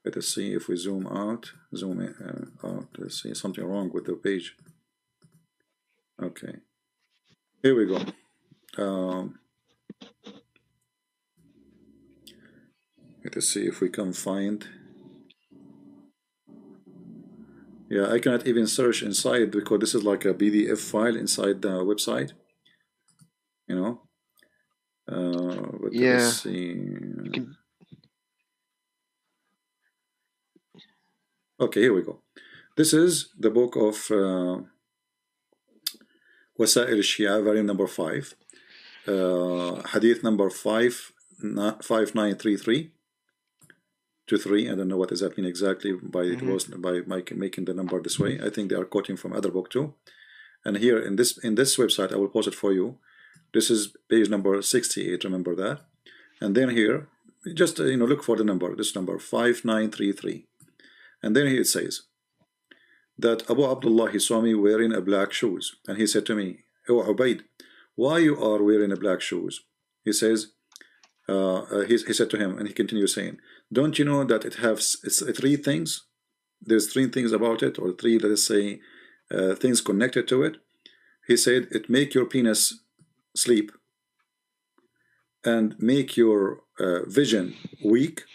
Speaker 1: Let us see if we zoom out, zoom in, out. Let's see something wrong with the page. Okay, here we go. Let us see if we can find. Yeah, I cannot even search inside because this is like a PDF file inside the website. You know. But
Speaker 2: Yeah.
Speaker 1: let's see. Okay, here we go. This is the book of Wasail al-Shia, volume number 5. Hadith number 5933 to 3. I don't know what does that mean exactly by it was by making the number this way. I think they are quoting from other book too. And here in this website, I will post it for you. This is page number 68. Remember that. And then here, just look for the number. This number 5933. And then here it says that Abu Abdullah, he saw me wearing a black shoes, and he said to me, "Oh Ubaid, why you are wearing a black shoes?" He says, he said to him, and he continues saying, "Don't you know that it's 3 things? There's 3 things about it, or 3, let us say, things connected to it." He said, "It make your penis sleep, and make your vision weak,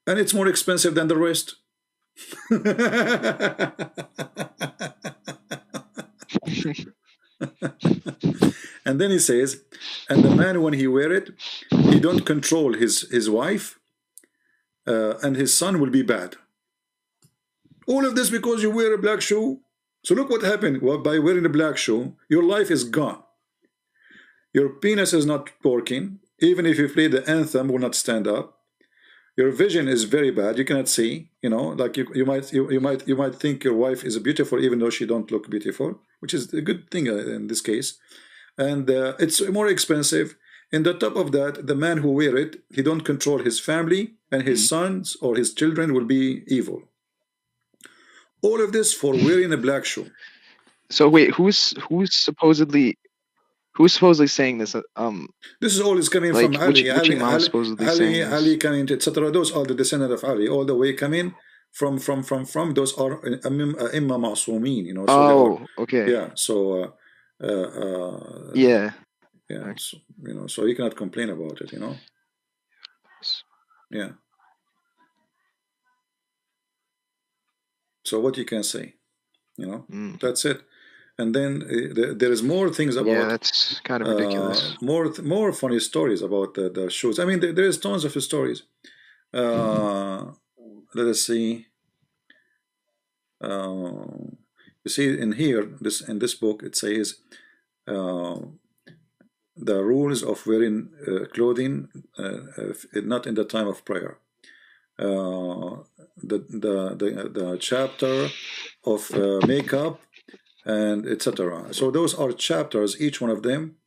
Speaker 1: and it's more expensive than the rest." And then he says, and the man, when he wear it, he don't control his wife, and his son will be bad. All of this because you wear a black shoe. So look what happened. Well, by wearing a black shoe, your life is gone. Your penis is not working. Even if you play the anthem, will not stand up. Your vision is very bad. You cannot see. Like you might think your wife is beautiful, even though she don't look beautiful, which is a good thing in this case. And it's more expensive. And the top of that, the man who wear it, he don't control his family, and his sons or his children will be evil. All of this for wearing a black shoe.
Speaker 2: So wait, who's supposedly saying this?
Speaker 1: This is all is coming
Speaker 2: like,
Speaker 1: from Ali.
Speaker 2: Which imam supposedly saying this?
Speaker 1: Ali coming, etc. Those are the descendant of Ali, all the way coming from those are Imam Masumin, So
Speaker 2: oh, okay.
Speaker 1: Yeah. So
Speaker 2: yeah.
Speaker 1: Yeah. So, so you cannot complain about it. Yeah. So what you can say, that's it. And then there is more things about.
Speaker 2: Yeah, that's kind of ridiculous.
Speaker 1: More funny stories about the shoes. I mean, there is tons of stories. Let us see. You see in here, in this book, it says uh, the rules of wearing clothing not in the time of prayer. The chapter of makeup and etc. So those are chapters. Each one of them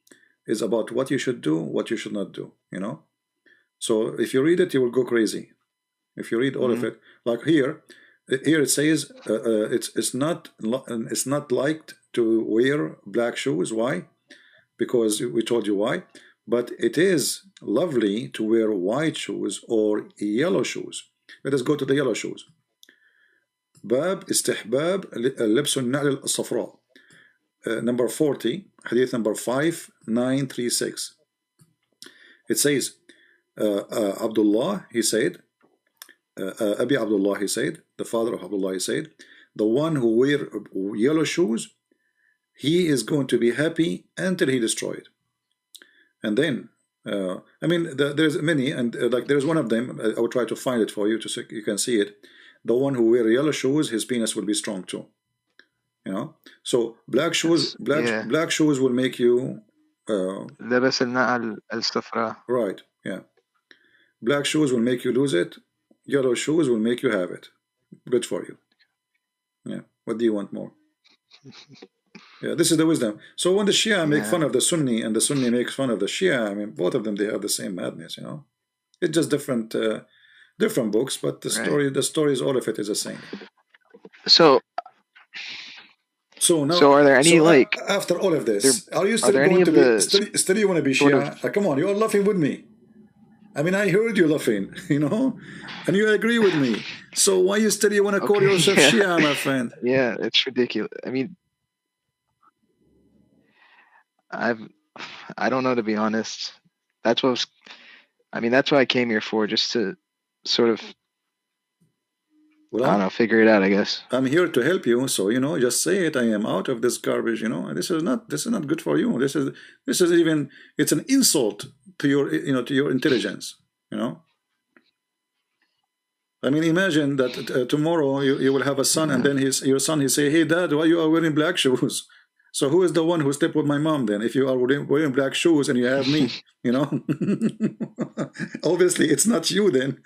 Speaker 1: is about what you should do, what you should not do. You know. So if you read it, you will go crazy. If you read all of it, like here it says it's not liked to wear black shoes. Why? Because we told you why. But it is lovely to wear white shoes or yellow shoes. Let us go to the yellow shoes. باب استحباب لبس النعل الصفراء. Number 40, hadith number 5936. It says, Abdullah, he said, Abi Abdullah, he said, the father of Abdullah, he said, the one who wear yellow shoes, he is going to be happy until he destroyed. And then, I mean, there's many, and like there's one of them. I will try to find it for you so you can see it. The one who wear yellow shoes, his penis will be strong too. You know, so black shoes, black shoes will make you.
Speaker 2: لبس النعل الصفراء.
Speaker 1: Right. Yeah. Black shoes will make you lose it. Yellow shoes will make you have it. Good for you. Yeah. What do you want more? Yeah, this is the wisdom. So when the Shia make fun of the Sunni and the Sunni makes fun of the Shia, I mean, both of them, they have the same madness, you know. It's just different different books, but the stories, all of it is the same. So now,
Speaker 2: so are there any
Speaker 1: after all of this, are you still going to be still you want to be Shia? Come on, you're laughing with me. I mean, I heard you laughing, you know, and you agree with me. So why you still you want to call yourself Shia, my friend?
Speaker 2: Yeah, it's ridiculous. I mean, I don't know, to be honest. That's what that's what I came here for, just to sort of, I don't know, figure it out, I guess.
Speaker 1: I'm here to help you, so you know, just say it. I am out of this garbage, you know. And this is not good for you. This is even, it's an insult to your, you know, to your intelligence, you know. I mean, imagine that tomorrow you will have a son, and then your son he say, "Hey, Dad, why you are wearing black shoes?" So who is the one who slept with my mom then? If you are wearing black shoes and you have me, you know, obviously it's not you then.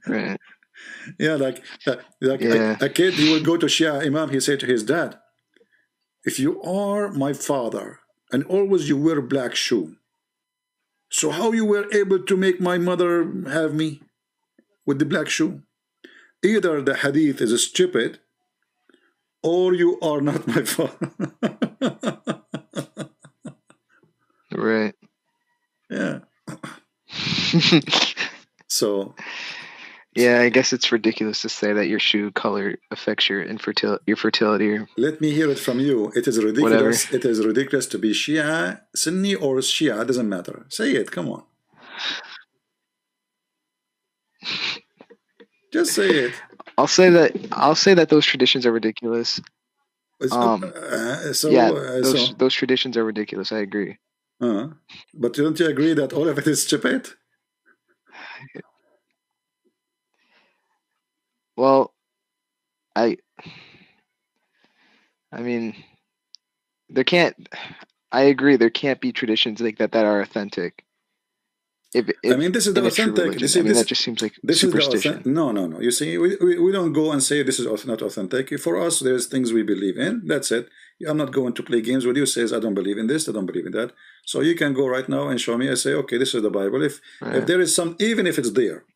Speaker 2: Right.
Speaker 1: Yeah, like a kid, he would go to Shia Imam. He said to his dad, "If you are my father and always you wear black shoe, so how you were able to make my mother have me with the black shoe? Either the hadith is stupid, or you are not my father."
Speaker 2: Right.
Speaker 1: Yeah. So.
Speaker 2: Yeah, I guess it's ridiculous to say that your shoe color affects your fertility.
Speaker 1: Let me hear it from you. It is ridiculous. Whatever. It is ridiculous to be Shia, Sunni, or Shia. It doesn't matter. Say it. Come on. Just say it.
Speaker 2: I'll say that those traditions are ridiculous. Those traditions are ridiculous. I agree.
Speaker 1: But don't you agree that all of it is stupid?
Speaker 2: Well, I mean, I agree, there can't be traditions like that are authentic.
Speaker 1: I mean, this is the authentic.
Speaker 2: That just seems like superstition.
Speaker 1: No. You see, we don't go and say this is not authentic. For us, there's things we believe in. That's it. I'm not going to play games with you. Says I don't believe in this. I don't believe in that. So you can go right now and show me. I say, okay, this is the Bible. If there is some, even if it's there,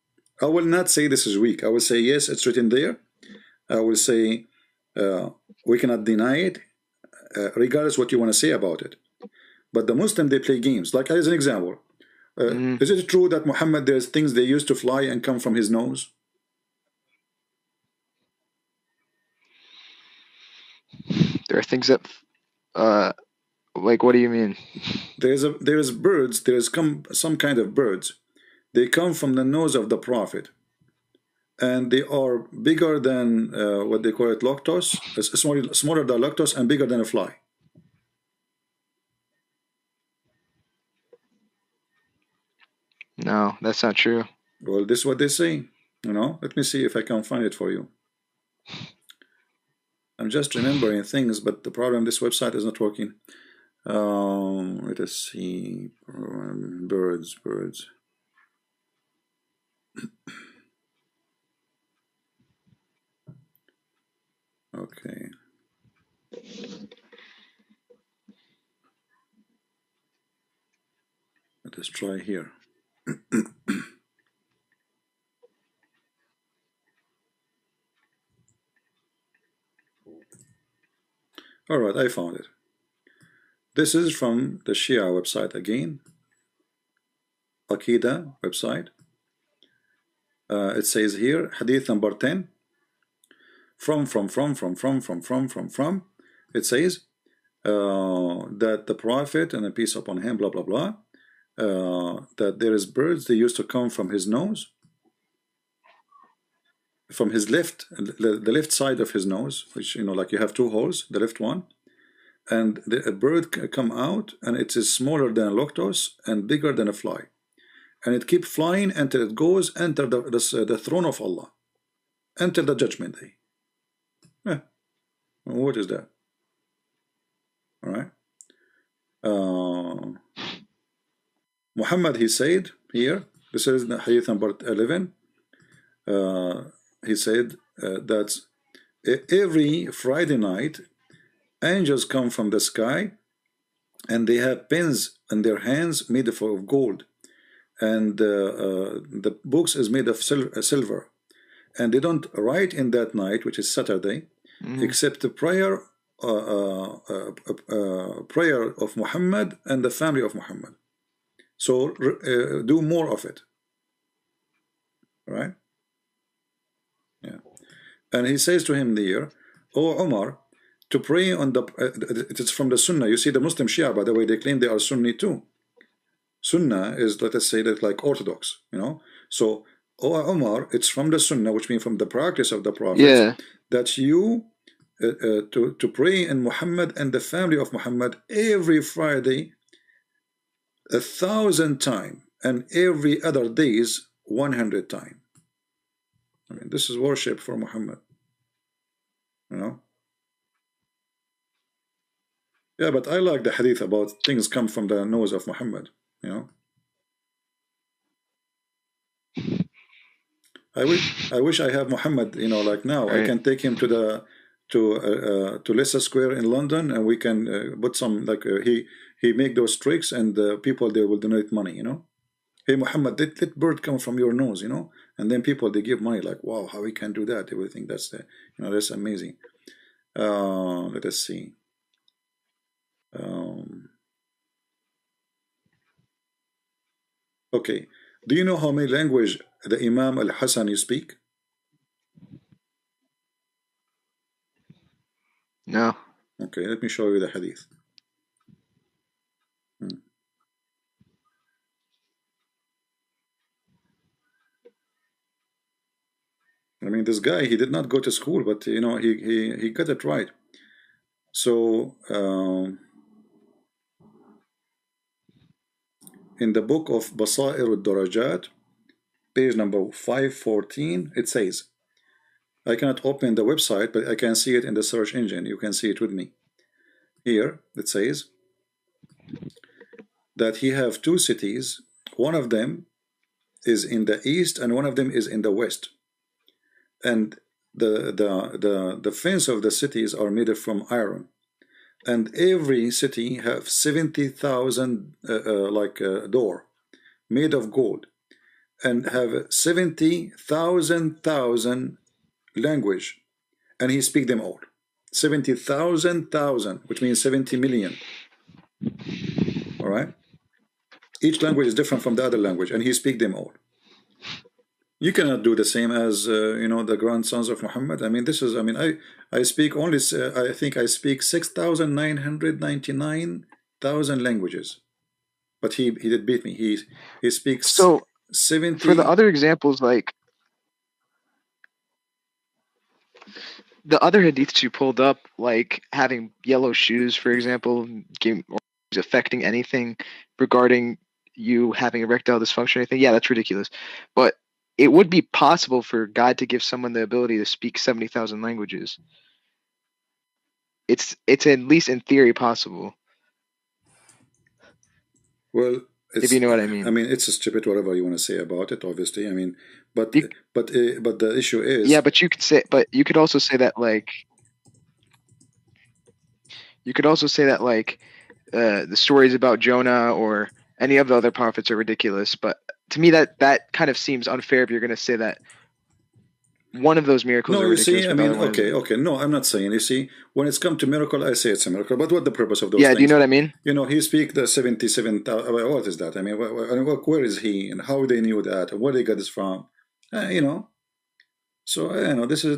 Speaker 1: I will not say this is weak. I will say yes, it's written there. I will say we cannot deny it, regardless what you want to say about it. But the Muslim, they play games. Like as an example. Is it true that Muhammad, there's things they used to fly and come from his nose?
Speaker 2: There are things that, like, what do you mean?
Speaker 1: There's birds. There's some kind of birds. They come from the nose of the Prophet, and they are bigger than what they call it, lactose. Smaller than lactose and bigger than a fly.
Speaker 2: No, that's not true.
Speaker 1: Well, this is what they say. You know, let me see if I can find it for you. I'm just remembering things, but the problem, this website is not working. Let us see. Birds. Okay. Let us try here. All right, I found it. This is from the Shia website again, Aqida website. It says here, Hadith number 10. From. It says that the Prophet, and a peace upon him, blah blah blah, that there is birds. They used to come from his nose, from his left, the left side of his nose, which, you know, like you have two holes, the left one, and a bird come out, and it is smaller than a lotus and bigger than a fly, and it keep flying until it goes enter the throne of Allah, enter the judgment day. What is that? All right. Muhammad, he said here, this is the hadith number 11. He said that every Friday night, angels come from the sky, and they have pens in their hands made of gold, and the books is made of silver, and they don't write in that night, which is Saturday, except the prayer of Muhammad and the family of Muhammad. So do more of it, right? Yeah. And he says to him there, "O Umar, to pray on the it is from the Sunnah." You see, the Muslim Shia, by the way, they claim they are Sunni too. Sunnah is, let us say, that like Orthodox, you know. So, O Umar, it's from the Sunnah, which means from the practice of the Prophet, that you to pray in Muhammad and the family of Muhammad every Friday 1,000 times, and every other days 100 times. I mean, this is worship for Muhammad, you know. Yeah, but I like the hadith about things come from the nose of Muhammad, you know. I wish I have Muhammad, you know, like now. Right. I can take him to the to Leicester Square in London, and we can put some, like he make those tricks, and people, they will donate money, you know. Hey Muhammad, let bird come from your nose, you know, and then people, they give money, like, wow, how we can do that? They will think that's the, you know, that's amazing. Let us see. Okay, do you know how many language the Imam al-Hasani speak?
Speaker 2: No.
Speaker 1: Okay, let me show you the hadith. I mean, this guy, he did not go to school, but you know, he got it right. So in the book of Basair al-Darajat, page number 514, it says, I cannot open the website, but I can see it in the search engine. You can see it with me. Here it says that he have two cities. One of them is in the east, and one of them is in the west. And the fence of the cities are made from iron. And every city have 70,000 door made of gold, and have 70,000 language, and he speak them all. 70,000, which means 70 million. All right. Each language is different from the other language, and he speak them all. You cannot do the same as you know, the grandsons of Muhammad. I mean, this is, I mean, I speak only I think I speak 6,999,000 languages, but he did beat me. He speaks
Speaker 2: so
Speaker 1: 70.
Speaker 2: For the other examples, like the other hadiths you pulled up, like having yellow shoes, for example, or affecting anything regarding you having erectile dysfunction or anything, yeah, that's ridiculous. But it would be possible for God to give someone the ability to speak 70,000 languages. it's at least in theory possible.
Speaker 1: Well,
Speaker 2: If
Speaker 1: it's,
Speaker 2: you know what I
Speaker 1: I
Speaker 2: mean.
Speaker 1: mean, it's stupid, whatever you want to say about it, obviously. I mean, but
Speaker 2: You,
Speaker 1: but the issue
Speaker 2: yeah,
Speaker 1: is,
Speaker 2: but you could also say that like the stories about Jonah or any of the other prophets are ridiculous. But to me, that kind of seems unfair if you're going to say that one of those miracles
Speaker 1: no,
Speaker 2: are
Speaker 1: you see,
Speaker 2: ridiculous,
Speaker 1: I
Speaker 2: but the
Speaker 1: mean,
Speaker 2: other one
Speaker 1: okay,
Speaker 2: isn't.
Speaker 1: okay, no, I'm not saying, you see, when it's come to miracle, I say it's a miracle, but what the purpose of those
Speaker 2: Yeah, do you
Speaker 1: things?
Speaker 2: know what I mean?
Speaker 1: You know, he speak the 77,000, what is that? I mean, where is he, and how they knew that, and where they got this from? You know, so you know, this is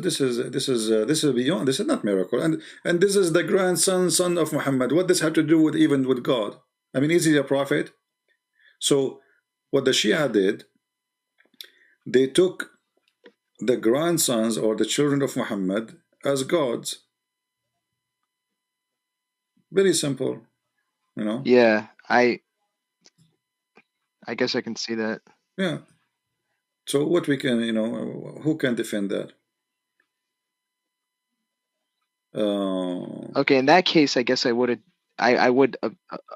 Speaker 1: beyond. This is not miracle, and this is the son of Muhammad. What does have to do with even with God? I mean, is he a prophet? So what the Shia did, they took the grandsons or the children of Muhammad as gods. Very simple, you know.
Speaker 2: Yeah, I guess I can see that.
Speaker 1: Yeah. So what we can, you know, who can defend that? Uh,
Speaker 2: Okay, in that case, I guess I would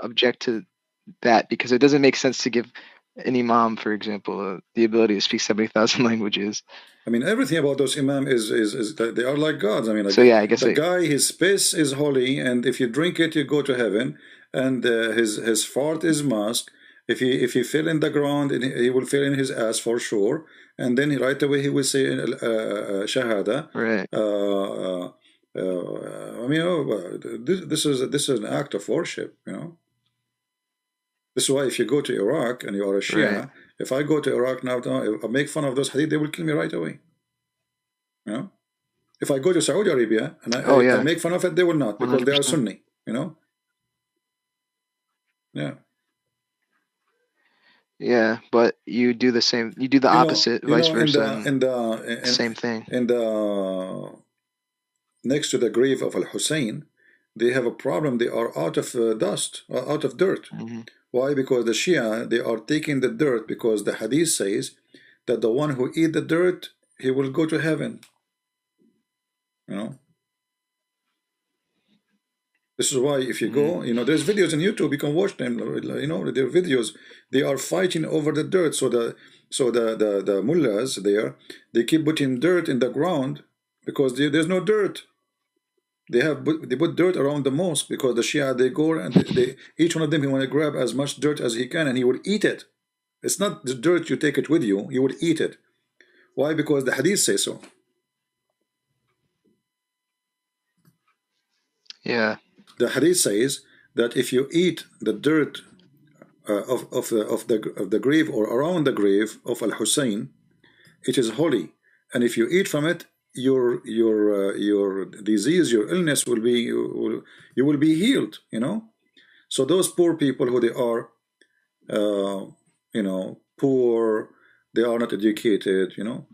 Speaker 2: object to that because it doesn't make sense to give an imam, for example, the ability to speak 70,000 languages.
Speaker 1: I mean, everything about those imam is that they are like gods. I mean,
Speaker 2: So
Speaker 1: like
Speaker 2: yeah, I guess
Speaker 1: the guy, his space is holy, and if you drink it, you go to heaven. And his fart is musk. If he fell in the ground, and he will fall in his ass for sure. And then right away he will say shahada.
Speaker 2: right,
Speaker 1: I mean, this is an act of worship, you know. This is why if you go to Iraq and you are a
Speaker 2: right.
Speaker 1: Shia, if I go to Iraq now, I make fun of those hadith, they will kill me right away. You know, if I go to Saudi Arabia and
Speaker 2: Oh
Speaker 1: I
Speaker 2: yeah,
Speaker 1: make fun of it, they will not because they are
Speaker 2: 100%.
Speaker 1: Sunni. You know, yeah.
Speaker 2: Yeah, but you do the same. You do the opposite, vice
Speaker 1: In
Speaker 2: versa,
Speaker 1: the
Speaker 2: and same thing.
Speaker 1: in the next to the grave of Al Hussein, they have a problem. They are out of dust, out of dirt.
Speaker 2: Hmm.
Speaker 1: Why? Because the Shia, they are taking the dirt because the Hadith says that the one who eat the dirt, he will go to heaven. You know. This is why if you
Speaker 2: Hmm.
Speaker 1: go, you know, there's videos on YouTube, you can watch them. You know, their videos, they are fighting over the dirt. So the mullahs there, they keep putting dirt in the ground because there's no dirt. They put dirt around the mosque because the Shia, they go and they each one of them, he want to grab as much dirt as he can and he would eat it. It's not the dirt you take it with you would eat it. Why? Because the hadith say so.
Speaker 2: Yeah.
Speaker 1: The hadith says that if you eat the dirt of the grave or around the grave of Al Hussein, it is holy, and if you eat from it, your disease, your illness will be you will be healed. You know, so those poor people who they are, you know, poor, they are not educated. You know,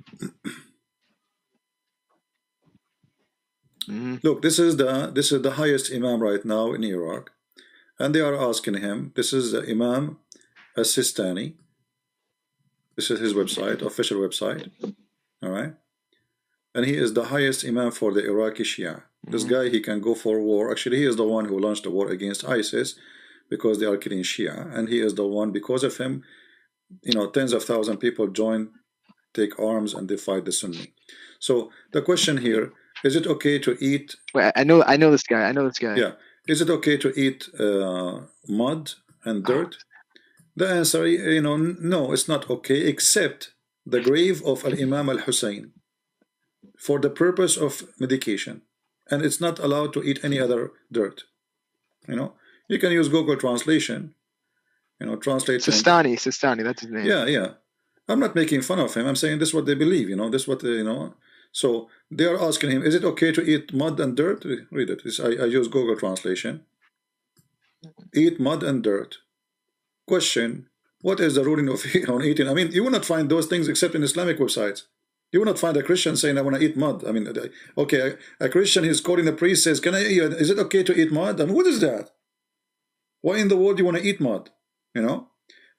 Speaker 2: Hmm.
Speaker 1: look, this is the highest imam right now in Iraq, and they are asking him. This is the Imam As-Sistani. This is his website, official website. All right. And he is the highest imam for the Iraqi Shia. This
Speaker 2: Hmm.
Speaker 1: guy, he can go for war. Actually, he is the one who launched the war against ISIS because they are killing Shia. And he is the one, because of him, you know, tens of thousands of people join, take arms, and they fight the Sunni. So the question here, is it okay to eat,
Speaker 2: Wait, I know this guy. I know this guy.
Speaker 1: yeah, is it okay to eat mud and
Speaker 2: Oh,
Speaker 1: dirt? The answer, you know, no, it's not okay, except the grave of Al-Imam Al-Hussein, for the purpose of medication, and it's not allowed to eat any other dirt. You know, you can use Google translation, you know, translate, and
Speaker 2: Sistani, that's his name.
Speaker 1: yeah, yeah, I'm not making fun of him, I'm saying this is what they believe, you know, this is what they, you know. So they are asking him, is it okay to eat mud and dirt? Read it. I use Google translation. Eat mud and dirt. Question, what is the ruling of on eating? I mean, you will not find those things except in Islamic websites. You will not find a Christian saying, I want to eat mud. I mean, okay, a Christian is calling a priest, says, can I eat, is it okay to eat mud? I mean, what is that? Why in the world do you want to eat mud? You know?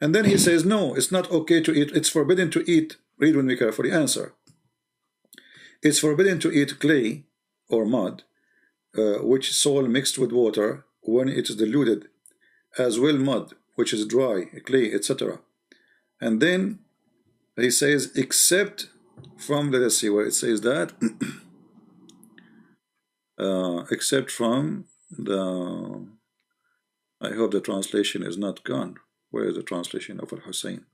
Speaker 1: And then he says, no, it's not okay to eat. It's forbidden to eat. Read with me carefully. Answer. It's forbidden to eat clay or mud which soil mixed with water when it is diluted, as well mud, which is dry, clay, etc. And then he says, except from, let us see where it says that, except from the, I hope the translation is not gone. Where is the translation of Al-Hussein?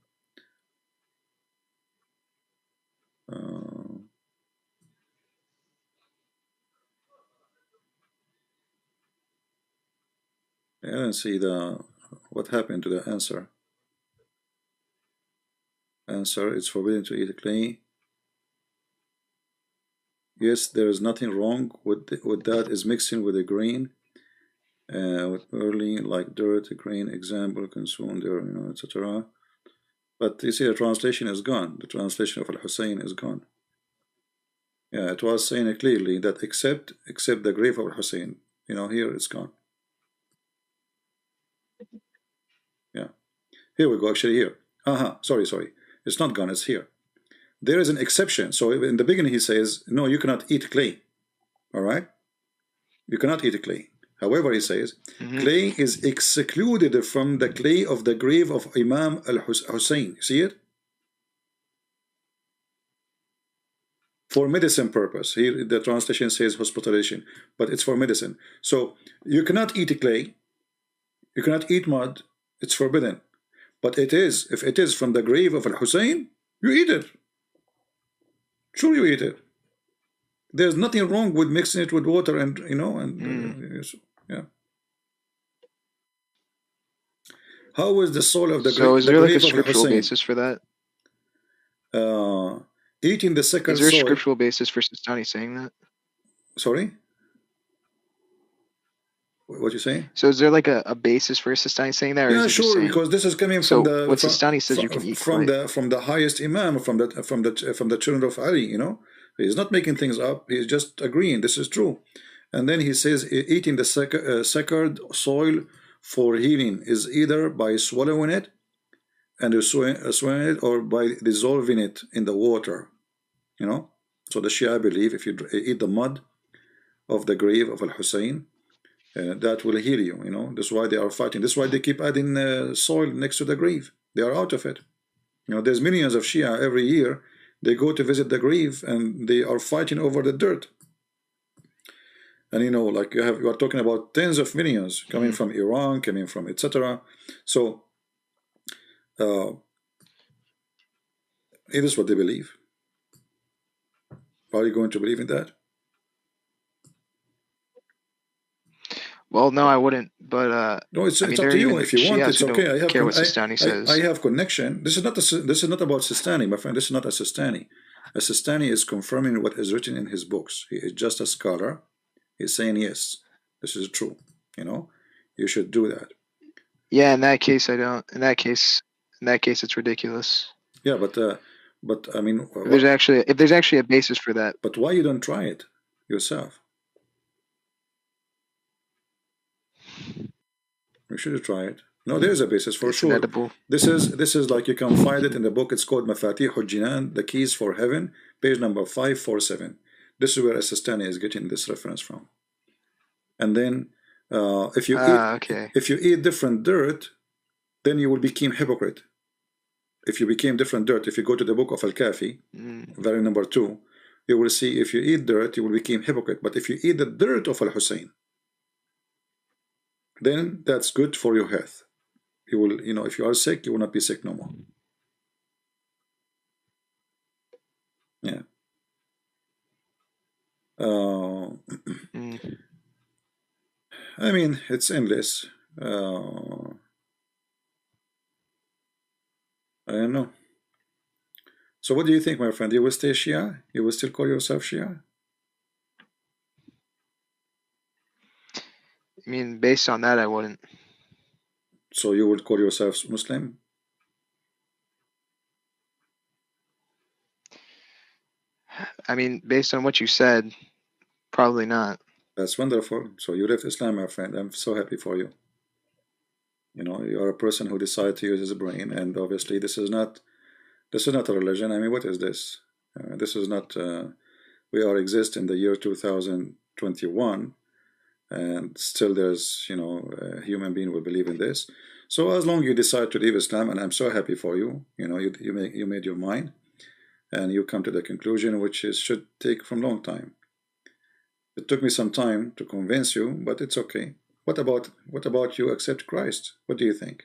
Speaker 1: I don't see the, what happened to the answer. Answer, it's forbidden to eat clay. Yes, there is nothing wrong with that, is mixing with a grain, with early like dirt, grain, example, consumed there, you know, etc. But you see, the translation is gone. The translation of Al-Hussein is gone. Yeah, it was saying clearly that except the grave of Al-Hussein. You know, here it's gone. Yeah, here we go. Actually, here. Sorry. It's not gone. It's here. There is an exception. So in the beginning, he says, no, you cannot eat clay. All right, you cannot eat clay. However, he says, clay is excluded from the clay of the grave of Imam al-Hussein. See it? For medicine purpose. Here the translation says hospitalization, but it's for medicine. So you cannot eat clay, you cannot eat mud, it's forbidden. But it is, if it is from the grave of Al-Hussein, you eat it. Sure, you eat it. There's nothing wrong with mixing it with water and, you know, and yeah. How is the soul of the grave?
Speaker 2: So is there like a
Speaker 1: of
Speaker 2: scriptural basis for that?
Speaker 1: Eating the second
Speaker 2: Is there a
Speaker 1: soil.
Speaker 2: scriptural basis for Sistani saying that?
Speaker 1: Sorry? What you saying?
Speaker 2: So is there like a basis for Sistani saying that? Or
Speaker 1: Yeah,
Speaker 2: is it
Speaker 1: sure,
Speaker 2: saying,
Speaker 1: because this is coming
Speaker 2: so
Speaker 1: from the
Speaker 2: when Sistani says you can eat
Speaker 1: from
Speaker 2: clay,
Speaker 1: the highest Imam, from the children of Ali. You know, he's not making things up. He's just agreeing this is true. And then he says, eating the sacred soil for healing is either by swallowing it and swallowing it, or by dissolving it in the water. You know, so the Shia believe if you eat the mud of the grave of Al-Hussein, that will heal you. You know, that's why they are fighting. That's why they keep adding soil next to the grave. They are out of it. You know, there's millions of Shia every year. They go to visit the grave and they are fighting over the dirt. And you know, like you are talking about tens of millions coming from Iran, coming from etc. So it is what they believe. Are you going to believe in that?
Speaker 2: well, no, I wouldn't. But
Speaker 1: no, it's
Speaker 2: I mean,
Speaker 1: up
Speaker 2: there
Speaker 1: to
Speaker 2: are
Speaker 1: you.
Speaker 2: even
Speaker 1: If you want,
Speaker 2: Shias
Speaker 1: it's
Speaker 2: who
Speaker 1: okay.
Speaker 2: don't care what Sistani says.
Speaker 1: I have connection. This is not about Sistani, my friend. This is not a Sistani. A Sistani is confirming what is written in his books. He is just a scholar. He's saying yes, this is true. You know, you should do that.
Speaker 2: Yeah, in that case, I don't. In that case, it's ridiculous.
Speaker 1: Yeah, but I mean,
Speaker 2: if there's actually a basis for that.
Speaker 1: But why you don't try it yourself? You should try it. No, there's a basis for sure.
Speaker 2: Inedible.
Speaker 1: This is like you can find it in the book. It's called Mafatih al-Jinan, the keys for heaven, page number 547. This is where Sistani is getting this reference from. And then if you eat different dirt, then you will become hypocrite. If you became different dirt, if you go to the book of Al-Kafi, very number 2, you will see if you eat dirt, you will become hypocrite. But if you eat the dirt of Al-Hussein, then that's good for your health. You will, you know, if you are sick, you will not be sick no more. Yeah. I mean, it's endless. I don't know. So what do you think, my friend? You will stay Shia? You will still call yourself Shia?
Speaker 2: I mean, based on that, I wouldn't.
Speaker 1: So you would call yourself Muslim?
Speaker 2: I mean, based on what you said, probably not.
Speaker 1: That's wonderful. So you left Islam, my friend. I'm so happy for you. You know, you are a person who decided to use his brain, and obviously this is not a religion. I mean, what is this? This is not. We exist in the year 2021, and still there's, you know, a human being will believe in this. So as long you decide to leave Islam, and I'm so happy for you, you know, you made your mind, and you come to the conclusion, which is should take from long time. It took me some time to convince you, but it's okay. What about you accept Christ? What do you think?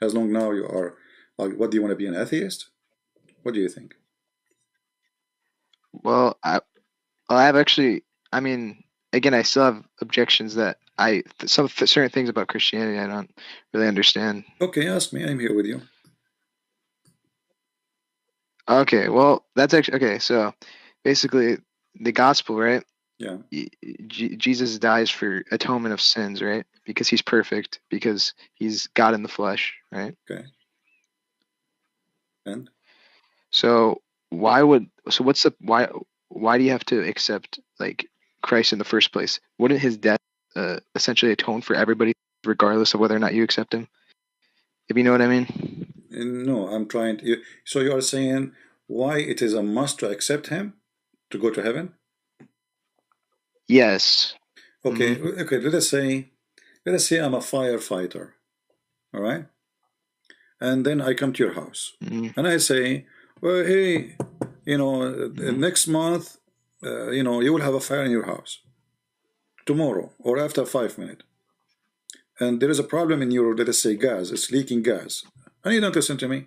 Speaker 1: As long now you are, what do you want to be, an atheist? What do you think?
Speaker 2: Well, I have actually. I mean, again, I still have objections that some certain things about Christianity I don't really understand.
Speaker 1: Okay, ask me. I'm here with you.
Speaker 2: Okay, well, that's actually okay. So, basically, the gospel, right?
Speaker 1: Yeah.
Speaker 2: Jesus dies for atonement of sins, right? Because he's perfect, because he's God in the flesh, right?
Speaker 1: Okay. And
Speaker 2: So what's the why do you have to accept like Christ in the first place? Wouldn't his death essentially atone for everybody regardless of whether or not you accept him? If you know what I mean?
Speaker 1: no, I'm trying to. So you are saying why it is a must to accept him to go to heaven?
Speaker 2: Yes.
Speaker 1: Okay.
Speaker 2: Mm-hmm.
Speaker 1: Okay. Let us say I'm a firefighter. All right. And then I come to your house,
Speaker 2: Mm-hmm.
Speaker 1: and I say, well, hey, you know,
Speaker 2: Mm-hmm.
Speaker 1: next month, you know, you will have a fire in your house tomorrow or after 5 minutes. And there is a problem in your, let us say, gas, it's leaking gas, and you don't listen to me.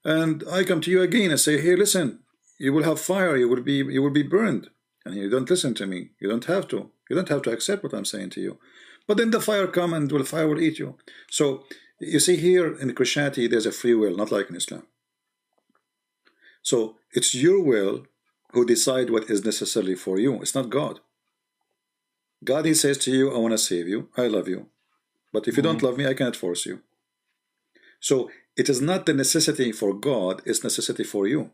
Speaker 1: And I come to you again and say, hey, listen, you will have fire, you will be burned, and you don't listen to me. You don't have to. You don't have to accept what I'm saying to you. But then the fire come and the fire will eat you. So you see, here in Christianity, there's a free will, not like in Islam. So it's your will who decide what is necessary for you. It's not God. God, he says to you, I want to save you. I love you. But if you don't
Speaker 2: Mm-hmm.
Speaker 1: love me, I cannot force you. So it is not the necessity for God, it's necessity for you.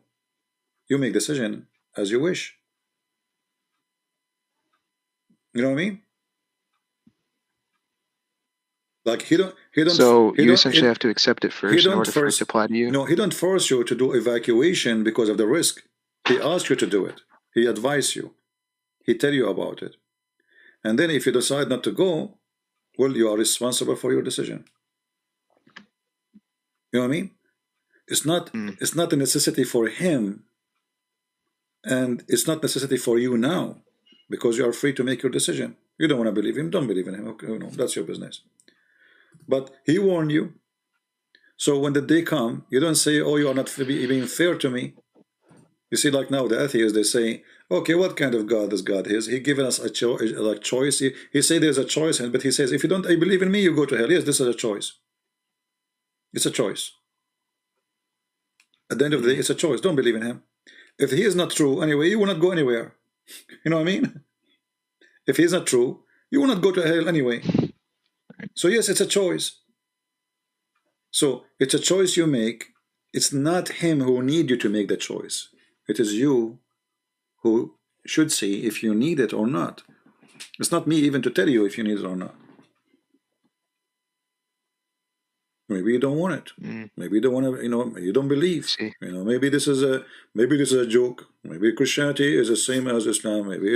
Speaker 1: You make decision as you wish. You know what I mean? Like
Speaker 2: So you essentially have to accept it
Speaker 1: he
Speaker 2: first in
Speaker 1: don't
Speaker 2: order for it to
Speaker 1: force,
Speaker 2: apply to you.
Speaker 1: no, he don't force you to do evacuation because of the risk. He asks you to do it. He advise you. He tell you about it. And then if you decide not to go, well, you are responsible for your decision. You know what I mean? It's not
Speaker 2: Mm.
Speaker 1: it's not a necessity for him, and it's not necessity for you now, because you are free to make your decision. You don't want to believe him, don't believe in him. Okay, you know, that's your business. But he warned you. So when the day come, you don't say, oh, you are not being fair to me. You see, like now the atheists, they say, okay, what kind of God is God is? He given us a choice. He say there's a choice, but he says, if you don't believe in me, you go to hell. Yes, this is a choice. It's a choice. At the end of the day,
Speaker 2: Mm.
Speaker 1: it's a choice. Don't believe in him. If he is not true, anyway, you will not go anywhere. You know what I mean? If he is not true, you will not go to hell anyway. So yes, it's a choice. So it's a choice you make. It's not him who need you to make the choice. It is you who should see if you need it or not. It's not me even to tell you if you need it or not. Maybe you don't want it.
Speaker 2: Mm.
Speaker 1: Maybe you don't want to, you know, you don't believe.
Speaker 2: See.
Speaker 1: You know, maybe this is a joke. Maybe Christianity is the same as Islam. Maybe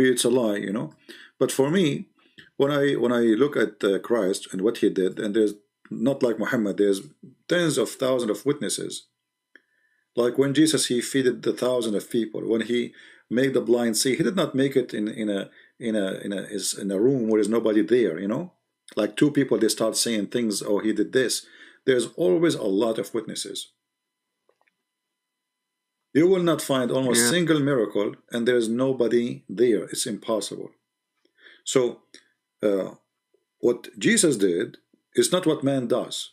Speaker 1: it's a lie, you know. But for me, when I look at Christ and what he did, and there's not like Muhammad, there's tens of thousands of witnesses. Like when Jesus, he feeded the thousands of people. When he made the blind see, he did not make it in a room where there's nobody there, you know. Like two people, they start saying things, oh, he did this. There's always a lot of witnesses. You will not find almost
Speaker 2: Yeah.
Speaker 1: single miracle and there's nobody there. It's impossible. So what Jesus did is not what man does.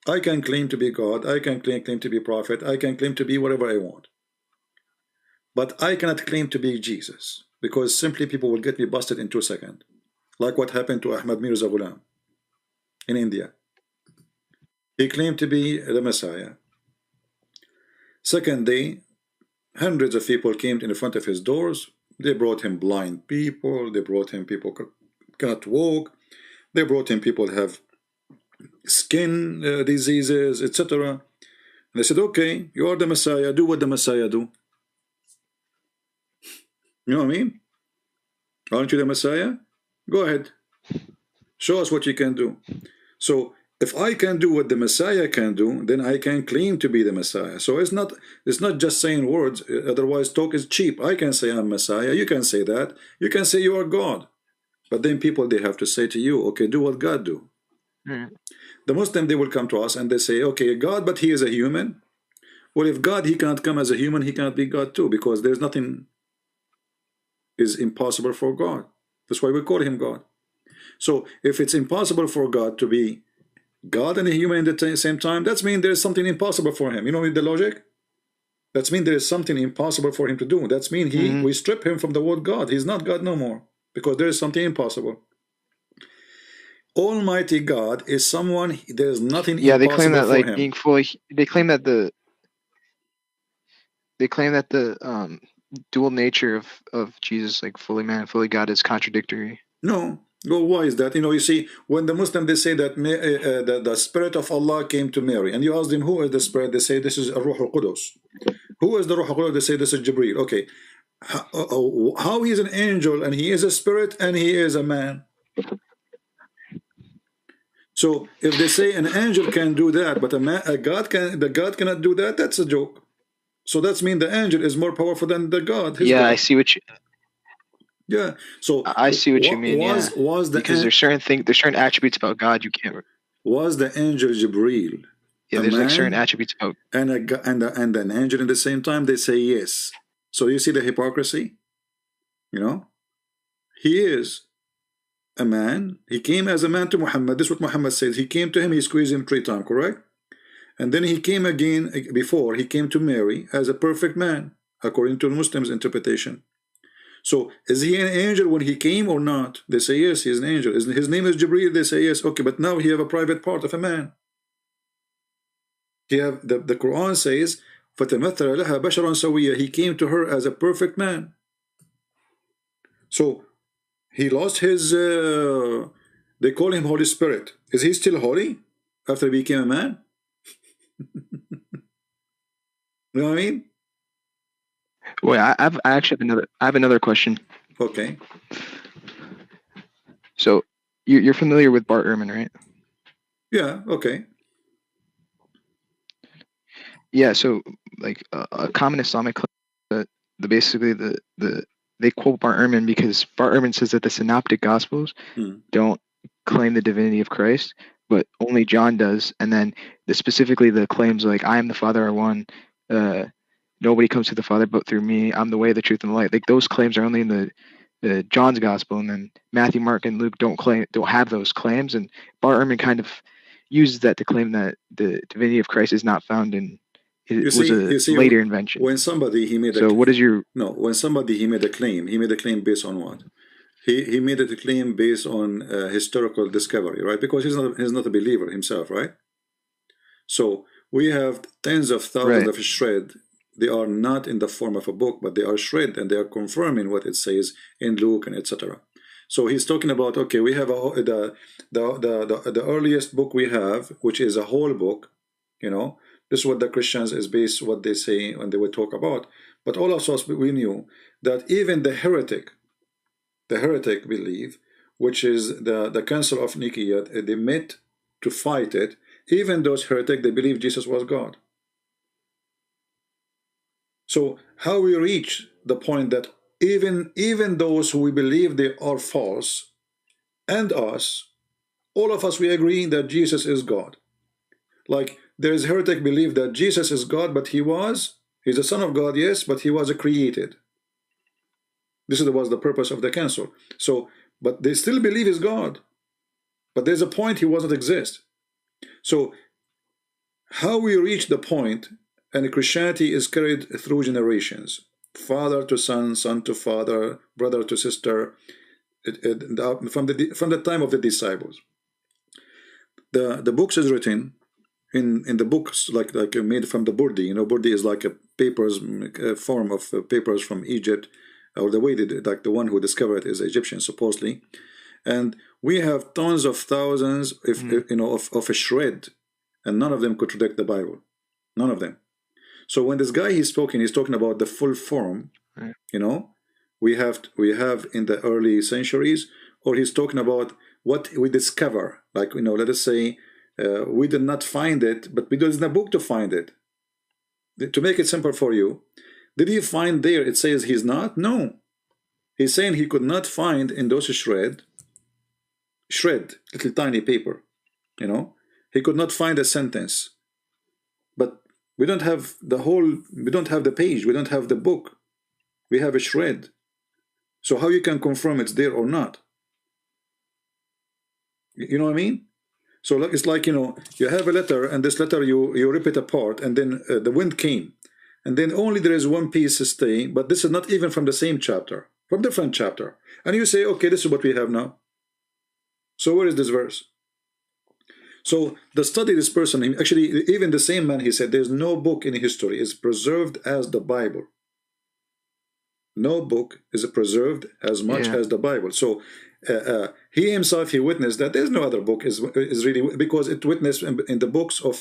Speaker 1: I can claim to be God, I can claim to be prophet, I can claim to be whatever I want. But I cannot claim to be Jesus, because simply people will get me busted in 2 seconds. Like what happened to Ahmad Mirza Ghulam in India. He claimed to be the Messiah. Second day, hundreds of people came in front of his doors. They brought him blind people. They brought him people who cannot walk. They brought him people who have skin diseases, etc. And they said, okay, you are the Messiah. Do what the Messiah do. You know what I mean? Aren't you the Messiah? Go ahead. Show us what you can do. So if I can do what the Messiah can do, then I can claim to be the Messiah. So it's not just saying words, otherwise talk is cheap. I can say I'm Messiah, you can say that, you can say you are God. But then people, they have to say to you, okay, do what God do. The Muslim, they will come to us and they say, okay, God, but he is a human. Well, if God, he cannot come as a human, he cannot be God too, because there's nothing is impossible for God. That's why we call him God. So if it's impossible for God to be God and a human at the same time, that means there's something impossible for him. You know the logic? That means there is something impossible for him to do. That means we strip him from the word God. He's not God no more, because there is something impossible. Almighty God is someone, there's nothing
Speaker 2: Yeah, they
Speaker 1: impossible
Speaker 2: claim that
Speaker 1: for
Speaker 2: like
Speaker 1: him.
Speaker 2: being fully. They claim that the dual nature of Jesus, like fully man, fully God, is contradictory.
Speaker 1: No. Well, why is that? You see, when the Muslim, they say that the Spirit of Allah came to Mary, and you ask them, who is the Spirit? They say, this is Ruh al-Qudus. Who is the Ruh al-Qudus? They say, this is Jibreel. Okay. How he is an angel, and he is a spirit, and he is a man? So if they say an angel can do that, but the God cannot do that, that's a joke. So that's mean the angel is more powerful than the God, his
Speaker 2: Yeah,
Speaker 1: God.
Speaker 2: I see what you.
Speaker 1: Yeah. So
Speaker 2: I see what you mean.
Speaker 1: was the
Speaker 2: because there's certain attributes about God you can't.
Speaker 1: was the angel Jibreel
Speaker 2: Yeah,
Speaker 1: a
Speaker 2: there's like certain
Speaker 1: man
Speaker 2: attributes about.
Speaker 1: and an angel at the same time? They say yes. So you see the hypocrisy. He is a man. He came as a man to Muhammad. This is what Muhammad says. He came to him. He squeezed him 3 times. Correct. And then he came again before he came to Mary as a perfect man, according to the Muslims' interpretation. So is he an angel when he came or not? They say yes, he is an angel. His name is Jibreel. They say yes. Okay, but now he have a private part of a man. He have the Quran says, فَتَمَثَّلَ لَهَا بَشَرًا سَوِيًّا. He came to her as a perfect man. So he lost his. They call him Holy Spirit. Is he still holy after he became a man? You know what I mean?
Speaker 2: Wait, I actually have another question.
Speaker 1: Okay.
Speaker 2: So you're familiar with Bart Ehrman, right?
Speaker 1: Yeah. Okay.
Speaker 2: Yeah. So like a common Islamic that basically they quote Bart Ehrman because Bart Ehrman says that the Synoptic Gospels don't claim the divinity of Christ, but only John does. And then specifically the claims like I am the Father are one. Nobody comes to the Father but through me. I'm the way, the truth, and the light. Like those claims are only in the John's Gospel, and then Matthew, Mark, and Luke don't have those claims. And Bart Ehrman kind of uses that to claim that the divinity of Christ is not found in. It was a later invention.
Speaker 1: When somebody he made
Speaker 2: what is your
Speaker 1: when somebody he made a claim based on what? He made a claim based on historical discovery, right? Because he's not a believer himself, right? So we have tens of thousands of shred. They are not in the form of a book, but they are shred, and they are confirming what it says in Luke and etc. So he's talking about, okay, we have the earliest book we have, which is a whole book. This is what the Christians is based what they say when they would talk about. But all of us, we knew that even the heretic belief, which is the Council of Nicaea, they met to fight it. Even those heretics, they believe Jesus was God. So how we reach the point that even those who we believe they are false, and us, all of us, we agree that Jesus is God. Like there is heretic belief that Jesus is God, but he's the Son of God, yes, but he was created. This was the purpose of the council. So, but they still believe he's God. But there's a point he wasn't exist. So how we reach the point, and Christianity is carried through generations, father to son, son to father, brother to sister, from the time of the disciples. The books is written in the books like made from the Burdi. Burdi is like a papers, a form of papers from Egypt, or the way like the one who discovered it is Egyptian supposedly. And we have tons of thousands of a shred, and none of them contradict the Bible. None of them. So when this guy he's talking about the full form, we have in the early centuries, or he's talking about what we discover. Like, let us say we did not find it, but we there's a book to find it. To make it simple for you, did he find there it says he's not? No. He's saying he could not find in those shred, little tiny paper, he could not find a sentence. But we don't have we don't have the page, we don't have the book. We have a shred. So how you can confirm it's there or not? You know what I mean? So it's like, you have a letter, and this letter you rip it apart, and then the wind came, and then only there is one piece to stay, but this is not even from the same chapter, from different chapter. And you say, okay, this is what we have now. So where is this verse? So the study this person, actually even the same man, he said there's no book in history is preserved as the Bible. No book is preserved as much as the Bible. So he himself, he witnessed that there's no other book is really, because it witnessed in the books of,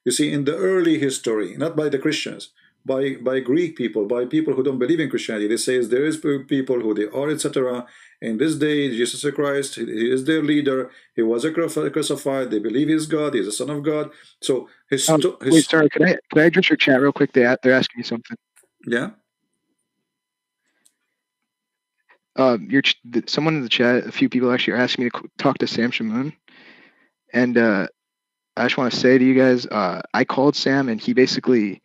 Speaker 1: you see, in the early history, not by the Christians, by Greek people, by people who don't believe in Christianity. They say there is people who they are, etc. In this day, Jesus Christ, he is their leader. He was crucified. They believe he's God. He's the Son of God. So
Speaker 2: wait, sorry, could I address your chat real quick? They're asking me something.
Speaker 1: Yeah.
Speaker 2: Someone in the chat, a few people actually are asking me to talk to Sam Shamoon, and I just want to say to you guys, I called Sam, and he basically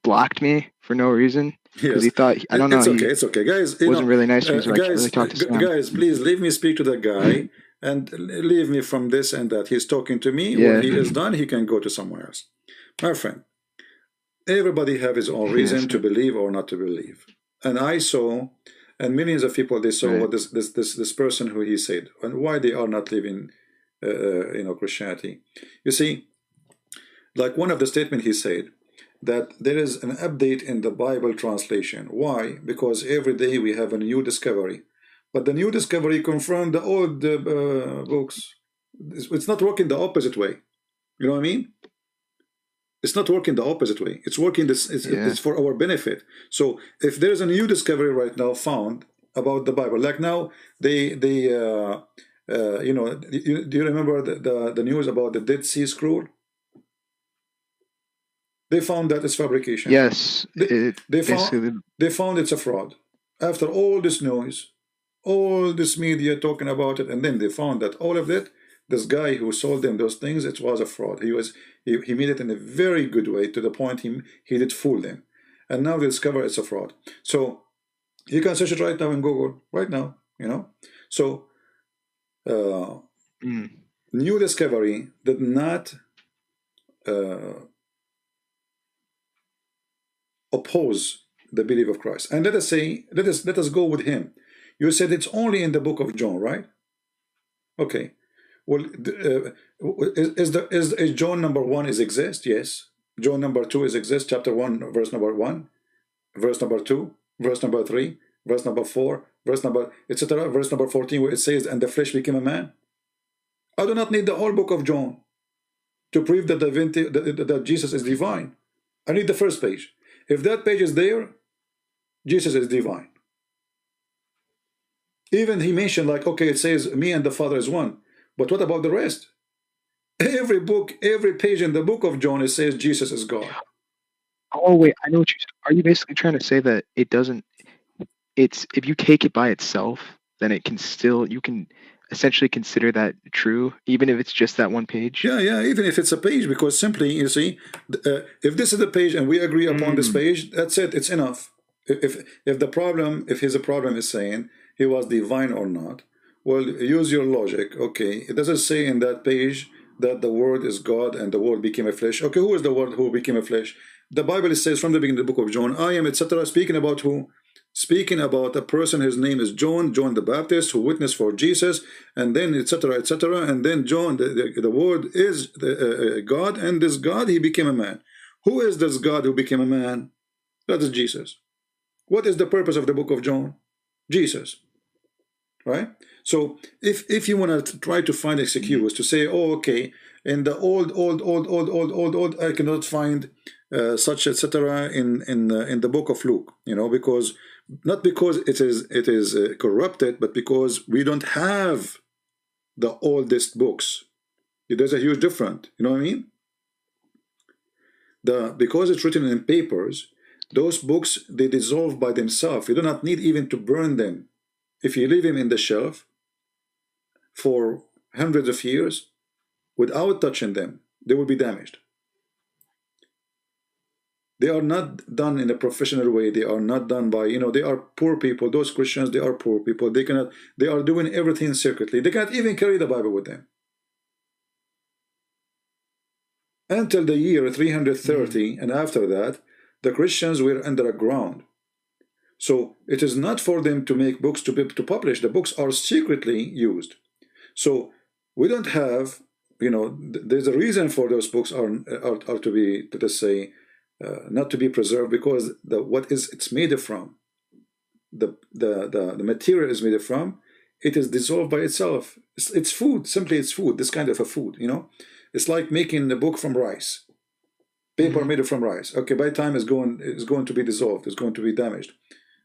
Speaker 2: blocked me for no reason because he thought, I don't know,
Speaker 1: it's okay, guys.
Speaker 2: Wasn't really nice to me, so I can't really talk to Sam.
Speaker 1: Guys, please leave me speak to that guy and leave me from this and that. He's talking to me. When he is done, he can go to somewhere else. My friend, everybody have his own reason to believe or not to believe. And I saw, and millions of people, they saw what this person who he said, and why they are not living, Christianity. You see, like one of the statement he said, that there is an update in the Bible translation. Why? Because every day we have a new discovery. But the new discovery confirmed the old books. It's not working the opposite way. You know what I mean? It's not working the opposite way. It's working it's for our benefit. So if there's a new discovery right now found about the Bible, like now do you remember the news about the Dead Sea Scroll? They found that it's fabrication.
Speaker 2: Yes.
Speaker 1: They found it's a fraud. After all this noise, all this media talking about it, and then they found that all of it, this guy who sold them those things, it was a fraud. He made it in a very good way, to the point he did fool them. And now they discover it's a fraud. So you can search it right now in Google, right now, So new discovery did not oppose the belief of Christ. And let us go with him. You said it's only in the book of John, right? Okay. Well, is John number 1 is exist? Yes. John number 2 is exist. Chapter 1, verse number 1, verse number 2, verse number 3, verse number 4, verse number etc. Verse number 14, where it says, "And the flesh became a man." I do not need the whole book of John to prove that that Jesus is divine. I need the first page. If that page is there, Jesus is divine. Even he mentioned, like, okay, it says me and the Father is one. But what about the rest? Every book, every page in the book of John, it says Jesus is God.
Speaker 2: Oh, wait, I know what are you basically trying to say that it doesn't, if you take it by itself, then it can still, you can essentially consider that true, even if it's just that one page?
Speaker 1: Yeah, even if it's a page, because simply, you see, if this is the page and we agree upon this page, that's it, it's enough. If his problem is saying he was divine or not, well, use your logic. Okay, it doesn't say in that page that the Word is God and the Word became a flesh. Okay, who is the Word who became a flesh? The Bible says from the beginning of the book of John, I am, etc. Speaking about who? Speaking about a person, his name is John the Baptist, who witnessed for Jesus, and then etc. And then John, the Word is God, and this God, he became a man. Who is this God who became a man? That is Jesus. What is the purpose of the book of John? Jesus. Right? So if you want to try to find excuse to say, oh, okay, in the old, I cannot find such etc. in the book of Luke, because not because it is corrupted, but because we don't have the oldest books. There's a huge difference. You know what I mean? Because it's written in papers, those books, they dissolve by themselves. You do not need even to burn them. If you leave them in the shelf for hundreds of years without touching them, they will be damaged. They are not done in a professional way. They are not done by, they are poor people. Those Christians, they are poor people. They are doing everything secretly. They cannot even carry the Bible with them. Until the year 330, and after that, the Christians were underground. So it is not for them to make books to publish. The books are secretly used. So we don't have, there's a reason for those books are to be, let us say, not to be preserved, because it's made from, the material is made from, it is dissolved by itself. It's food. Simply, it's food. This kind of a food. It's like making a book from rice, paper made from rice. Okay, by the time it's going to be dissolved, it's going to be damaged.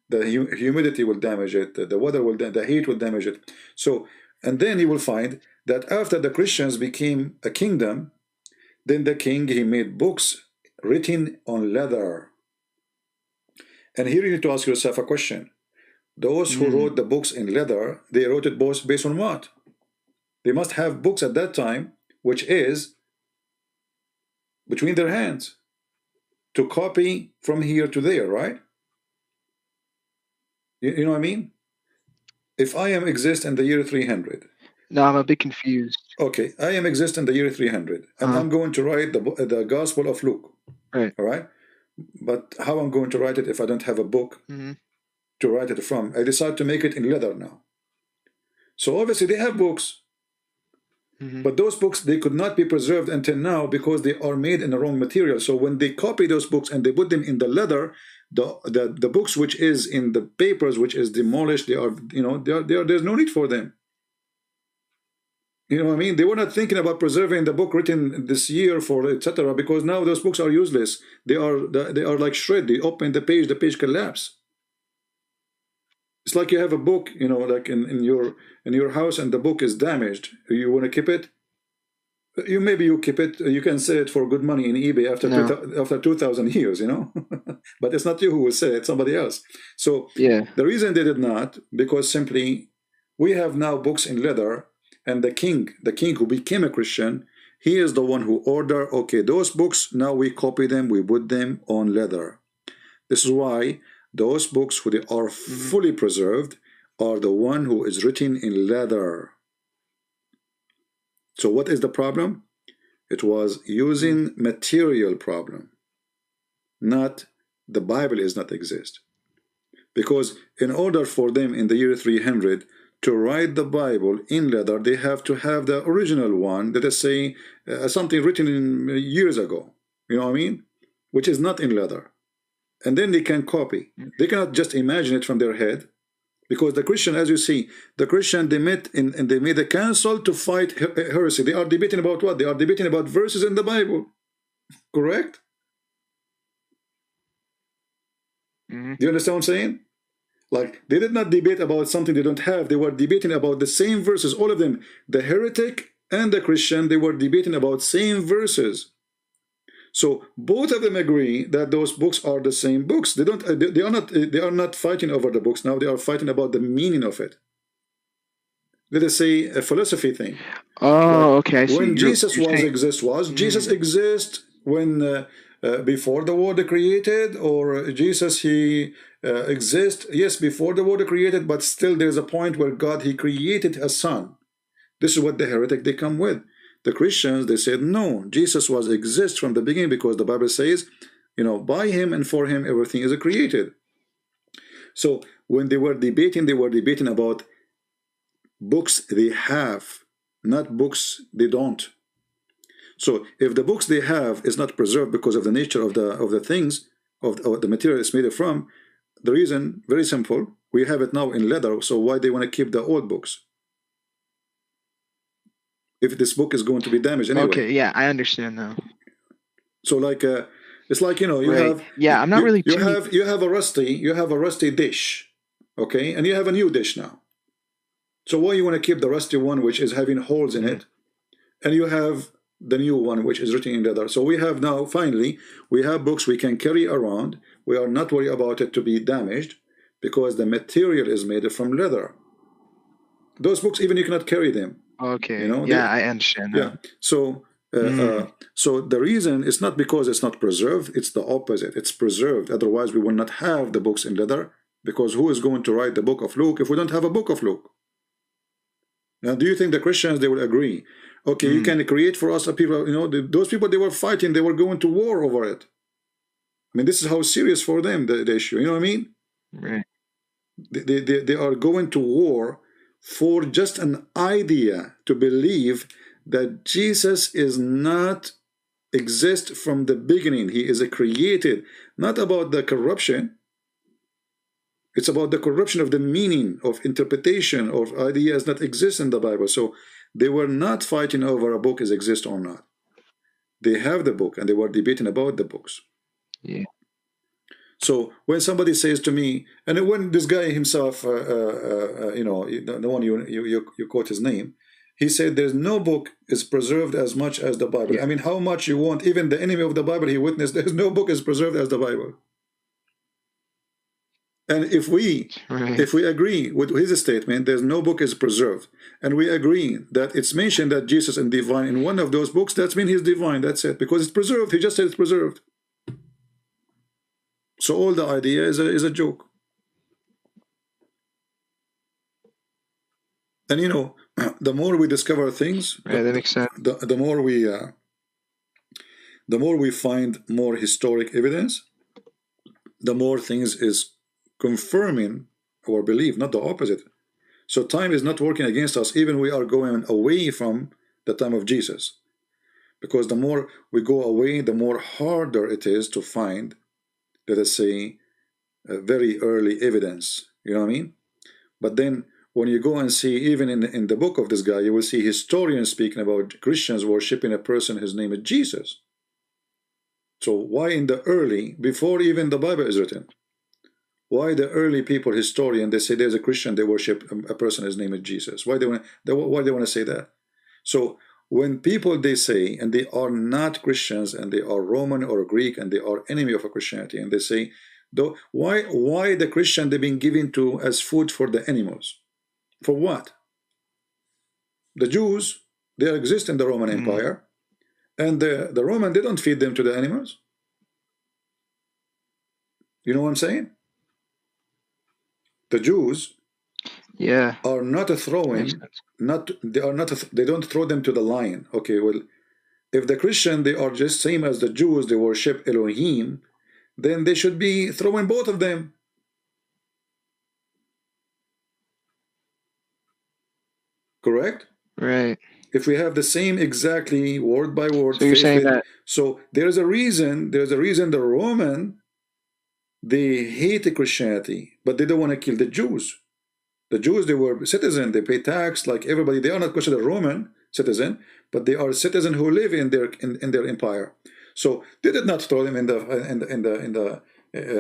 Speaker 1: The humidity will damage it. The weather the heat will damage it. So, and then you will find that after the Christians became a kingdom, then the king, he made books written on leather. And here you need to ask yourself a question. Those who wrote the books in leather, they wrote it based on what? They must have books at that time, which is between their hands, to copy from here to there, right? You know what I mean? If I am exist in the year 300.
Speaker 2: No, I'm a bit confused.
Speaker 1: Okay, I am exist in the year 300, and I'm going to write the Gospel of Luke.
Speaker 2: Right.
Speaker 1: All right? But how I'm going to write it if I don't have a book to write it from? I decide to make it in leather now. So obviously they have books. But those books, they could not be preserved until now because they are made in the wrong material. So when they copy those books and they put them in the leather, the books which is in the papers, which is demolished, there's no need for them. You know what I mean? They were not thinking about preserving the book written this year for etc. because now those books are useless. They are like shred. They open the page collapse. It's like you have a book, like in your house, and the book is damaged. You want to keep it? Maybe you keep it. You can sell it for good money in eBay after 2,000 years, But it's not you who will sell it; somebody else. So the reason they did not, because simply we have now books in leather, and the king who became a Christian, he is the one who ordered. Okay, those books now we copy them, we put them on leather. This is why those books who they are fully preserved are the one who is written in leather. So what is the problem? It was using material problem, not the Bible is not exist. Because in order for them in the year 300 to write the Bible in leather, they have to have the original one, that is say something written in years ago, you know what I mean? Which is not in leather. And then they can copy. They cannot just imagine it from their head. Because the Christian, as you see, the Christian, they met and they made a council to fight heresy. They are debating about what? They are debating about verses in the Bible. Correct? Do you understand what I'm saying? Like, they did not debate about something they don't have. They were debating about the same verses, all of them. The heretic and the Christian, they were debating about same verses. So both of them agree that those books are the same books. They are not fighting over the books now. They are fighting about the meaning of it. Let us say a philosophy thing.
Speaker 2: Oh, okay. I see.
Speaker 1: When Jesus Jesus exist when before the world created, or Jesus he exists? Yes, before the world created, but still there's a point where God he created a son. This is what the heretic they come with. The Christians, they said, no, Jesus was exist from the beginning because the Bible says, by him and for him, everything is created. So when they were debating about books they have, not books they don't. So if the books they have is not preserved because of the nature of the things, of the material it's made from, the reason, very simple, we have it now in leather, so why they want to keep the old books? If this book is going to be damaged anyway.
Speaker 2: Okay, yeah, I understand now.
Speaker 1: So like It's like, you know,
Speaker 2: Right. Yeah, I'm not really too.
Speaker 1: you have a rusty dish, okay, and you have a new dish now. So why you want to keep the rusty one, which is having holes in it, and you have the new one, which is written in leather. So we have now, finally, we have books we can carry around. We are not worried about it to be damaged because the material is made from leather. Those books, even you cannot carry them.
Speaker 2: Okay.
Speaker 1: You know,
Speaker 2: Yeah, I understand
Speaker 1: yeah.
Speaker 2: that.
Speaker 1: So, so the reason is not because it's not preserved; it's the opposite. It's preserved. Otherwise, we will not have the books in leather. Because who is going to write the book of Luke if we don't have a book of Luke? Now, do you think the Christians, they will agree? Okay, you can create for us a people, you know, those people, they were fighting, they were going to war over it. I mean, this is how serious for them, the issue, you know what I mean?
Speaker 2: Right.
Speaker 1: They are going to war for just an idea to believe that Jesus is not exist from the beginning. He is a created, not about the corruption. It's about the corruption of the meaning, of interpretation, of ideas that exist in the Bible. So they were not fighting over a book is exist or not. They have the book and they were debating about the books.
Speaker 2: Yeah.
Speaker 1: So when somebody says to me, and when this guy himself, you know, the one you quote his name, he said there's no book is preserved as much as the Bible.
Speaker 2: Yeah.
Speaker 1: I mean, how much you want, even the enemy of the Bible he witnessed, there's no book is preserved as the Bible. And if we agree with his statement, there's no book is preserved, and we agree that it's mentioned that Jesus is divine in one of those books, that means he's divine. That's it, because it's preserved. He just said it's preserved. So all the idea is a joke. And you know, the more we discover things,
Speaker 2: that makes sense.
Speaker 1: The more we find more historic evidence, the more things is confirming our belief, not the opposite. So time is not working against us, even we are going away from the time of Jesus. Because the more we go away, the more harder it is to find, let us say, very early evidence. You know what I mean? But then when you go and see, even in the book of this guy, you will see historians speaking about Christians worshiping a person, his name is Jesus. So why in the early, before even the Bible is written, why the early people, historian, they say there's a Christian, they worship a person, his name is Jesus? Why they want to say that? So when people, they say, and they are not Christians, and they are Roman or Greek, and they are enemy of Christianity, and they say, though, why the Christian they've been given to as food for the animals? For what? The Jews, they exist in the Roman Empire, and the Roman, they don't feed them to the animals. You know what I'm saying? The Jews, are not throwing, they don't throw them to the lion. Okay, well, if the Christian, they are just same as the Jews, they worship Elohim, then they should be throwing both of them. Correct?
Speaker 2: Right.
Speaker 1: If we have the same exactly word by word,
Speaker 2: so you're saying that,
Speaker 1: so there's a reason the Roman, they hate Christianity, but they don't want to kill the Jews. The Jews, they were citizens, they pay tax like everybody. They are not considered Roman citizen, but they are citizens who live in their empire. So they did not throw them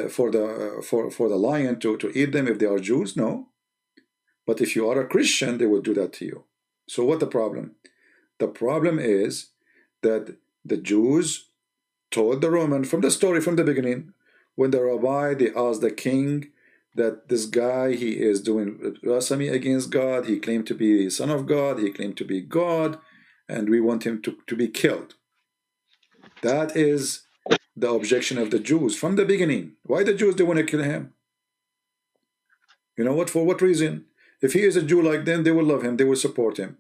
Speaker 1: for the lion to eat them if they are Jews. No, but if you are a Christian, they will do that to you. So what the problem? The problem is that the Jews told the Roman from the story from the beginning, when the rabbi, they asked the king that this guy, he is doing blasphemy against God, he claimed to be the son of God, he claimed to be God, and we want him to be killed. That is the objection of the Jews from the beginning. Why the Jews, they want to kill him? You know what? For what reason? If he is a Jew like them, they will love him, they will support him.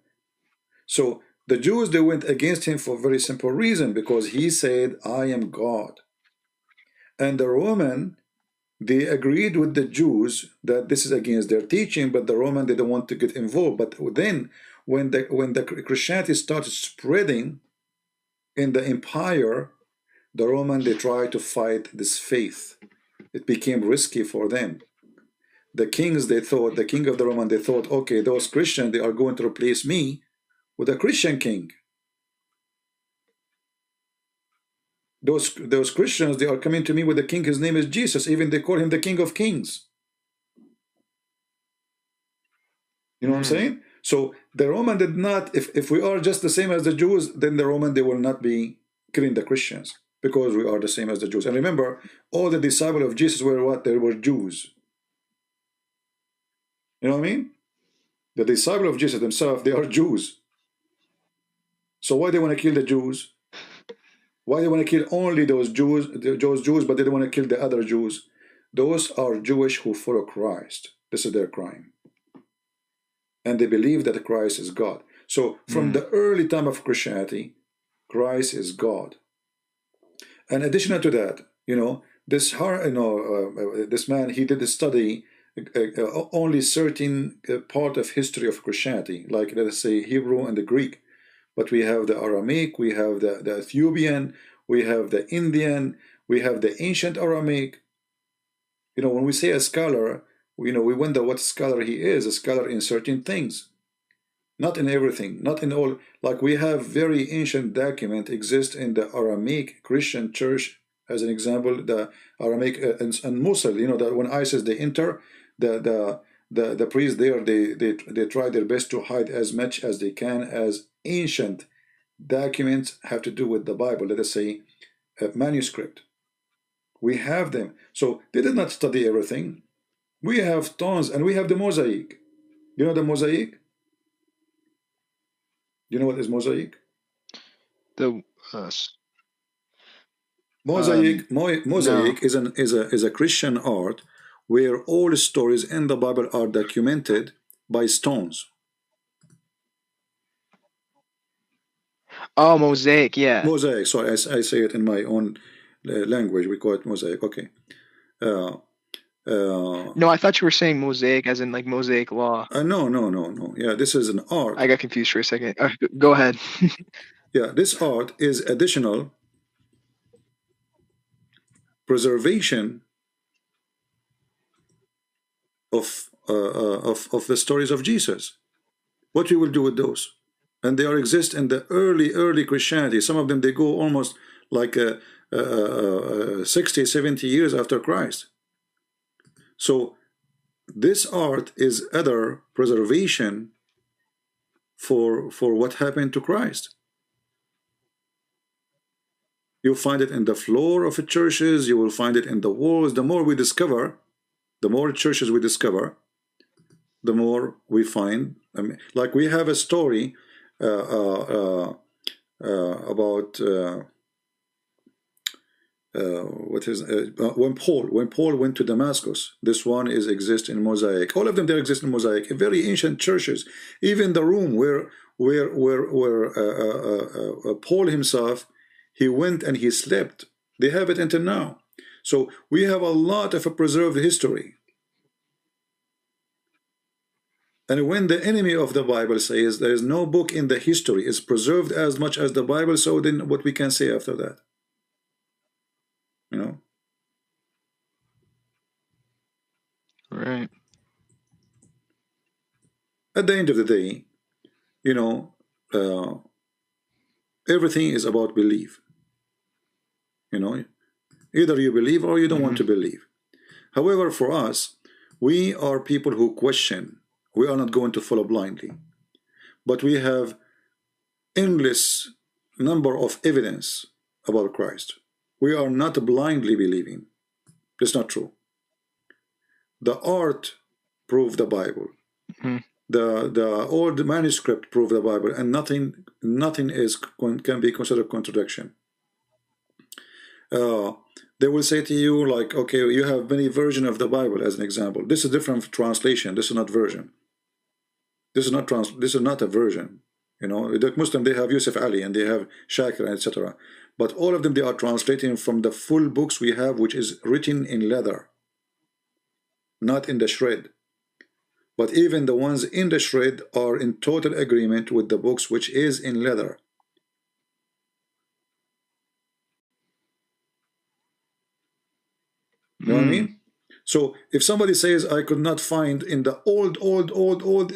Speaker 1: So the Jews, they went against him for a very simple reason, because he said, I am God. And the Roman, they agreed with the Jews that this is against their teaching, but the Roman, they don't want to get involved. But then when the Christianity started spreading in the empire, the Roman, they tried to fight this faith. It became risky for them. The kings, they thought, the king of the Roman, they thought, okay, those Christians, they are going to replace me with a Christian king. Those Christians, they are coming to me with a king. His name is Jesus. Even they call him the King of Kings. You know what I'm saying? So the Roman did not. If we are just the same as the Jews, then the Roman, they will not be killing the Christians, because we are the same as the Jews. And remember, all the disciples of Jesus were what? They were Jews. You know what I mean? The disciples of Jesus themselves, they are Jews. So why they want to kill the Jews? Why they want to kill only those Jews, but they don't want to kill the other Jews? Those are Jewish who follow Christ. This is their crime. And they believe that Christ is God. So from the early time of Christianity, Christ is God. And additional to that, you know, this man, he did study only certain part of history of Christianity, like let us say Hebrew and the Greek. But we have the Aramaic, we have the Ethiopian, we have the Indian, we have the ancient Aramaic. You know, when we say a scholar, you know, we wonder what scholar he is. A scholar in certain things, not in everything, not in all. Like we have very ancient document exist in the Aramaic Christian church, as an example, the Aramaic and Mosul. You know that when ISIS they enter, the priests there, they try their best to hide as much as they can as ancient documents have to do with the Bible. Let us say a manuscript. We have them. So they did not study everything. We have tons, and we have the mosaic. You know the mosaic? You know what is mosaic?
Speaker 2: The
Speaker 1: Mosaic
Speaker 2: no.
Speaker 1: is a Christian art where all stories in the Bible are documented by stones.
Speaker 2: Oh, mosaic, yeah.
Speaker 1: Mosaic. Sorry, I say it in my own language. We call it mosaic. Okay.
Speaker 2: No, I thought you were saying mosaic as in like Mosaic law.
Speaker 1: No. Yeah, this is an art.
Speaker 2: I got confused for a second. Go ahead.
Speaker 1: Yeah, this art is additional preservation of the stories of Jesus. What we will do with those? And they are exist in the early Christianity. Some of them, they go almost like 60, 70 years after Christ. So this art is other preservation for what happened to Christ. You'll find it in the floor of the churches. You will find it in the walls. The more we discover, the more churches we discover, the more we find. I mean, like we have a story about when Paul went to Damascus. This one is exist in mosaic. All of them, they exist in mosaic. Very ancient churches. Even the room where Paul himself, he went and he slept. They have it until now. So we have a lot of a preserved history. And when the enemy of the Bible says there is no book in the history is preserved as much as the Bible, so then what we can say after that? You know?
Speaker 2: Right.
Speaker 1: At the end of the day, you know, everything is about belief. You know, either you believe or you don't want to believe. However, for us, we are people who question. We are not going to follow blindly. But we have endless number of evidence about Christ. We are not blindly believing. It's not true. The art proved the Bible. The old manuscript proved the Bible, and nothing can be considered contradiction. They will say to you like, okay, you have many versions of the Bible as an example. This is different from translation. This is not version. This is not a version. You know, the Muslim, they have Yusuf Ali and they have Shakir, etc. But all of them, they are translating from the full books we have, which is written in leather, not in the shred. But even the ones in the shred are in total agreement with the books which is in leather. You know what I mean? So if somebody says I could not find in the old,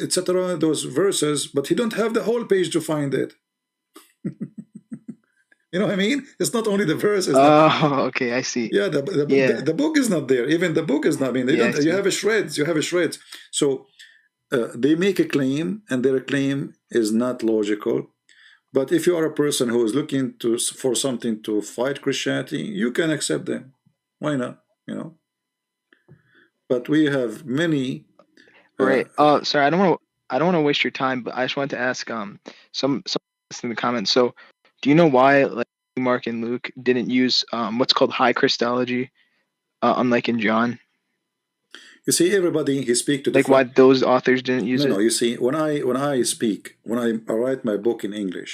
Speaker 1: etc., those verses, but he don't have the whole page to find it. You know what I mean? It's not only the verse. It's not.
Speaker 2: Oh, okay, I see.
Speaker 1: Yeah,
Speaker 2: Yeah,
Speaker 1: the book is not there. Even the book is not. I mean, they
Speaker 2: yeah, I
Speaker 1: don't. You
Speaker 2: see.
Speaker 1: have a shreds. You have a shreds. So they make a claim, and their claim is not logical. But if you are a person who is looking for something to fight Christianity, you can accept them. Why not? You know. But we have many. Uh,
Speaker 2: Right. Sorry, I don't want to waste your time, but I just wanted to ask some in the comments. So, do you know why like Mark and Luke didn't use what's called high Christology, unlike in John?
Speaker 1: you see, everybody he speak to
Speaker 2: Like why
Speaker 1: different.
Speaker 2: those authors didn't use
Speaker 1: No, no.
Speaker 2: it?
Speaker 1: You see, when I speak, when I write my book in English,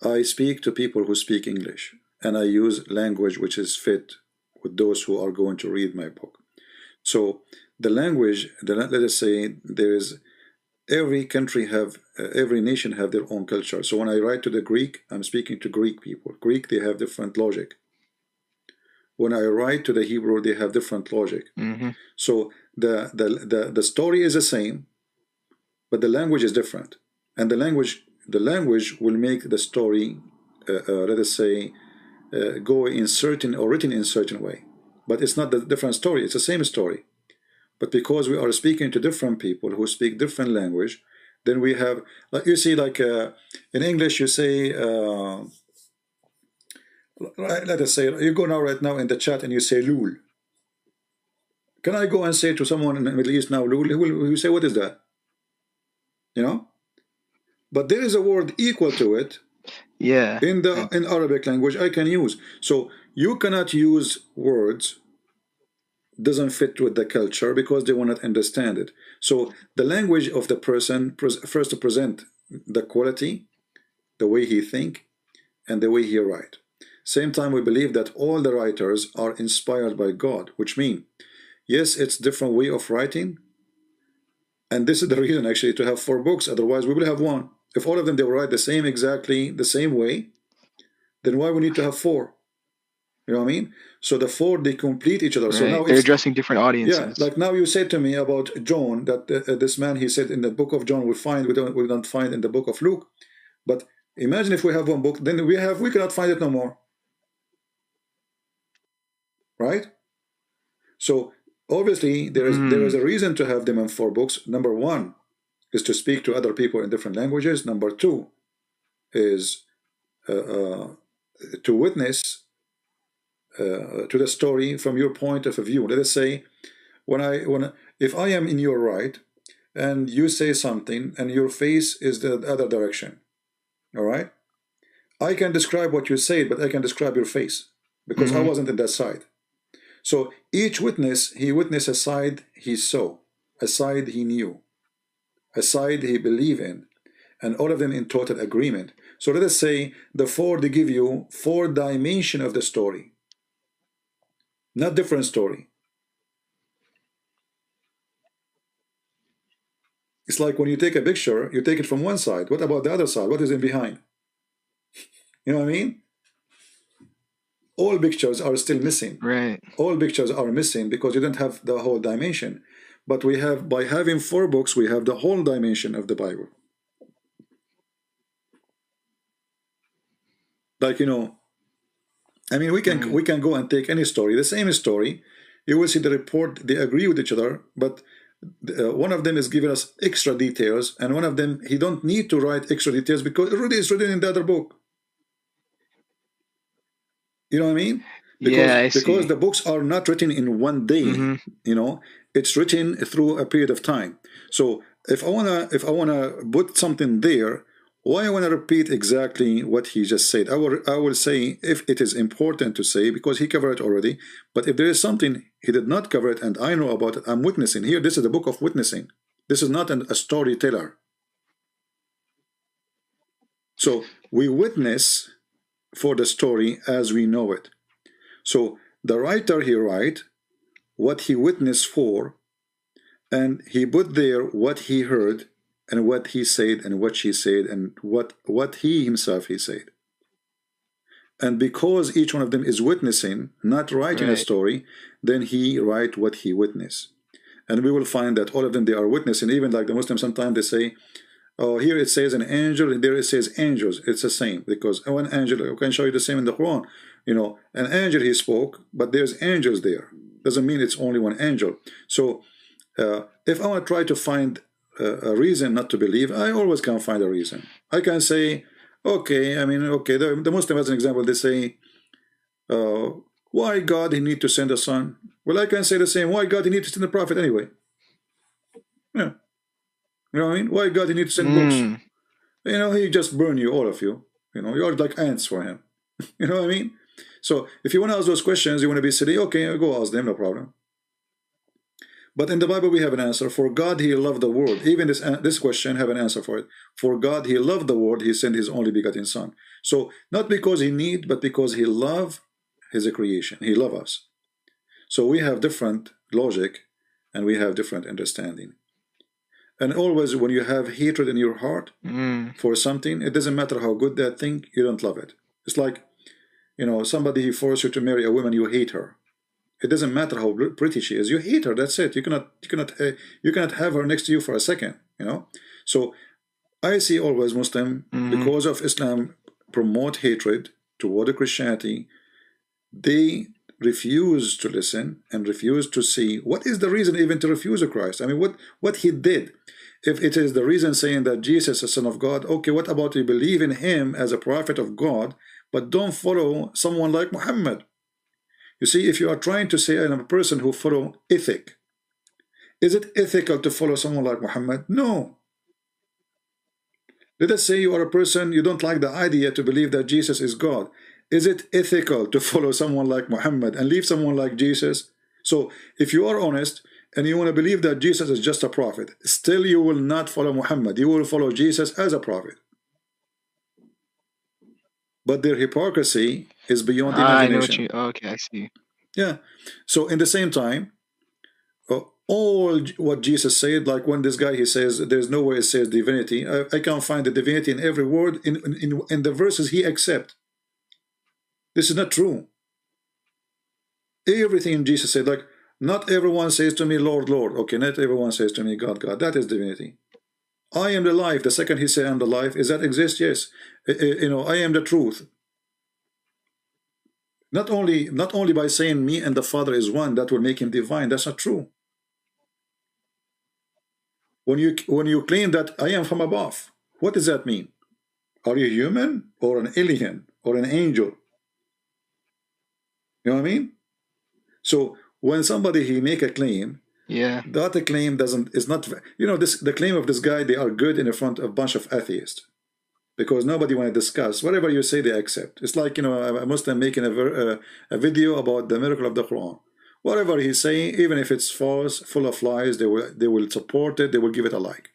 Speaker 1: I speak to people who speak English, and I use language which is fit with those who are going to read my book. So the language, let us say, there is every country have every nation have their own culture. So when I write to the Greek, I'm speaking to Greek people. Greek, they have different logic. When I write to the Hebrew, they have different logic.
Speaker 2: Mm-hmm.
Speaker 1: So the story is the same, but the language is different, and the language will make the story, let us say, go in certain or written in certain way. But it's not the different story; it's the same story. But because we are speaking to different people who speak different language, then we have, like you see, like in English, you say, let us say, you go now right now in the chat and you say "lul." Can I go and say to someone in the Middle East now "lul"? He will say, "What is that?" You know. But there is a word equal to it
Speaker 2: Yeah.
Speaker 1: in Arabic language I can use. So you cannot use words doesn't fit with the culture because they will not understand it. So the language of the person first to present the quality, the way he think, and the way he write. Same time we believe that all the writers are inspired by God, which means yes, it's different way of writing, and this is the reason actually to have 4 books. Otherwise, we will have one. If all of them they will write exactly the same way, then why we need to have 4? You know what I mean? So the 4 they complete each other. So
Speaker 2: Right.
Speaker 1: now
Speaker 2: They're
Speaker 1: if
Speaker 2: addressing different
Speaker 1: yeah,
Speaker 2: audiences.
Speaker 1: like now you said to me about John that this man he said in the book of John we don't find in the book of Luke. But imagine if we have one book, then we cannot find it no more, right? So obviously there is
Speaker 2: Mm.
Speaker 1: a reason to have them in 4 books. Number one is to speak to other people in different languages. Number two is uh, uh, to witness to the story from your point of view. Let us say if I am in your right and you say something and your face is the other direction, all right? I can describe what you say, but I can describe your face because I
Speaker 2: Mm-hmm.
Speaker 1: wasn't in that side. So each witness, he witnessed a side he saw, a side he knew, a side he believed in, and all of them in total agreement. So let us say the 4 they give you 4 dimension of the story, not different story. It's like when you take a picture, you take it from one side. What about the other side? What is in behind? You know what I mean? All pictures are still missing.
Speaker 2: Right.
Speaker 1: All pictures are missing because you don't have the whole dimension. But we have, by having 4 books, we have the whole dimension of the Bible. Like, I mean, we can
Speaker 2: Right.
Speaker 1: we can go and take any story, the same story. You will see the report, they agree with each other, but one of them is giving us extra details, and one of them, he don't need to write extra details because it already is written in the other book. You know what I mean?
Speaker 2: Yeah, I
Speaker 1: Because
Speaker 2: see.
Speaker 1: the books are not written in one day.
Speaker 2: Mm-hmm.
Speaker 1: It's written through a period of time. So if I wanna put something there, why I wanna repeat exactly what he just said? I will say if it is important to say because he covered it already. But if there is something he did not cover it and I know about it, I'm witnessing here. This is the book of witnessing. This is not a storyteller. So we witness for the story as we know it. So the writer he write what he witnessed for, and he put there what he heard and what he said and what she said and what he himself he said. And because each one of them is witnessing, not writing a
Speaker 2: Right.
Speaker 1: story, then he write what he witnessed. And we will find that all of them they are witnessing. Even like the Muslims, sometimes they say Oh, here it says an angel, and there it says angels. It's the same, because one angel, I can show you the same in the Quran. You know, an angel he spoke, but there's angels there. Doesn't mean it's only one angel. So if I want to try to find a reason not to believe, I always can find a reason. I can say, okay, I mean, okay, the Muslim, as an example, they say, why God he need to send a son? Well, I can say the same. Why God he need to send a prophet anyway? Yeah. You know what I mean? Why God he need to send books? You know, he just burn you, all of you. You know, you're like ants for him. You know what I mean? So if you want to ask those questions, you want to be silly, okay, go ask them, no problem. But in the Bible we have an answer. For God he loved the world. Even this question have an answer for it. For God he loved the world, he sent his only begotten son. So not because he need, but because he loved his creation. He loves us. So we have different logic and we have different understanding. And always when you have hatred in your heart for something, it doesn't matter how good that thing, you don't love it. It's like, you know, somebody forces you to marry a woman, you hate her. It doesn't matter how pretty she is, you hate her. That's it. You cannot have her next to you for a second. You know. So I see always Muslim, because of Islam promote hatred toward Christianity. They refuse to listen and refuse to see what is the reason even to refuse of Christ. I mean, what he did. If it is the reason saying that Jesus is the Son of God, okay, what about you believe in him as a prophet of God, but don't follow someone like Muhammad? You see, if you are trying to say I'm a person who follow ethic, is it ethical to follow someone like Muhammad? No. Let us say you are a person, you don't like the idea to believe that Jesus is God. Is it ethical to follow someone like Muhammad and leave someone like Jesus? So if you are honest and you want to believe that Jesus is just a prophet, still you will not follow Muhammad. You will follow Jesus as a prophet. But their hypocrisy is beyond imagination.
Speaker 2: I know what you. Okay, I see.
Speaker 1: Yeah. So in the same time, all what Jesus said, like when this guy he says there's nowhere it says divinity. I can't find the divinity in every word in the verses he accepts. This is not true. Everything Jesus said, like, not everyone says to me, Lord, Lord. Okay, not everyone says to me, God, God. That is divinity. I am the life. The second he said, I'm the life. Is that exist? Yes. You know, I am the truth. Not only by saying me and the Father is one, that will make him divine. That's not true. When you claim that I am from above, what does that mean? Are you human or an alien or an angel? You know what I mean? So when somebody he make a claim, that claim is not, you know, the claim of this guy, they are good in front of a bunch of atheists, because nobody want to discuss whatever you say. They accept. It's like, you know, a Muslim making a video about the miracle of the Quran. Whatever he's saying, even if it's false, full of lies, they will support it. They will give it a like.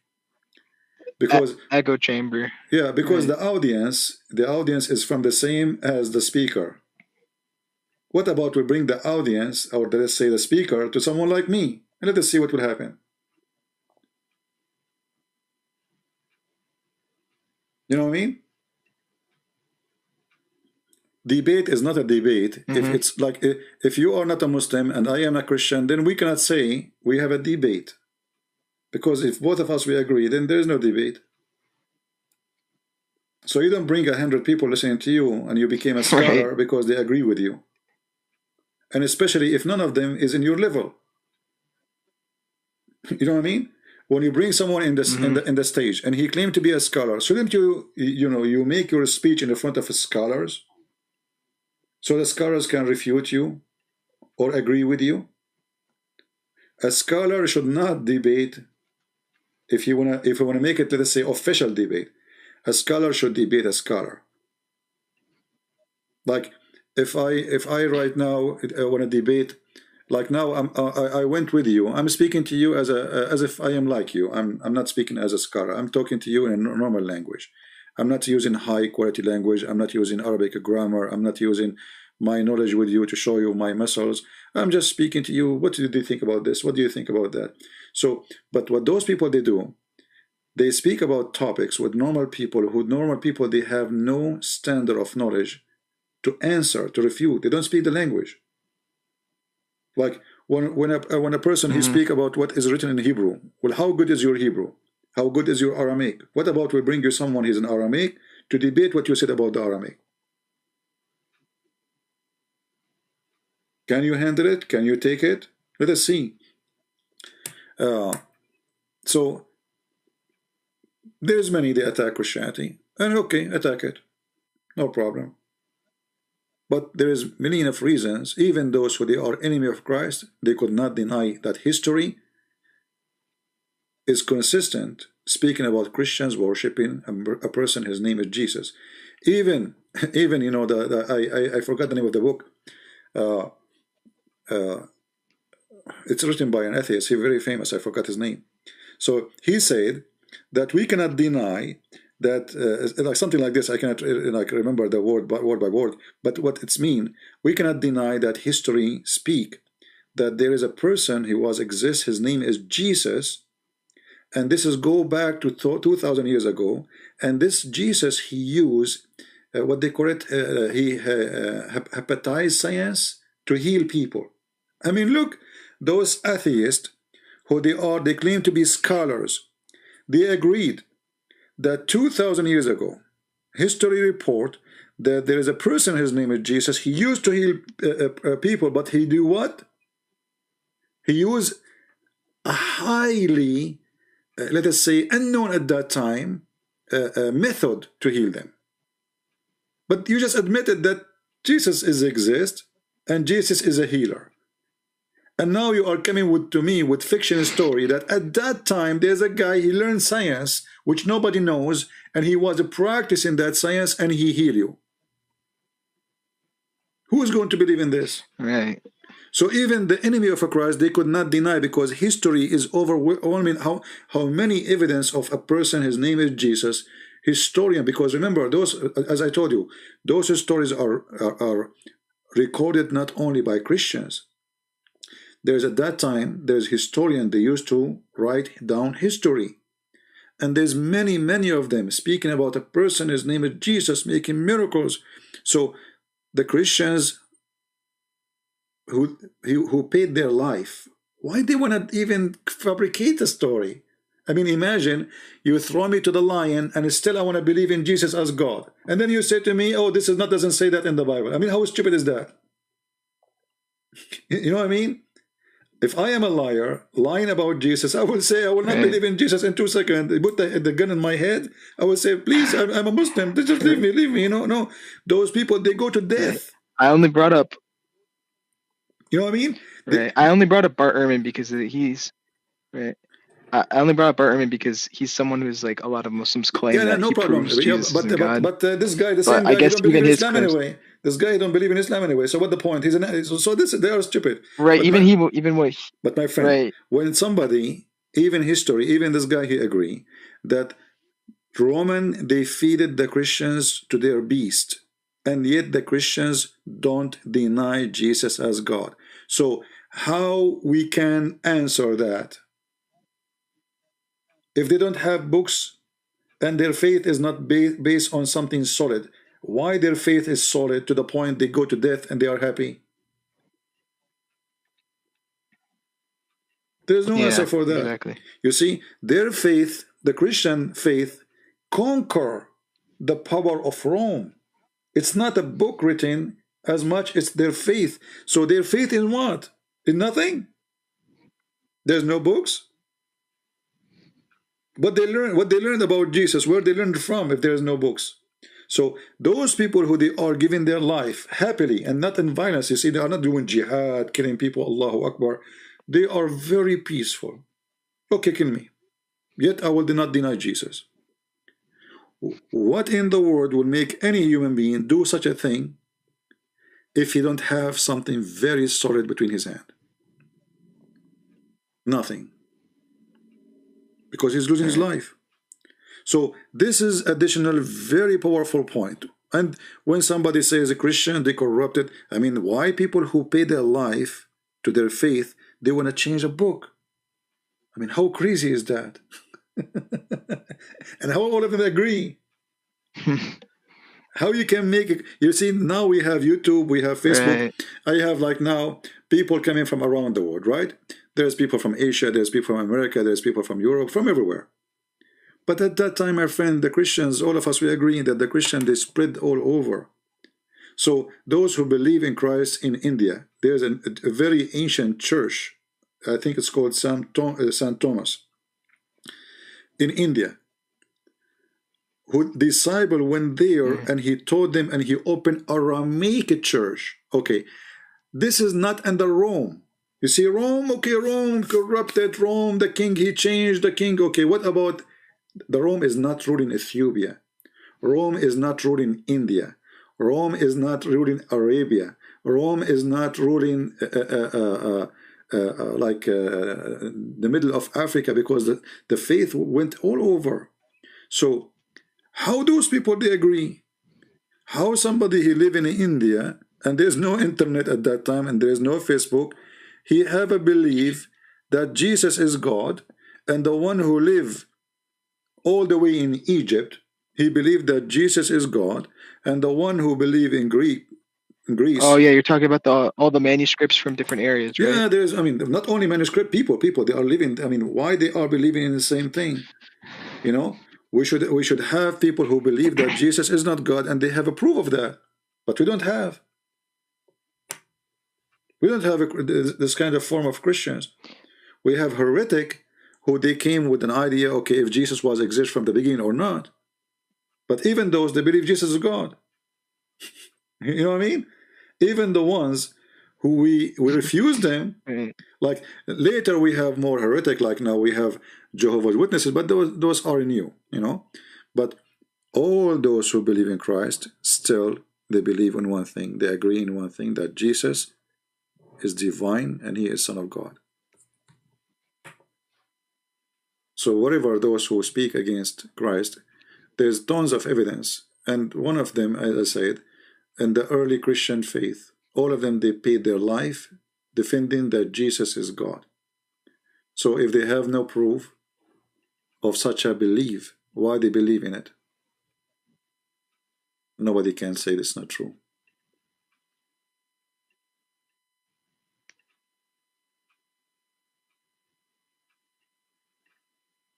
Speaker 1: Because
Speaker 2: echo chamber.
Speaker 1: Yeah, because the audience is from the same as the speaker. What about we bring the audience, or let's say the speaker, to someone like me, and let us see what will happen. You know what I mean? Debate is not a debate. If it's like, if you are not a Muslim and I am a Christian, then we cannot say we have a debate. Because if both of us we agree, then there is no debate. So you don't bring 100 people listening to you and you became a scholar because they agree with you. And especially if none of them is in your level. You know what I mean? When you bring someone in this in the stage and he claimed to be a scholar, shouldn't you make your speech in the front of scholars so the scholars can refute you or agree with you? A scholar should not debate. If you wanna make it, let us say, official debate, a scholar should debate a scholar. Like if I right now want to debate, like now I went with you. I'm speaking to you as if I am like you. I'm not speaking as a scholar. I'm talking to you in a normal language. I'm not using high quality language. I'm not using Arabic grammar. I'm not using my knowledge with you to show you my muscles. I'm just speaking to you. What do you think about this? What do you think about that? So, but what those people they do, they speak about topics with normal people they have no standard of knowledge to answer, to refute. They don't speak the language. Like when a person he speak about what is written in Hebrew. Well, how good is your Hebrew? How good is your Aramaic? What about we bring you someone who's in Aramaic to debate what you said about the Aramaic? Can you handle it? Can you take it? Let us see. So there's many they attack Christianity, and okay, attack it, no problem. But there is many enough reasons. Even those who they are enemy of Christ, they could not deny that history is consistent. Speaking about Christians worshiping a person, his name is Jesus. Even you know I forgot the name of the book. It's written by an atheist. He's very famous. I forgot his name. So he said that we cannot deny that, like something like this. I cannot like remember the word by word, but what it's mean. We cannot deny that history speak that there is a person who exists. His name is Jesus, and this is go back to 2,000 years ago. And this Jesus, he used what they call it. He hepatized science to heal people. I mean, look, those atheists who they claim to be scholars, they agreed that 2,000 years ago, history report that there is a person, his name is Jesus. He used to heal people, but he do what? He used a highly, let us say, unknown at that time method to heal them. But you just admitted that Jesus exists and Jesus is a healer. And now you are coming to me with fiction story that at that time there's a guy, he learned science, which nobody knows, and he was practicing that science and he healed you. Who is going to believe in this?
Speaker 2: Right.
Speaker 1: So even the enemy of Christ, they could not deny, because history is overwhelming how many evidence of a person, his name is Jesus, historian, because remember, those, as I told you, those stories are recorded not only by Christians. There's at that time, there's historian, they used to write down history. And there's many of them speaking about a person, his name is Jesus, making miracles. So the Christians who paid their life, why they want to even fabricate a story? I mean, imagine you throw me to the lion and still I want to believe in Jesus as God. And then you say to me, oh, this is not, doesn't say that in the Bible. I mean, how stupid is that? You know what I mean? If I am a liar, lying about Jesus, I will say I will not believe in Jesus in 2 seconds. They put the gun in my head. I will say, please, I'm a Muslim. Just leave me. You know, no. Those people, they go to death.
Speaker 2: I only brought up.
Speaker 1: You know what I mean?
Speaker 2: Right. I only brought up Bart Ehrman because he's right. I only brought up Bart Ehrman because he's someone who's like a lot of Muslims claim that
Speaker 1: no
Speaker 2: he
Speaker 1: problem.
Speaker 2: proves Jesus isn't God.
Speaker 1: But this guy, the same guy, he don't believe in Islam anyway. This guy don't believe in Islam anyway. So what the point? He's they are stupid.
Speaker 2: Right.
Speaker 1: But But my friend,
Speaker 2: right.
Speaker 1: When somebody, even history, even this guy, he agree that Roman, they feeded the Christians to their beast, and yet the Christians don't deny Jesus as God. So how we can answer that? If they don't have books and their faith is not based on something solid, why their faith is solid to the point they go to death and they are happy? There's no answer for that.
Speaker 2: Exactly.
Speaker 1: You see, their faith, the Christian faith, conquer the power of Rome. It's not a book written as much as their faith. So their faith in what? In nothing? There's no books? But what they learned about Jesus, where they learned from if there's no books. So those people who they are giving their life happily and not in violence, you see, they are not doing jihad, killing people, Allahu Akbar. They are very peaceful. Okay, kill me. Yet I will not deny Jesus. What in the world will make any human being do such a thing if he don't have something very solid between his hand? Nothing. Because he's losing his life. So this is additional very powerful point. And when somebody says a Christian, they corrupted. I mean, why people who pay their life to their faith, they want to change a book? I mean, how crazy is that? And how all of them agree? How you can make it? You see, now we have YouTube, we have Facebook. Right. I have like now people coming from around the world, right? There's people from Asia, there's people from America, there's people from Europe, from everywhere. But at that time, my friend, the Christians, all of us, we agree that the Christian, they spread all over. So those who believe in Christ in India, there's a very ancient church, I think it's called St. Thomas, in India, who disciple went there and he taught them and he opened Aramaic church. Okay, this is not under Rome. You see, Rome, okay, Rome corrupted, Rome, the king, he changed the king. Okay, what about the Rome is not ruled in Ethiopia. Rome is not ruled in India. Rome is not ruled in Arabia. Rome is not ruling the middle of Africa, because the faith went all over. So how those people, they agree? How somebody he live in India and there's no internet at that time and there's no Facebook, he have a belief that Jesus is God, and the one who live all the way in Egypt, he believed that Jesus is God, and the one who believe in Greece.
Speaker 2: Oh yeah, you're talking about all the manuscripts from different areas, right?
Speaker 1: Yeah, there's, I mean, not only manuscript, people, they are living, I mean, why they are believing in the same thing? You know, we should have people who believe that Jesus is not God, and they have a proof of that. But we don't have. We don't have this kind of form of Christians. We have heretic who they came with an idea, okay, if Jesus was exist from the beginning or not. But even those, they believe Jesus is God. You know what I mean? Even the ones who we refuse them, like later we have more heretic, like now we have Jehovah's Witnesses, but those are new, you know. But all those who believe in Christ, still they believe in one thing, they agree in one thing, that Jesus is divine and he is Son of God. So whatever those who speak against Christ, there's tons of evidence, and one of them, as I said, in the early Christian faith, all of them, they paid their life defending that Jesus is God. So if they have no proof of such a belief, why they believe in it? Nobody can say this is not true.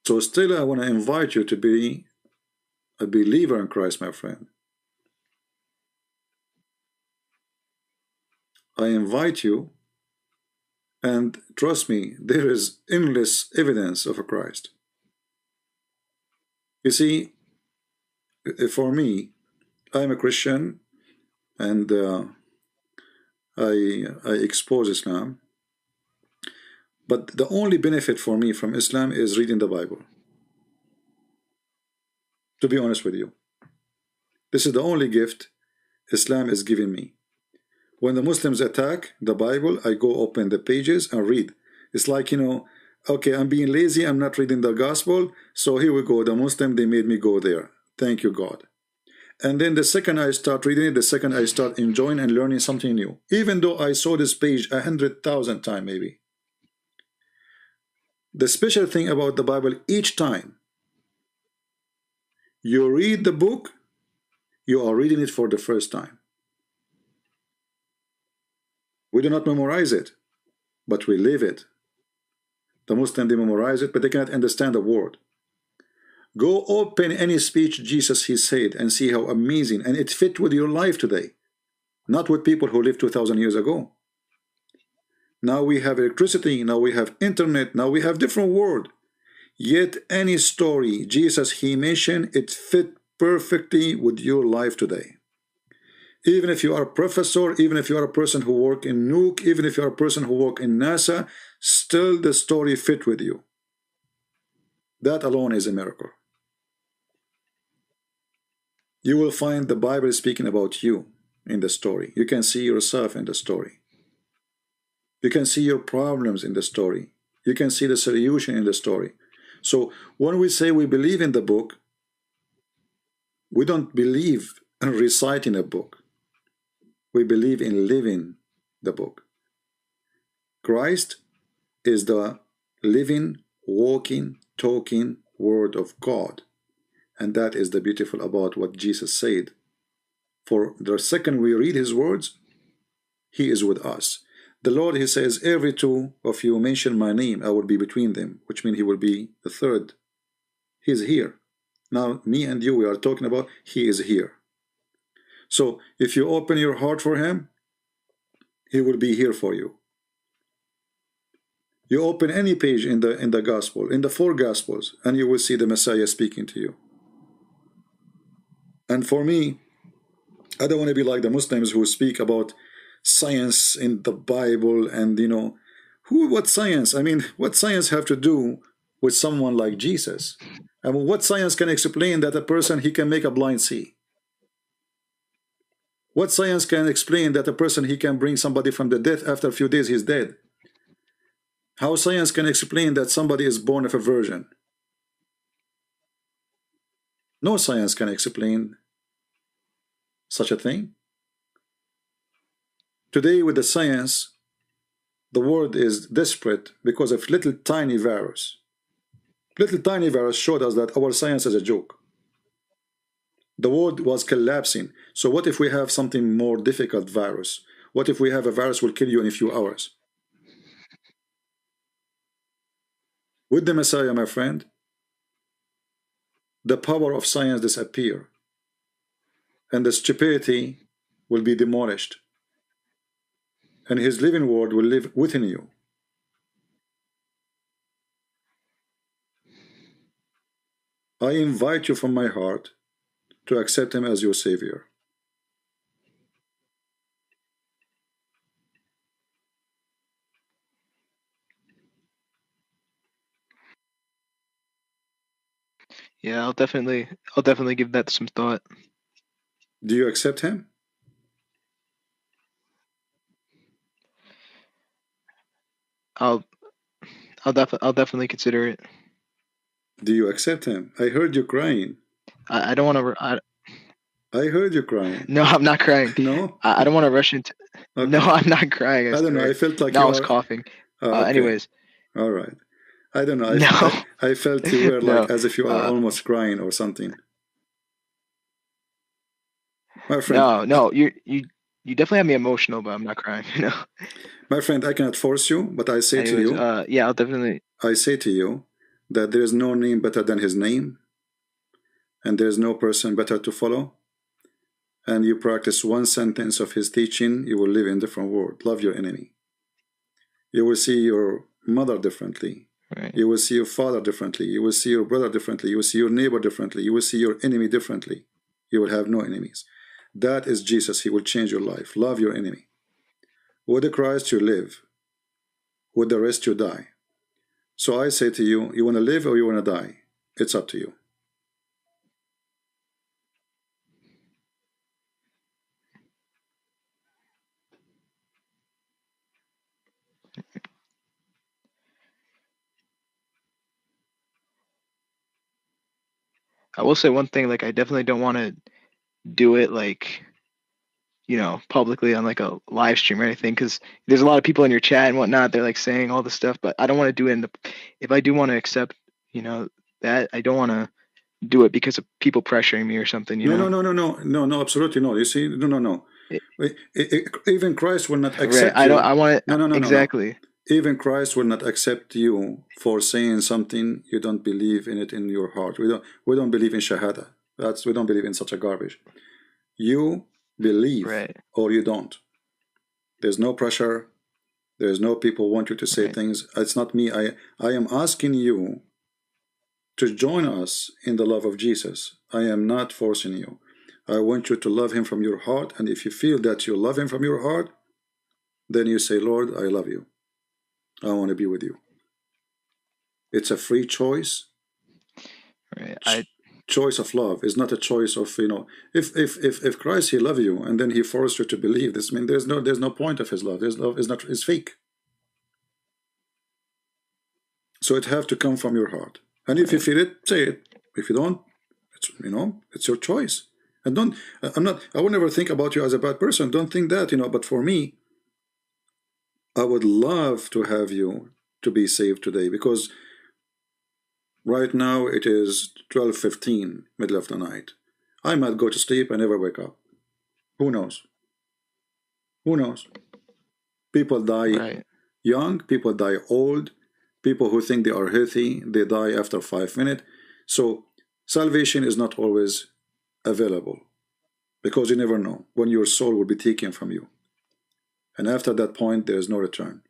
Speaker 1: So still, I want to invite you to be a believer in Christ, my friend. I invite you, and trust me, there is endless evidence of a Christ. You see, for me, I'm a Christian, and I expose Islam. But the only benefit for me from Islam is reading the Bible. To be honest with you, this is the only gift Islam is giving me. When the Muslims attack the Bible, I go open the pages and read. It's like, you know, okay, I'm being lazy, I'm not reading the gospel, so here we go, the Muslim, they made me go there. Thank you, God. And then the second I start reading it, the second I start enjoying and learning something new. Even though I saw this page 100,000 times maybe. The special thing about the Bible, each time you read the book, you are reading it for the first time. We do not memorize it, but we live it. The Muslims, they memorize it, but they cannot understand the word. Go open any speech Jesus he said and see how amazing, and it fit with your life today, not with people who lived 2,000 years ago. Now we have electricity, now we have internet, now we have different word. Yet any story Jesus he mentioned, it fit perfectly with your life today. Even if you are a professor, even if you are a person who work in Nuke, even if you are a person who work in NASA, still the story fit with you. That alone is a miracle. You will find the Bible speaking about you in the story. You can see yourself in the story. You can see your problems in the story. You can see the solution in the story. So when we say we believe in the book, we don't believe in reciting a book. We believe in living the book. Christ is the living, walking, talking word of God. And that is the beautiful about what Jesus said. For the second we read his words, he is with us. The Lord, he says, every two of you mention my name, I will be between them, which means he will be the third. He's here. Now, me and you, we are talking about he is here. So if you open your heart for him, he will be here for you. You open any page in the gospel, in the 4 gospels, and you will see the Messiah speaking to you. And for me, I don't want to be like the Muslims who speak about science in the Bible and, what science? I mean, what science have to do with someone like Jesus? I mean, what science can explain that a person, he can make a blind see? What science can explain that a person, he can bring somebody from the death after a few days he's dead? How science can explain that somebody is born of a virgin? No science can explain such a thing. Today with the science, the world is desperate because of little tiny virus. Little tiny virus showed us that our science is a joke. The world was collapsing. So what if we have something more difficult virus? What if we have a virus will kill you in a few hours? With the Messiah, my friend, the power of science disappear, and the stupidity will be demolished, and his living word will live within you. I invite you from my heart to accept him as your Savior.
Speaker 2: Yeah, I'll definitely give that some thought.
Speaker 1: Do you accept him?
Speaker 2: I'll I'll definitely consider it.
Speaker 1: Do you accept him? I heard you crying.
Speaker 2: I don't want to.
Speaker 1: I heard you crying.
Speaker 2: No, I'm not crying.
Speaker 1: No?
Speaker 2: I don't want to rush into. No,
Speaker 1: Okay.
Speaker 2: I'm not crying.
Speaker 1: I don't know. I felt like
Speaker 2: No,
Speaker 1: you
Speaker 2: I was
Speaker 1: are.
Speaker 2: coughing.
Speaker 1: Okay.
Speaker 2: Anyways,
Speaker 1: All right. I don't know.
Speaker 2: no,
Speaker 1: I felt you were
Speaker 2: no.
Speaker 1: like as if you are almost crying or something. My friend,
Speaker 2: No. You definitely have me emotional, but I'm not crying.
Speaker 1: my friend, I cannot force you, but I say to
Speaker 2: Anyways,
Speaker 1: you,
Speaker 2: yeah, I'll definitely.
Speaker 1: I say to you that there is no name better than his name, and there is no person better to follow. And you practice one sentence of his teaching, you will live in a different world. Love your enemy. You will see your mother differently.
Speaker 2: Right.
Speaker 1: You will see your father differently. You will see your brother differently. You will see your neighbor differently. You will see your enemy differently. You will have no enemies. That is Jesus. He will change your life. Love your enemy. With the Christ you live. With the rest you die. So I say to you, you want to live or you want to die? It's up to you.
Speaker 2: I will say one thing. Like, I definitely don't want to do it like publicly on like a live stream or anything, because there's a lot of people in your chat and whatnot. They're like saying all this stuff, but I don't want to do it if I do want to accept, that I don't want to do it because of people pressuring me or something.
Speaker 1: No, absolutely no. You see, no. Even Christ will not
Speaker 2: Right.
Speaker 1: accept
Speaker 2: I don't.
Speaker 1: you.
Speaker 2: I want it
Speaker 1: No.
Speaker 2: exactly.
Speaker 1: Even Christ will not accept you for saying something you don't believe in it in your heart. We don't believe in shahada. We don't believe in such a garbage. You believe
Speaker 2: Right.
Speaker 1: or you don't. There's no pressure. There's no people want you to say
Speaker 2: Right.
Speaker 1: things. It's not me. I am asking you to join us in the love of Jesus. I am not forcing you. I want you to love him from your heart. And if you feel that you love him from your heart, then you say, Lord, I love you. I want to be with you. It's a free choice.
Speaker 2: Right.
Speaker 1: Choice of love is not a choice of, if Christ, he loved you and then he forced you to believe this, I mean, there's no point of his love. His love is fake. So it have to come from your heart. And if you feel it, say it. If you don't, it's your choice. And I would never think about you as a bad person. Don't think that, but for me, I would love to have you to be saved today, because right now it is 12:15, middle of the night. I might go to sleep and never wake up. Who knows? Who knows? People die
Speaker 2: Right.
Speaker 1: young, people die old, people who think they are healthy, they die after 5 minutes. So salvation is not always available, because you never know when your soul will be taken from you. And after that point, there is no return.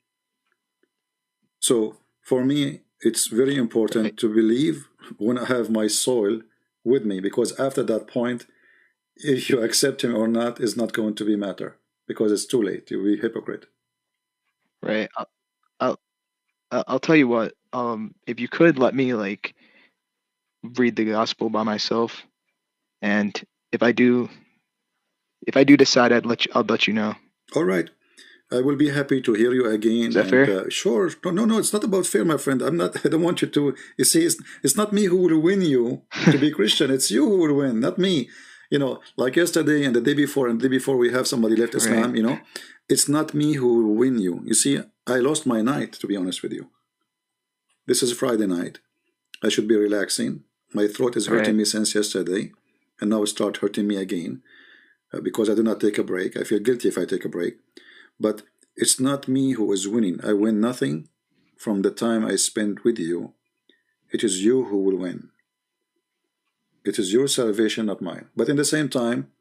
Speaker 1: So for me, it's very important to believe when I have my soul with me, because after that point, if you accept him or not is not going to be matter, because it's too late. You'll be hypocrite.
Speaker 2: Right. I'll I'll tell you what. If you could let me like read the gospel by myself, and if I do, if I do decide, I'll let you know.
Speaker 1: All right. I will be happy to hear you
Speaker 2: Is
Speaker 1: again.
Speaker 2: that
Speaker 1: And
Speaker 2: fair?
Speaker 1: sure, no, it's not about fear, my friend. I'm not. I don't want you to. You see, it's not me who will win you to be Christian. It's you who will win, not me. You know, like yesterday and the day before and the day before, we have somebody left
Speaker 2: Right.
Speaker 1: Islam. You know, it's not me who will win you. You see, I lost my night, to be honest with you. This is Friday night. I should be relaxing. My throat is hurting
Speaker 2: Right.
Speaker 1: me since yesterday, and now it start hurting me again because I do not take a break. I feel guilty if I take a break. But it's not me who is winning. I win nothing from the time I spend with you. It is you who will win. It is your salvation, not mine. But in the same time,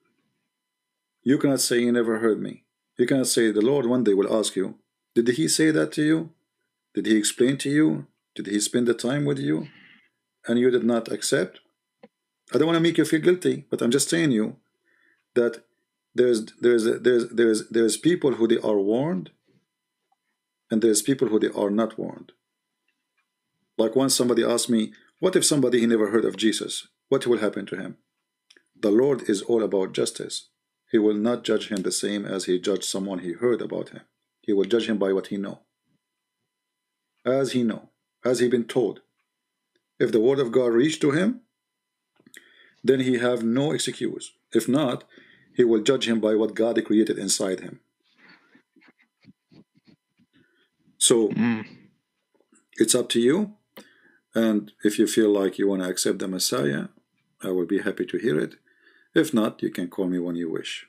Speaker 1: you cannot say you never heard me. You cannot say the Lord one day will ask you, did he say that to you? Did he explain to you? Did he spend the time with you? And you did not accept? I don't want to make you feel guilty, but I'm just saying you that there's people who they are warned, and there's people who they are not warned. Like once somebody asked me, what if somebody he never heard of Jesus? What will happen to him? The Lord is all about justice. He will not judge him the same as he judged someone he heard about him. He will judge him by what he know. As he know, as he been told. If the word of God reached to him, then he have no excuse. If not, he will judge him by what God created inside him. So it's up to you. And if you feel like you want to accept the Messiah, I will be happy to hear it. If not, you can call me when you wish.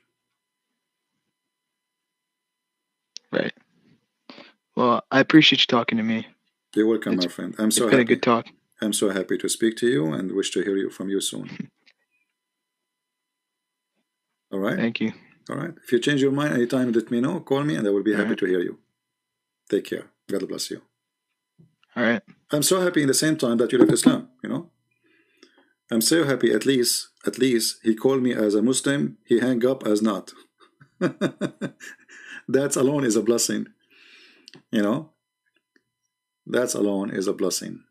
Speaker 2: Right. Well, I appreciate you talking to me.
Speaker 1: You're welcome, my friend. I'm so
Speaker 2: It's been a
Speaker 1: happy.
Speaker 2: good talk.
Speaker 1: I'm so happy to speak to you and wish to hear you from you soon. All right?
Speaker 2: Thank you.
Speaker 1: All right. If you change your mind anytime, let me know. Call me and I will be
Speaker 2: All
Speaker 1: happy
Speaker 2: right.
Speaker 1: to hear you. Take care. God bless you.
Speaker 2: All right.
Speaker 1: I'm so happy in the same time that you left Islam, you know? I'm so happy at least he called me as a Muslim, he hang up as not. That alone is a blessing, you know? That alone is a blessing.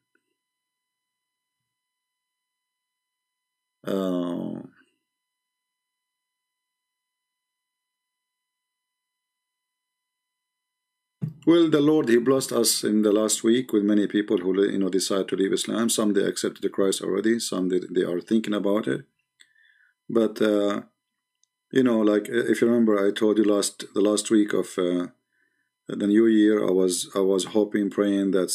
Speaker 1: Well, the Lord, he blessed us in the last week with many people who, you know, decide to leave Islam. Some they accepted the Christ already. Some they are thinking about it. But you know, like if you remember, I told you the last week of the new year, I was hoping, praying that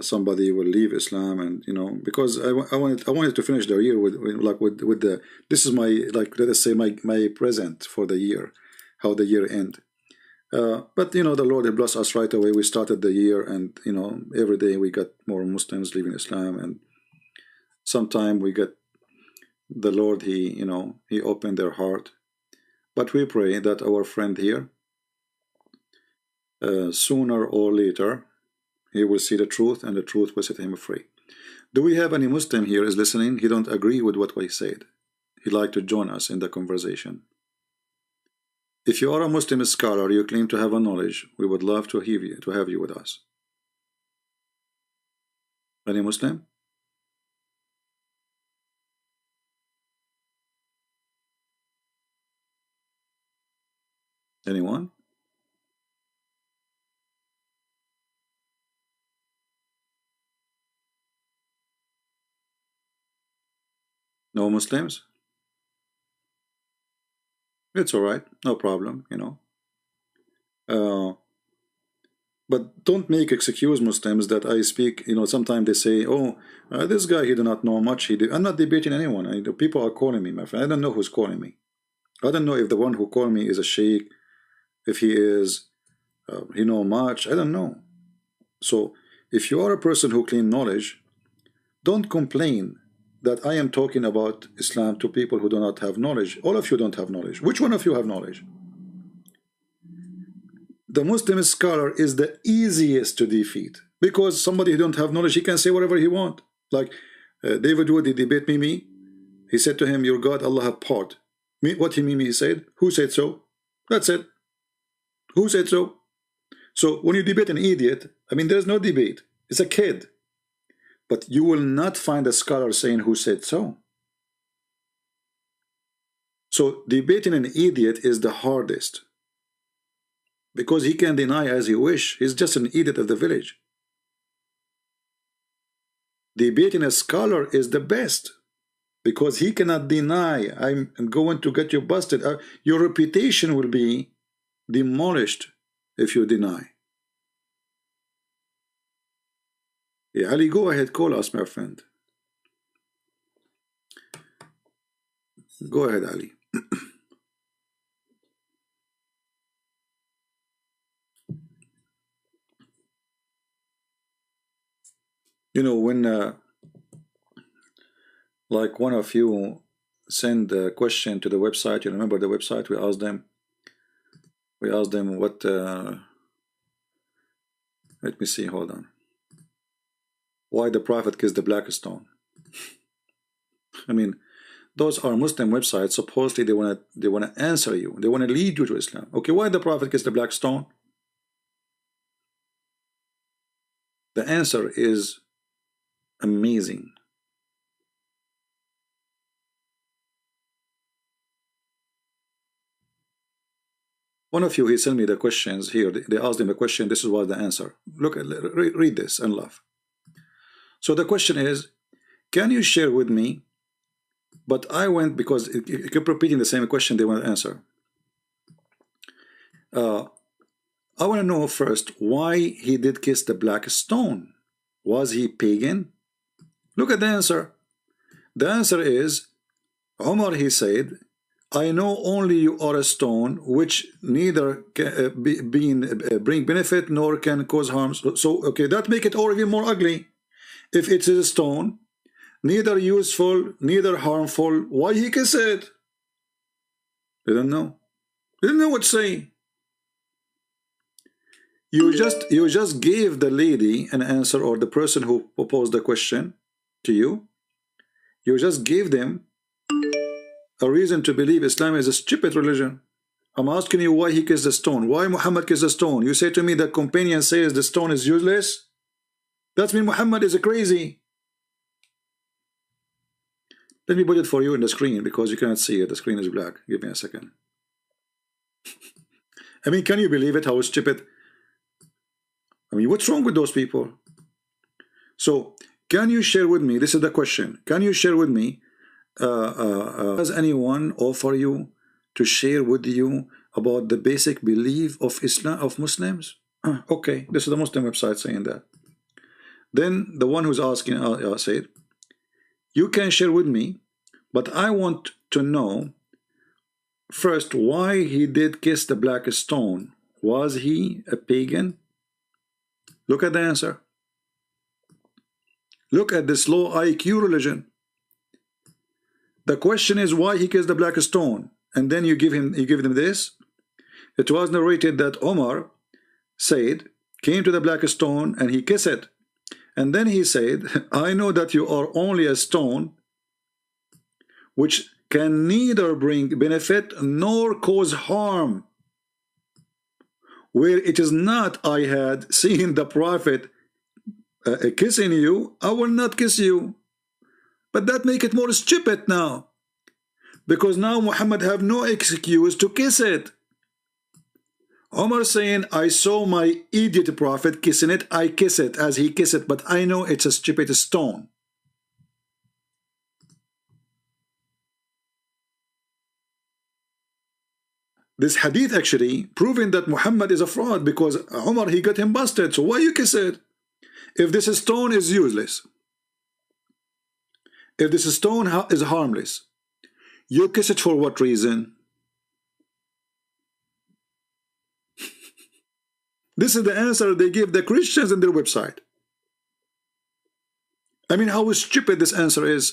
Speaker 1: somebody will leave Islam, and you know, because I wanted to finish the year with the, this is my, like, let us say my present for the year, how the year end. But you know, the Lord had blessed us right away. We started the year, and you know, every day we got more Muslims leaving Islam, and sometime we get the Lord. You know, He opened their heart. But we pray that our friend here, sooner or later, he will see the truth, and the truth will set him free. Do we have any Muslim here is listening? He don't agree with what we said. He'd like to join us in the conversation. If you are a Muslim scholar, you claim to have a knowledge, we would love to have you with us. Any Muslim? Anyone? No Muslims? It's all right, no problem, you know. But don't make excuse Muslims that I speak, you know, sometimes they say, oh, this guy, he do not know much. I'm not debating anyone. People are calling me, my friend. I don't know who's calling me. I don't know if the one who called me is a sheikh, if he is, he know much. I don't know. So if you are a person who claim knowledge, don't complain that I am talking about Islam to people who do not have knowledge. All of you don't have knowledge. Which one of you have knowledge? The Muslim scholar is the easiest to defeat, because somebody who don't have knowledge, he can say whatever he want. Like David Wood, he debate Mimi. He said to him, your God, Allah have part. What he said? Who said so? That's it. Who said so? So when you debate an idiot, I mean, there's no debate. It's a kid. But you will not find a scholar saying who said so. So debating an idiot is the hardest, because he can deny as he wish. He's just an idiot of the village. Debating a scholar is the best, because he cannot deny. I'm going to get you busted. Your reputation will be demolished if you deny. Yeah, Ali, go ahead, call us, my friend. Go ahead, Ali. You know, when like one of you send a question to the website, you remember the website? We asked them what let me see, hold on. Why the Prophet kissed the black stone. I mean, those are Muslim websites. Supposedly they wanna answer you. They wanna lead you to Islam. Okay, why the Prophet kissed the black stone? The answer is amazing. One of you, he sent me the questions here. They asked him a question. This is what the answer. Look, read this and laugh. So the question is, can you share with me? But I went, because it kept repeating the same question they want to answer. I want to know first why he did kiss the black stone. Was he pagan? Look at the answer. The answer is, Umar, he said, I know only you are a stone which neither can bring benefit nor can cause harm. So okay, that make it all even more ugly. If it is a stone, neither useful, neither harmful, why he kiss it? They don't know. They didn't know what to say. You just gave the lady an answer, or the person who posed the question to you. You just gave them a reason to believe Islam is a stupid religion. I'm asking you why he kissed the stone. Why Muhammad kissed the stone? You say to me the companion says the stone is useless. That means Muhammad is a crazy. Let me put it for you in the screen, because you cannot see it. The screen is black. Give me a second. I mean, can you believe it? How stupid. I mean, what's wrong with those people? So, can you share with me? This is the question. Can you share with me? Does anyone offer you to share with you about the basic belief of Islam, of Muslims? Okay, this is the Muslim website saying that. Then the one who's asking said, you can share with me, but I want to know first why he did kiss the black stone. Was he a pagan? Look at the answer. Look at this low IQ religion. The question is why he kissed the black stone, and then you give them this. It was narrated that Omar said, came to the black stone and he kissed it. And then he said, I know that you are only a stone which can neither bring benefit nor cause harm. Where it is not, I had seen the Prophet kissing you, I will not kiss you. But that make it more stupid now, because now Muhammad have no excuse to kiss it. Omar saying, I saw my idiot Prophet kissing it, I kiss it as he kiss it, but I know it's a stupid stone. This hadith actually proving that Muhammad is a fraud, because Omar, he got him busted. So why you kiss it? If this stone is useless, if this stone is harmless, you kiss it for what reason? This is the answer they give the Christians in their website. I mean, how stupid this answer is.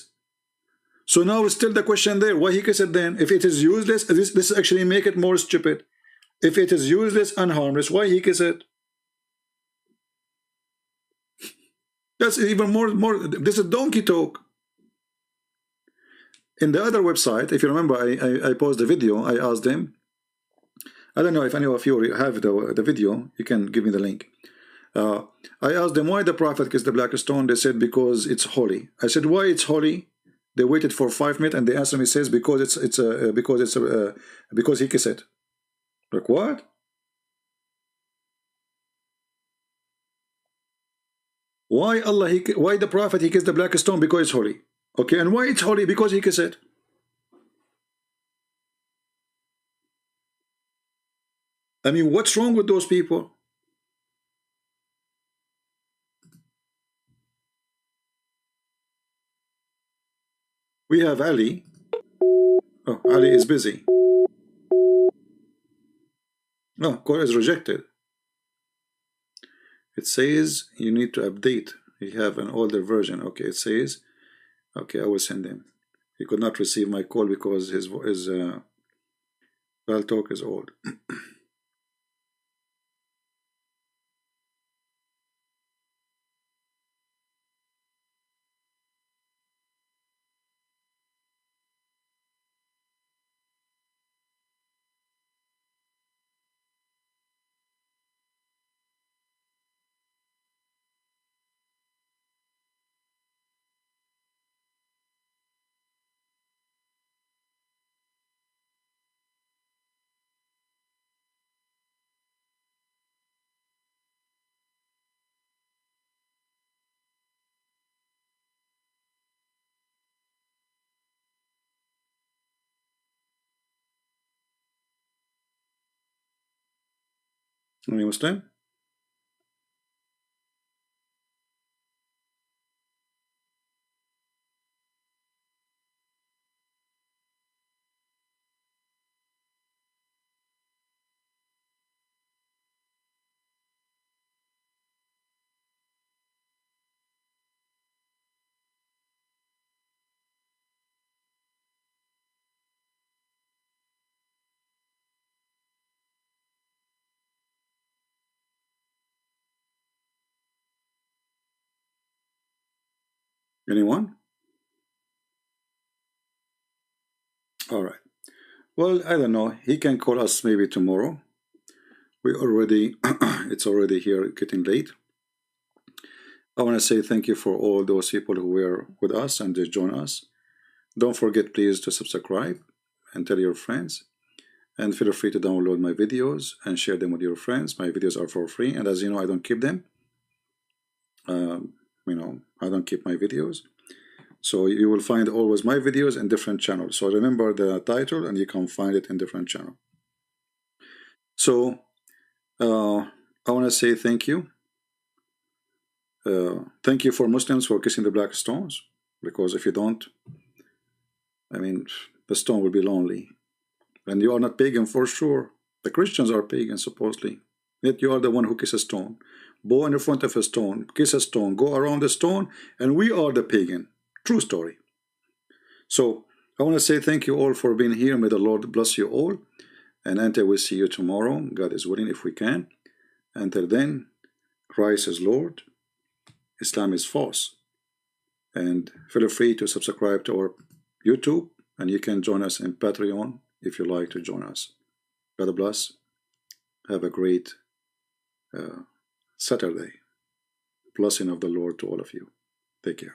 Speaker 1: So now it's still the question there. Why he kissed it then? If it is useless, this actually make it more stupid. If it is useless and harmless, why he kiss it? That's even more. This is donkey talk. In the other website, if you remember, I posed a video. I asked him. I don't know if any of you have the video. You can give me the link. I asked them why the prophet kissed the black stone. They said because it's holy. I said why it's holy. They waited for 5 minutes and they answered me says because he kissed it. Like what? Why why the prophet he kissed the black stone? Because it's holy. Okay, and why it's holy? Because he kissed it. I mean, what's wrong with those people? We have Ali. Oh, Ali is busy. No, call is rejected. It says you need to update. You have an older version. Okay, it says, okay, I will send him. He could not receive my call because his dial talk is old. Any Muslim? Anyone? All right. Well, I don't know. He can call us maybe tomorrow. We already, it's already here getting late. I want to say thank you for all those people who were with us and they join us. Don't forget, please, to subscribe and tell your friends. And feel free to download my videos and share them with your friends. My videos are for free. And as you know, I don't keep them. I don't keep my videos. So you will find always my videos in different channels. So remember the title and you can find it in different channels. So I want to say thank you. Thank you for Muslims for kissing the black stones. Because if you don't, I mean, the stone will be lonely. And you are not pagan for sure. The Christians are pagan, supposedly. Yet you are the one who kisses a stone. Bow in the front of a stone, kiss a stone, go around the stone, and we are the pagan. True story. So I want to say thank you all for being here. May the Lord bless you all. And until we see you tomorrow, God is willing if we can. Until then, Christ is Lord, Islam is false. And feel free to subscribe to our YouTube, and you can join us in Patreon if you like to join us. God bless. Have a great Saturday. Blessing of the Lord to all of you. Take care.